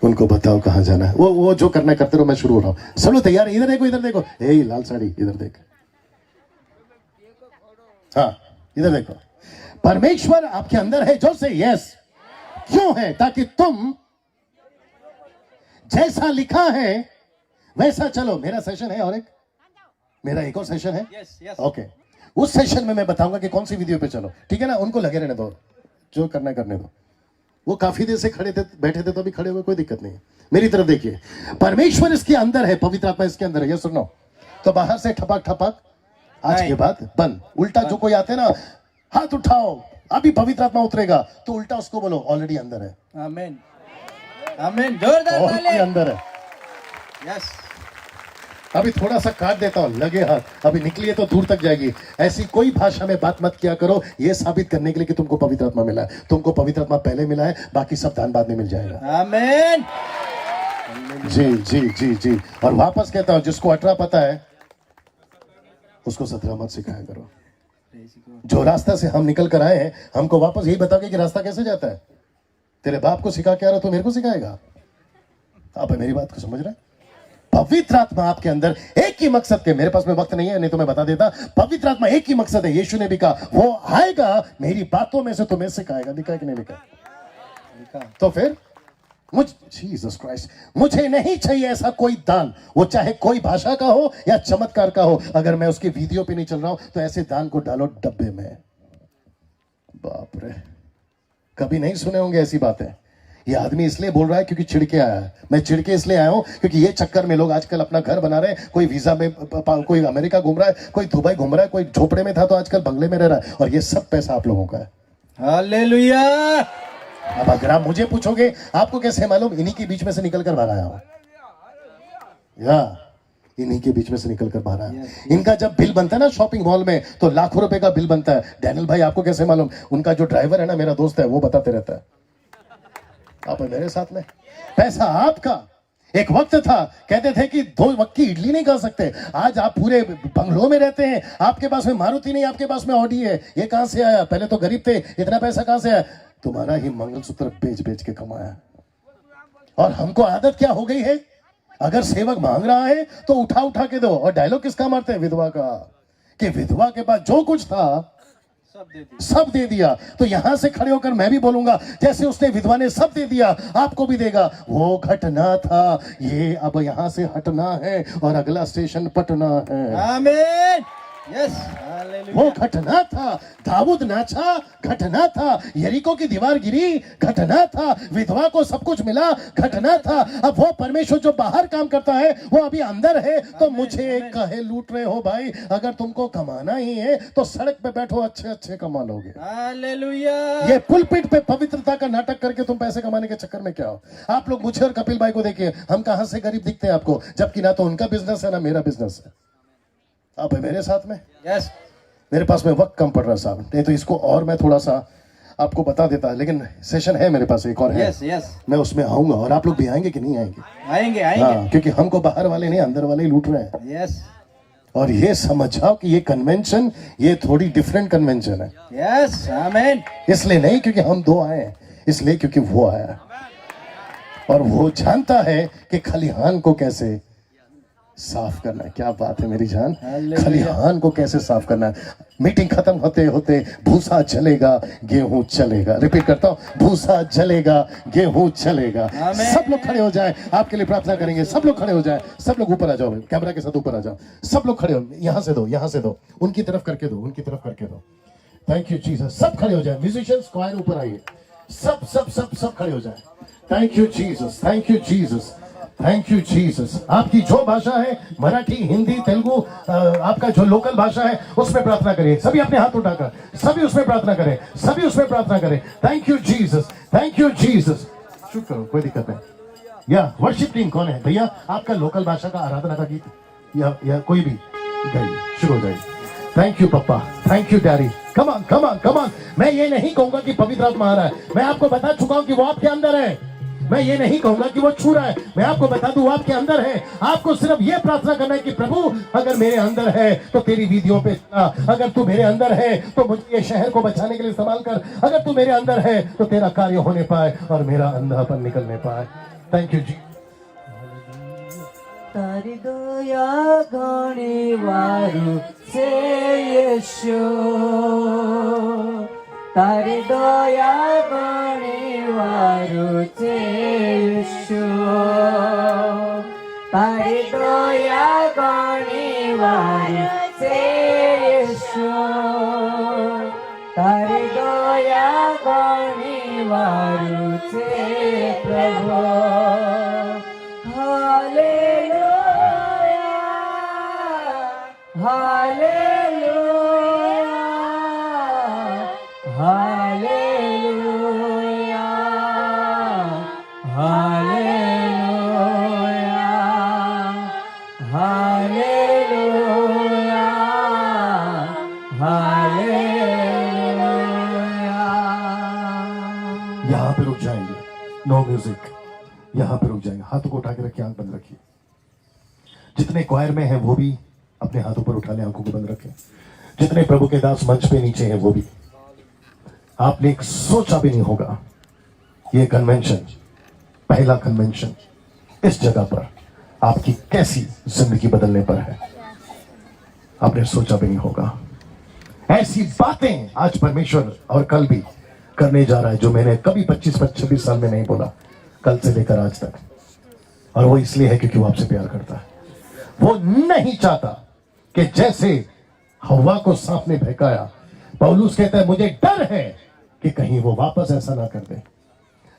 उनको बताओ कहां जाना है। वो जो करना करते रहो, मैं शुरू हो रहा हूं। चलो तैयार है? इधर देखो, इधर देखो। ए लाल साड़ी, इधर देख। हाँ, इधर देखो। परमेश्वर आपके अंदर है, जो से यस। क्यों है? ताकि तुम जैसा लिखा है वैसा चलो। मेरा सेशन है और मेरा एक और सेशन है। ओके, उस सेशन में मैं बताऊंगा कि कौन सी वीडियो पे चलो, ठीक है ना? उनको लगे रहने दो, जो करना करने दो। वो काफी देर से खड़े थे, बैठे थे, तो अभी खड़े हुए, कोई दिक्कत नहीं है। मेरी तरफ देखिए, परमेश्वर इसके अंदर है, पवित्र आत्मा इसके अंदर है। ये सुनो, तो बाहर से ठपक ठपक, आज के बाद बंद। उल्टा जो कोई आते ना, हाथ उठाओ, अभी पवित्र आत्मा उतरेगा, तो उल्टा उसको बोलो, ऑलरेडी अंदर है। आमीन, आमीन, जोरदार ताली। अंदर है, यस। अभी थोड़ा सा काट देता हूं, लगे हाथ। अभी निकली है तो दूर तक जाएगी। ऐसी कोई भाषा में बात मत किया करो, ये साबित करने के लिए कि तुमको पवित्र आत्मा मिला है। तुमको पवित्र आत्मा पहले मिला है, बाकी सब दान बाद में मिल जाएगा। आमीन। जी जी जी जी। और वापस कहता हूं, जिसको 18 पता है उसको 17 मत सिखाया करो। जो रास्ता से हम निकल कर आए हैं, हमको वापस यही बताओगे कि रास्ता कैसे जाता है। तेरे बाप को सिखा के आ रहा, तो मेरे को सिखाएगा? आप मेरी बात को समझ रहे हैं? पवित्र आत्मा आपके अंदर एक ही मकसद के, मेरे पास में वक्त नहीं है, नहीं तो मैं बता देता। पवित्र आत्मा एक ही मकसद है। यीशु ने भी कहा, वो आएगा मेरी बातों में से तुम्हें सिखाएगा। लिखा है कि नहीं लिखा? तो फिर जीसस क्राइस्ट, मुझे नहीं चाहिए ऐसा कोई दान, वो चाहे कोई भाषा का हो या चमत्कार का हो। अगर मैं उसकी वीडियो पे नहीं चल रहा हूं, तो ऐसे दान को डालो डब्बे में। बाप रे, कभी नहीं सुने होंगे ऐसी बातें। ये आदमी इसलिए बोल रहा है क्योंकि चिढ़ के आया है। मैं चिढ़ के इसलिए आया हूं क्योंकि ये चक्कर में लोग आजकल अपना घर बना रहे हैं। कोई वीजा में, कोई अमेरिका घूम रहा है, कोई दुबई घूम रहा है, कोई झोपड़े में था तो आजकल बंगले में रह रहा है, और ये सब पैसा आप लोगों का है। हालेलुया। अब अगर आप मुझे पूछोगे आपको कैसे मालूम, इन्हीं के बीच में से निकल कर बाहर आया हूं, या इन्हीं के बीच में से निकल कर बाहर आया। इनका जब बिल बनता है ना शॉपिंग मॉल में, तो लाखों रुपए का बिल बनता है। डैनियल भाई आपको कैसे मालूम? उनका जो ड्राइवर है ना, मेरा दोस्त है, वो बताते रहता है। आप मेरे साथ में, पैसा आपका। एक वक्त था कहते थे कि 2 वक्त की इडली नहीं खा सकते, आज आप पूरे बंगलों में रहते हैं, आपके पास में मारुति नहीं, आपके पास में ऑडी है। ये कहां से आया? पहले तो गरीब थे, इतना पैसा कहां से आया? तुम्हारा ही मंगलसूत्र बेच बेच के कमाया। और हमको आदत क्या हो गई है, अगर सेवक मांग रहा है तो उठा उठा के दो। और डायलॉग किसका मारते हैं? विधवा का, कि विधवा के पास जो कुछ था सब दे दिया। तो यहां से खड़े होकर मैं भी बोलूंगा, जैसे उसने विधवा ने सब दे दिया, आपको भी देगा। वो घटना था, ये अब यहां से हटना है और अगला स्टेशन पटना है। आमीन। यस। वो घटना था, दाऊद नाचा, घटना था, यरीको की दीवार गिरी, घटना था, विधवा को सब कुछ मिला, घटना था। अब वो परमेश्वर जो बाहर काम करता है वो अभी अंदर है। तो मुझे कहे लूट रहे हो भाई? अगर तुमको कमाना ही है तो सड़क पे बैठो, अच्छे अच्छे कमा लोगे। हालेलुया। ये पुलपिट पे पवित्रता का नाटक करके तुम पैसे कमाने के चक्कर में क्या हो? आप लोग मुझे और कपिल भाई को देखिए, हम कहां से गरीब दिखते हैं आपको, जबकि ना तो उनका बिजनेस है ना मेरा बिजनेस है। आप है मेरे साथ में। यस। मेरे पास में वक्त कम पड़ रहा साहब, नहीं तो इसको और मैं थोड़ा सा आपको बता देता, लेकिन सेशन है मेरे पास एक और है। Yes yes. मैं उसमें आऊंगा। और आप लोग भी आएंगे कि नहीं आएंगे? आएंगे आएंगे। हाँ, क्योंकि हमको बाहर वाले नहीं, अंदर वाले ही लूट रहे हैं। यस। और ये समझ जाओ कि ये कन्वेंशन, ये थोड़ी डिफरेंट कन्वेंशन है। यस। आमीन। इसलिए नहीं क्योंकि हम 2 आए हैं, इसलिए क्योंकि वो आया और वो जानता है कि खलिहान को कैसे साफ करना है। क्या बात है मेरी जान, खलिहान को कैसे साफ करना है। मीटिंग खत्म होते होते भूसा जलेगा, गेहूं चलेगा। रिपीट करता हूं, भूसा जलेगा, गेहूं चलेगा। सब लोग खड़े हो जाएं, आपके लिए प्रार्थना करेंगे। सब लोग खड़े हो जाएं, सब लोग ऊपर आ जाओ, कैमरा के साथ ऊपर आ जाओ। सब लोग खड़े हो, यहां से दो, यहां से दो, उनकी तरफ करके दो, उनकी तरफ करके दो। Thank you Jesus. सब खड़े हो जाए, म्यूजिशियंस क्वायर ऊपर आइए, सब सब सब सब खड़े हो जाए। Thank you Jesus, thank you Jesus, thank you Jesus. आपकी जो भाषा है, मराठी, हिंदी, तेलुगु, आपका जो लोकल भाषा है उसमें प्रार्थना करिए। सभी अपने हाथ उठाकर सभी उसमें प्रार्थना करें, सभी उसमें प्रार्थना करें। Thank you Jesus, thank you Jesus. शुरू करो, कोई दिक्कत नहीं। या वर्शिप टीम कौन है भैया? आपका लोकल भाषा का आराधना का गीत या कोई भी गाइए, शुरू हो जाइए। Thank you papa, thank you daddy. Come on come on come on. मैं ये नहीं कहूंगा कि पवित्र आत्मा आ रहा है, मैं आपको बता चुका हूं कि वो आपके अंदर है। मैं ये नहीं कहूंगा कि वो छू रहा है, मैं आपको बता दूं वो आपके अंदर है। आपको सिर्फ ये प्रार्थना करना है कि प्रभु अगर मेरे अंदर है तो तेरी विधियों पे चलना, अगर तू मेरे अंदर है तो मुझे ये शहर को बचाने के लिए इस्तेमाल कर, अगर तू मेरे अंदर है तो तेरा कार्य होने पाए और मेरा अंधापन निकलने पाए। थैंक यू जी। તારી દયા ઘણી વારું છે યેશુ, તારી દયા ઘણી વારું છે યેશુ, તારી દયા ઘણી વારું છે યેશુ, તારી દયા ઘણી વારું છે પ્રભુ। यहां पे रुक जाएंगे, नो म्यूजिक। यहां पे रुक जाएंगे, हाथों को उठा के रखिए, आंख बंद रखिए। जितने क्वायर में हैं वो भी अपने हाथों पर उठा लें, आंखों को बंद रखें। जितने प्रभु के दास मंच पे नीचे हैं वो भी। आपने एक सोचा भी नहीं होगा ये कन्वेंशन, पहला कन्वेंशन इस जगह पर आपकी कैसी जिंदगी बदलने पर है। आपने सोचा भी नहीं होगा। ऐसी बातें आज परमेश्वर और कल भी करने जा रहा है जो मैंने कभी 25-26 साल में नहीं बोला, कल से लेकर आज तक। और वो इसलिए है क्योंकि वो आपसे प्यार करता है। वो नहीं चाहता कि जैसे हव्वा को सांप ने बहकाया, पौलुस कहता है मुझे डर है कि कहीं वो वापस ऐसा ना कर दे।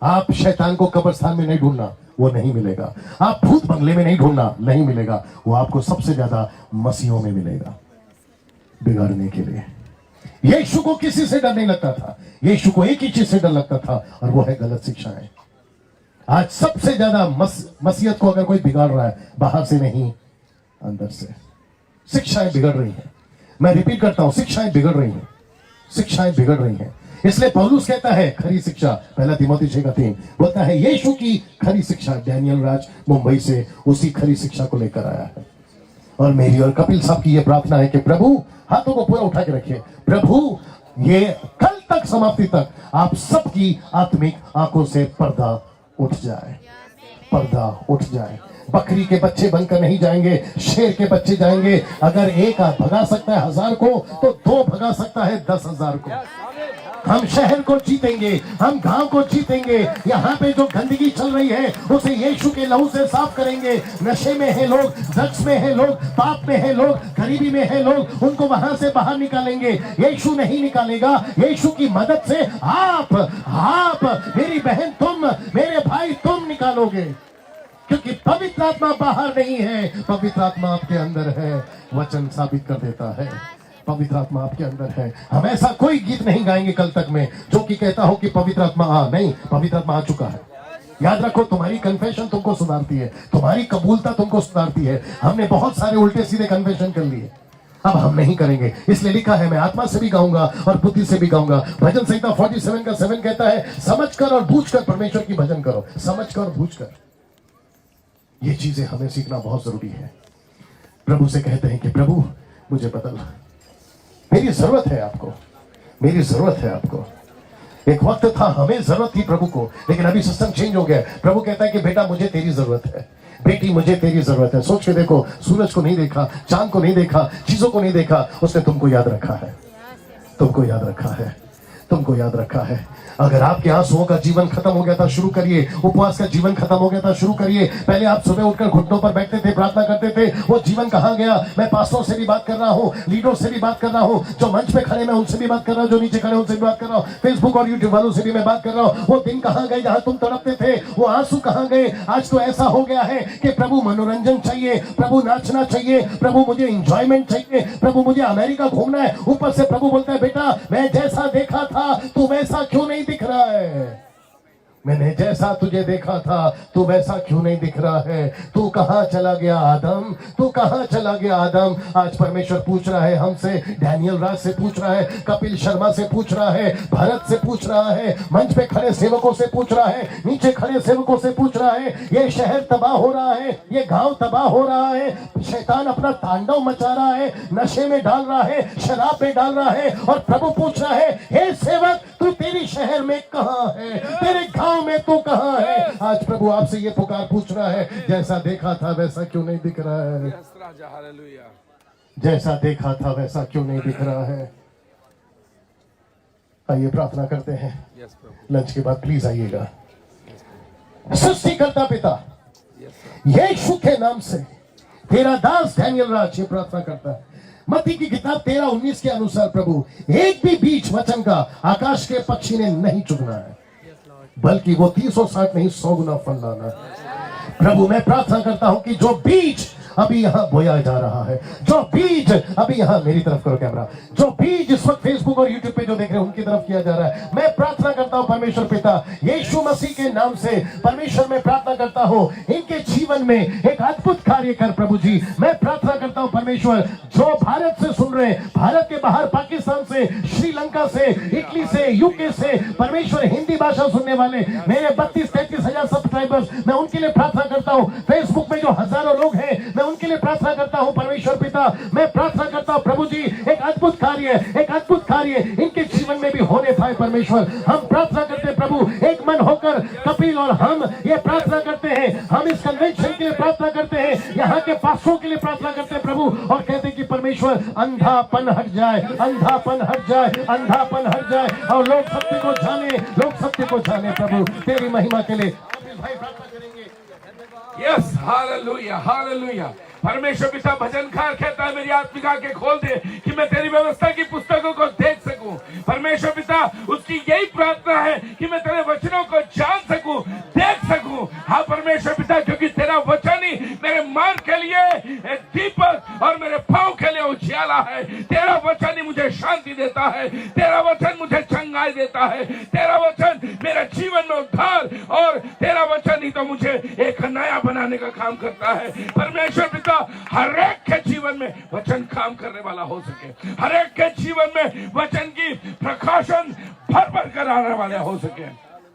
आप शैतान को कब्रिस्तान में नहीं ढूंढना, वो नहीं मिलेगा। आप भूत बंगले में नहीं ढूंढना, नहीं मिलेगा। वो आपको सबसे ज्यादा मसीहों में मिलेगा, बिगाड़ने के लिए। यीशु को किसी से डर नहीं लगता था, यीशु को एक ही चीज से डर लगता था, और वो है गलत शिक्षाएं। आज सबसे ज्यादा मसीहत को अगर कोई बिगाड़ रहा है, बाहर से नहीं अंदर से शिक्षाएं बिगड़ रही हैं। मैं रिपीट करता हूं, शिक्षाएं बिगड़ रही हैं, शिक्षाएं बिगड़ रही हैं। इसलिए पौलुस कहता है खरी शिक्षा, पहला तीमुथियुस 6:3 बोलता है यीशु की खरी शिक्षा। डैनियल राज मुंबई से उसी खरी शिक्षा को लेकर आया है। और मेरी और कपिल साहब की यह प्रार्थना है कि प्रभु, हाथों को पूरा उठा के रखिए, प्रभु ये कल तक समाप्ति तक आप सबकी आत्मिक आंखों से पर्दा उठ जाए, पर्दा उठ जाए। बकरी के बच्चे बनकर नहीं जाएंगे, शेर के बच्चे जाएंगे। अगर एक भगा सकता है 1000 को, तो 2 भगा सकता है 10,000 को। हम शहर को जीतेंगे, हम गांव को जीतेंगे। यहाँ पे जो गंदगी चल रही है उसे यीशु के लहू से साफ करेंगे। नशे में है लोग, ड्रग्स में है लोग, पाप में है लोग, गरीबी में है लोग, उनको वहां से बाहर निकालेंगे। यीशु नहीं निकालेगा, यीशु की मदद से आप मेरी बहन, तुम मेरे भाई, तुम निकालोगे। क्योंकि पवित्र आत्मा बाहर नहीं है, पवित्र आत्मा आपके अंदर है। वचन साबित कर देता है पवित्र आत्मा आपके अंदर है। हम ऐसा कोई गीत नहीं गाएंगे कल तक में जो कि कहता हो कि पवित्र आत्मा नहीं, पवित्र आत्मा आ चुका है। याद रखो, तुम्हारी कन्फेशन तुमको सुधारती है, तुम्हारी कबूलता तुमको सुधारती है। हमने बहुत सारे उल्टे सीधे कन्फेशन कर लिए, अब हम नहीं करेंगे। इसलिए लिखा है, मैं आत्मा से भी गाऊंगा और बुद्धि से भी गाऊंगा। भजन संहिता 47:7 कहता है, समझकर और बूझकर परमेश्वर की भजन करो। समझकर और बूझकर, ये चीजें हमें सीखना बहुत जरूरी है। प्रभु से कहते हैं कि प्रभु मुझे बदल, मेरी जरूरत है आपको, मेरी जरूरत है आपको। एक वक्त था हमें जरूरत थी प्रभु को, लेकिन अभी सिस्टम चेंज हो गया। प्रभु कहता है कि बेटा मुझे तेरी जरूरत है, बेटी मुझे तेरी जरूरत है। सोच के देखो, सूरज को नहीं देखा, चांद को नहीं देखा, चीजों को नहीं देखा, उसने तुमको याद रखा है, तुमको याद रखा है, तुमको याद रखा है। अगर आपके आंसुओं का जीवन खत्म हो गया था, शुरू करिए। उपवास का जीवन खत्म हो गया था, शुरू करिए। पहले आप सुबह उठकर घुटनों पर बैठते थे, प्रार्थना करते थे, वो जीवन कहां गया? मैं पास्टरों से भी बात कर रहा हूं, लीडरों से भी बात कर रहा हूं, जो मंच पे खड़े मैं उनसे भी बात कर रहा हूं, जो नीचे खड़े उनसे भी बात कर रहा हूं, फेसबुक और यूट्यूब वालों से भी मैं बात कर रहा हूं। वो दिन कहां गए जहां तुम तड़पते थे? वो आंसू कहां गए? आज तो ऐसा हो गया है कि प्रभु मनोरंजन चाहिए, प्रभु नाचना चाहिए, प्रभु मुझे इंजॉयमेंट चाहिए, प्रभु मुझे अमेरिका घूमना है। ऊपर से प्रभु बोलता है, बेटा मैं जैसा देखा था तू वैसा क्यों नहीं दिख रहा है? मैंने जैसा तुझे देखा था तू वैसा क्यों नहीं दिख रहा है? तू कहां चला गया आदम? तू कहां चला गया आदम? आज परमेश्वर पूछ रहा है हमसे, डैनियल राज से पूछ रहा है, कपिल शर्मा से पूछ रहा है, भरत से पूछ रहा है, मंच पे खड़े सेवकों से पूछ रहा है, नीचे खड़े सेवकों से पूछ रहा है। ये शहर तबाह हो रहा है, ये गांव तबाह हो रहा है, शैतान अपना तांडव मचा रहा है, नशे में डाल रहा है, शराब में डाल रहा है, और प्रभु पूछ रहा है, हे सेवक तू तेरी शहर में कहां है? तेरे गांव में तू कहां है? आज प्रभु आपसे ये पुकार पूछ रहा है, जैसा देखा था वैसा क्यों नहीं दिख रहा है? जैसा देखा था वैसा क्यों नहीं दिख रहा है? आइए प्रार्थना करते हैं। लंच के बाद प्लीज आइएगा। सृष्टिकर्ता पिता, यीशु के नाम से तेरा दास डैनियल राज ये प्रार्थना करता है, मत्ती की किताब 13:19 के अनुसार प्रभु, एक भी बीज वचन का आकाश के पक्षी ने नहीं चुगना है, बल्कि वो 360 नहीं 100 गुना फल लाना है। प्रभु मैं प्रार्थना करता हूं कि जो बीज अभी यहां बोया जा रहा है, जो बीज अभी यहां, मेरी तरफ करो कैमरा, जो बीज इस वक्त फेसबुक और यूट्यूब पे जो देख रहे हैं उनकी तरफ किया जा रहा है, मैं प्रार्थना करता हूं परमेश्वर पिता यीशु मसीह के नाम से, परमेश्वर मैं प्रार्थना करता हूं इनके जीवन में एक अद्भुत कार्य कर प्रभु जी। मैं प्रार्थना करता हूं परमेश्वर, जो भारत से सुन रहे, भारत के बाहर पाकिस्तान से, श्रीलंका से, इटली से, यूके से, परमेश्वर हिंदी भाषा सुनने वाले मेरे 32-33 हजार सब्सक्राइबर्स, मैं उनके लिए प्रार्थना करता हूं। फेसबुक में जो हजारों लोग हैं मैं उनके लिए प्रार्थना करता हूं परमेश्वर पिता। मैं प्रार्थना करता हूं प्रभु जी, एक अद्भुत कार्य इनके जीवन में भी होने पाए परमेश्वर। हम प्रार्थना करते हैं प्रभु, एक मन होकर कपिल और हम ये प्रार्थना करते हैं, हम इस कन्वेंशन के लिए प्रार्थना करते हैं, यहाँ के पास्टरों के लिए प्रार्थना करते हैं प्रभु, और कहते हैं कि परमेश्वर अंधापन हट जाए, अंधापन हट जाए, अंधापन हट जाए, और लोग सत्य को जाने, लोग सत्य को जाने प्रभु, तेरी महिमा के लिए। भाई प्रार्थना करेंगे। Yes, hallelujah, hallelujah. परमेश्वर पिता भजनकार कहता है, मेरी आत्मिक आंखें खोल दे कि मैं तेरी व्यवस्था की पुस्तकों को देख सकूं। परमेश्वर पिता उसकी यही प्रार्थना है कि मैं तेरे वचनों को जान सकूं, देख सकूं। हाँ परमेश्वर पिता, क्योंकि तेरा वचन ही मेरे मार्ग के लिए एक दीपक और मेरे पांव के लिए उजियाला है। तेरा वचन ही मुझे शांति देता है, तेरा वचन मुझे चंगाई देता है, तेरा वचन मेरे जीवन में उद्धार, और तेरा वचन ही तो मुझे एक नया बनाने का काम करता है। परमेश्वर पिता हर एक के जीवन में वचन काम करने वाला हो सके, हर एक के जीवन में वचन की प्रकाशन भर कर आने वाले हो सके।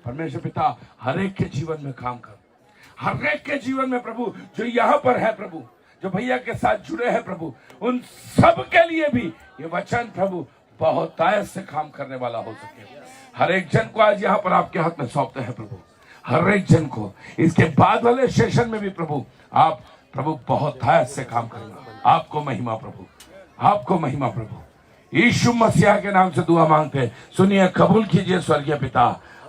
परमेश्वर पिता हर एक के जीवन में काम कर, हर एक के जीवन में प्रभु जो यहाँ पर है, प्रभु जो भैया के साथ जुड़े हैं प्रभु, उन सब के लिए भी ये वचन प्रभु बहुत तायत से काम करने वाला हो सके। हर एक जन को आज यहाँ पर आपके हाथ में सौंपते हैं प्रभु, हर एक जन को। इसके बाद वाले सेशन में भी प्रभु आप प्रभु बहुत तायत से काम करना। आपको महिमा प्रभु, आपको महिमा प्रभु। यीशु मसीह के नाम से दुआ मांगते हैं, सुनिए, कबूल कीजिए स्वर्गीय पिता।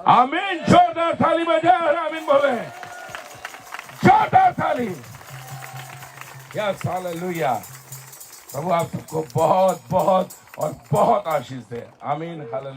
आमीन। जोरदार ताली बजाए और आमीन बोले, जोरदार ताली। Yes, hallelujah. प्रभु आप सबको बहुत बहुत और बहुत आशीष दे। आमीन, हालेलुया।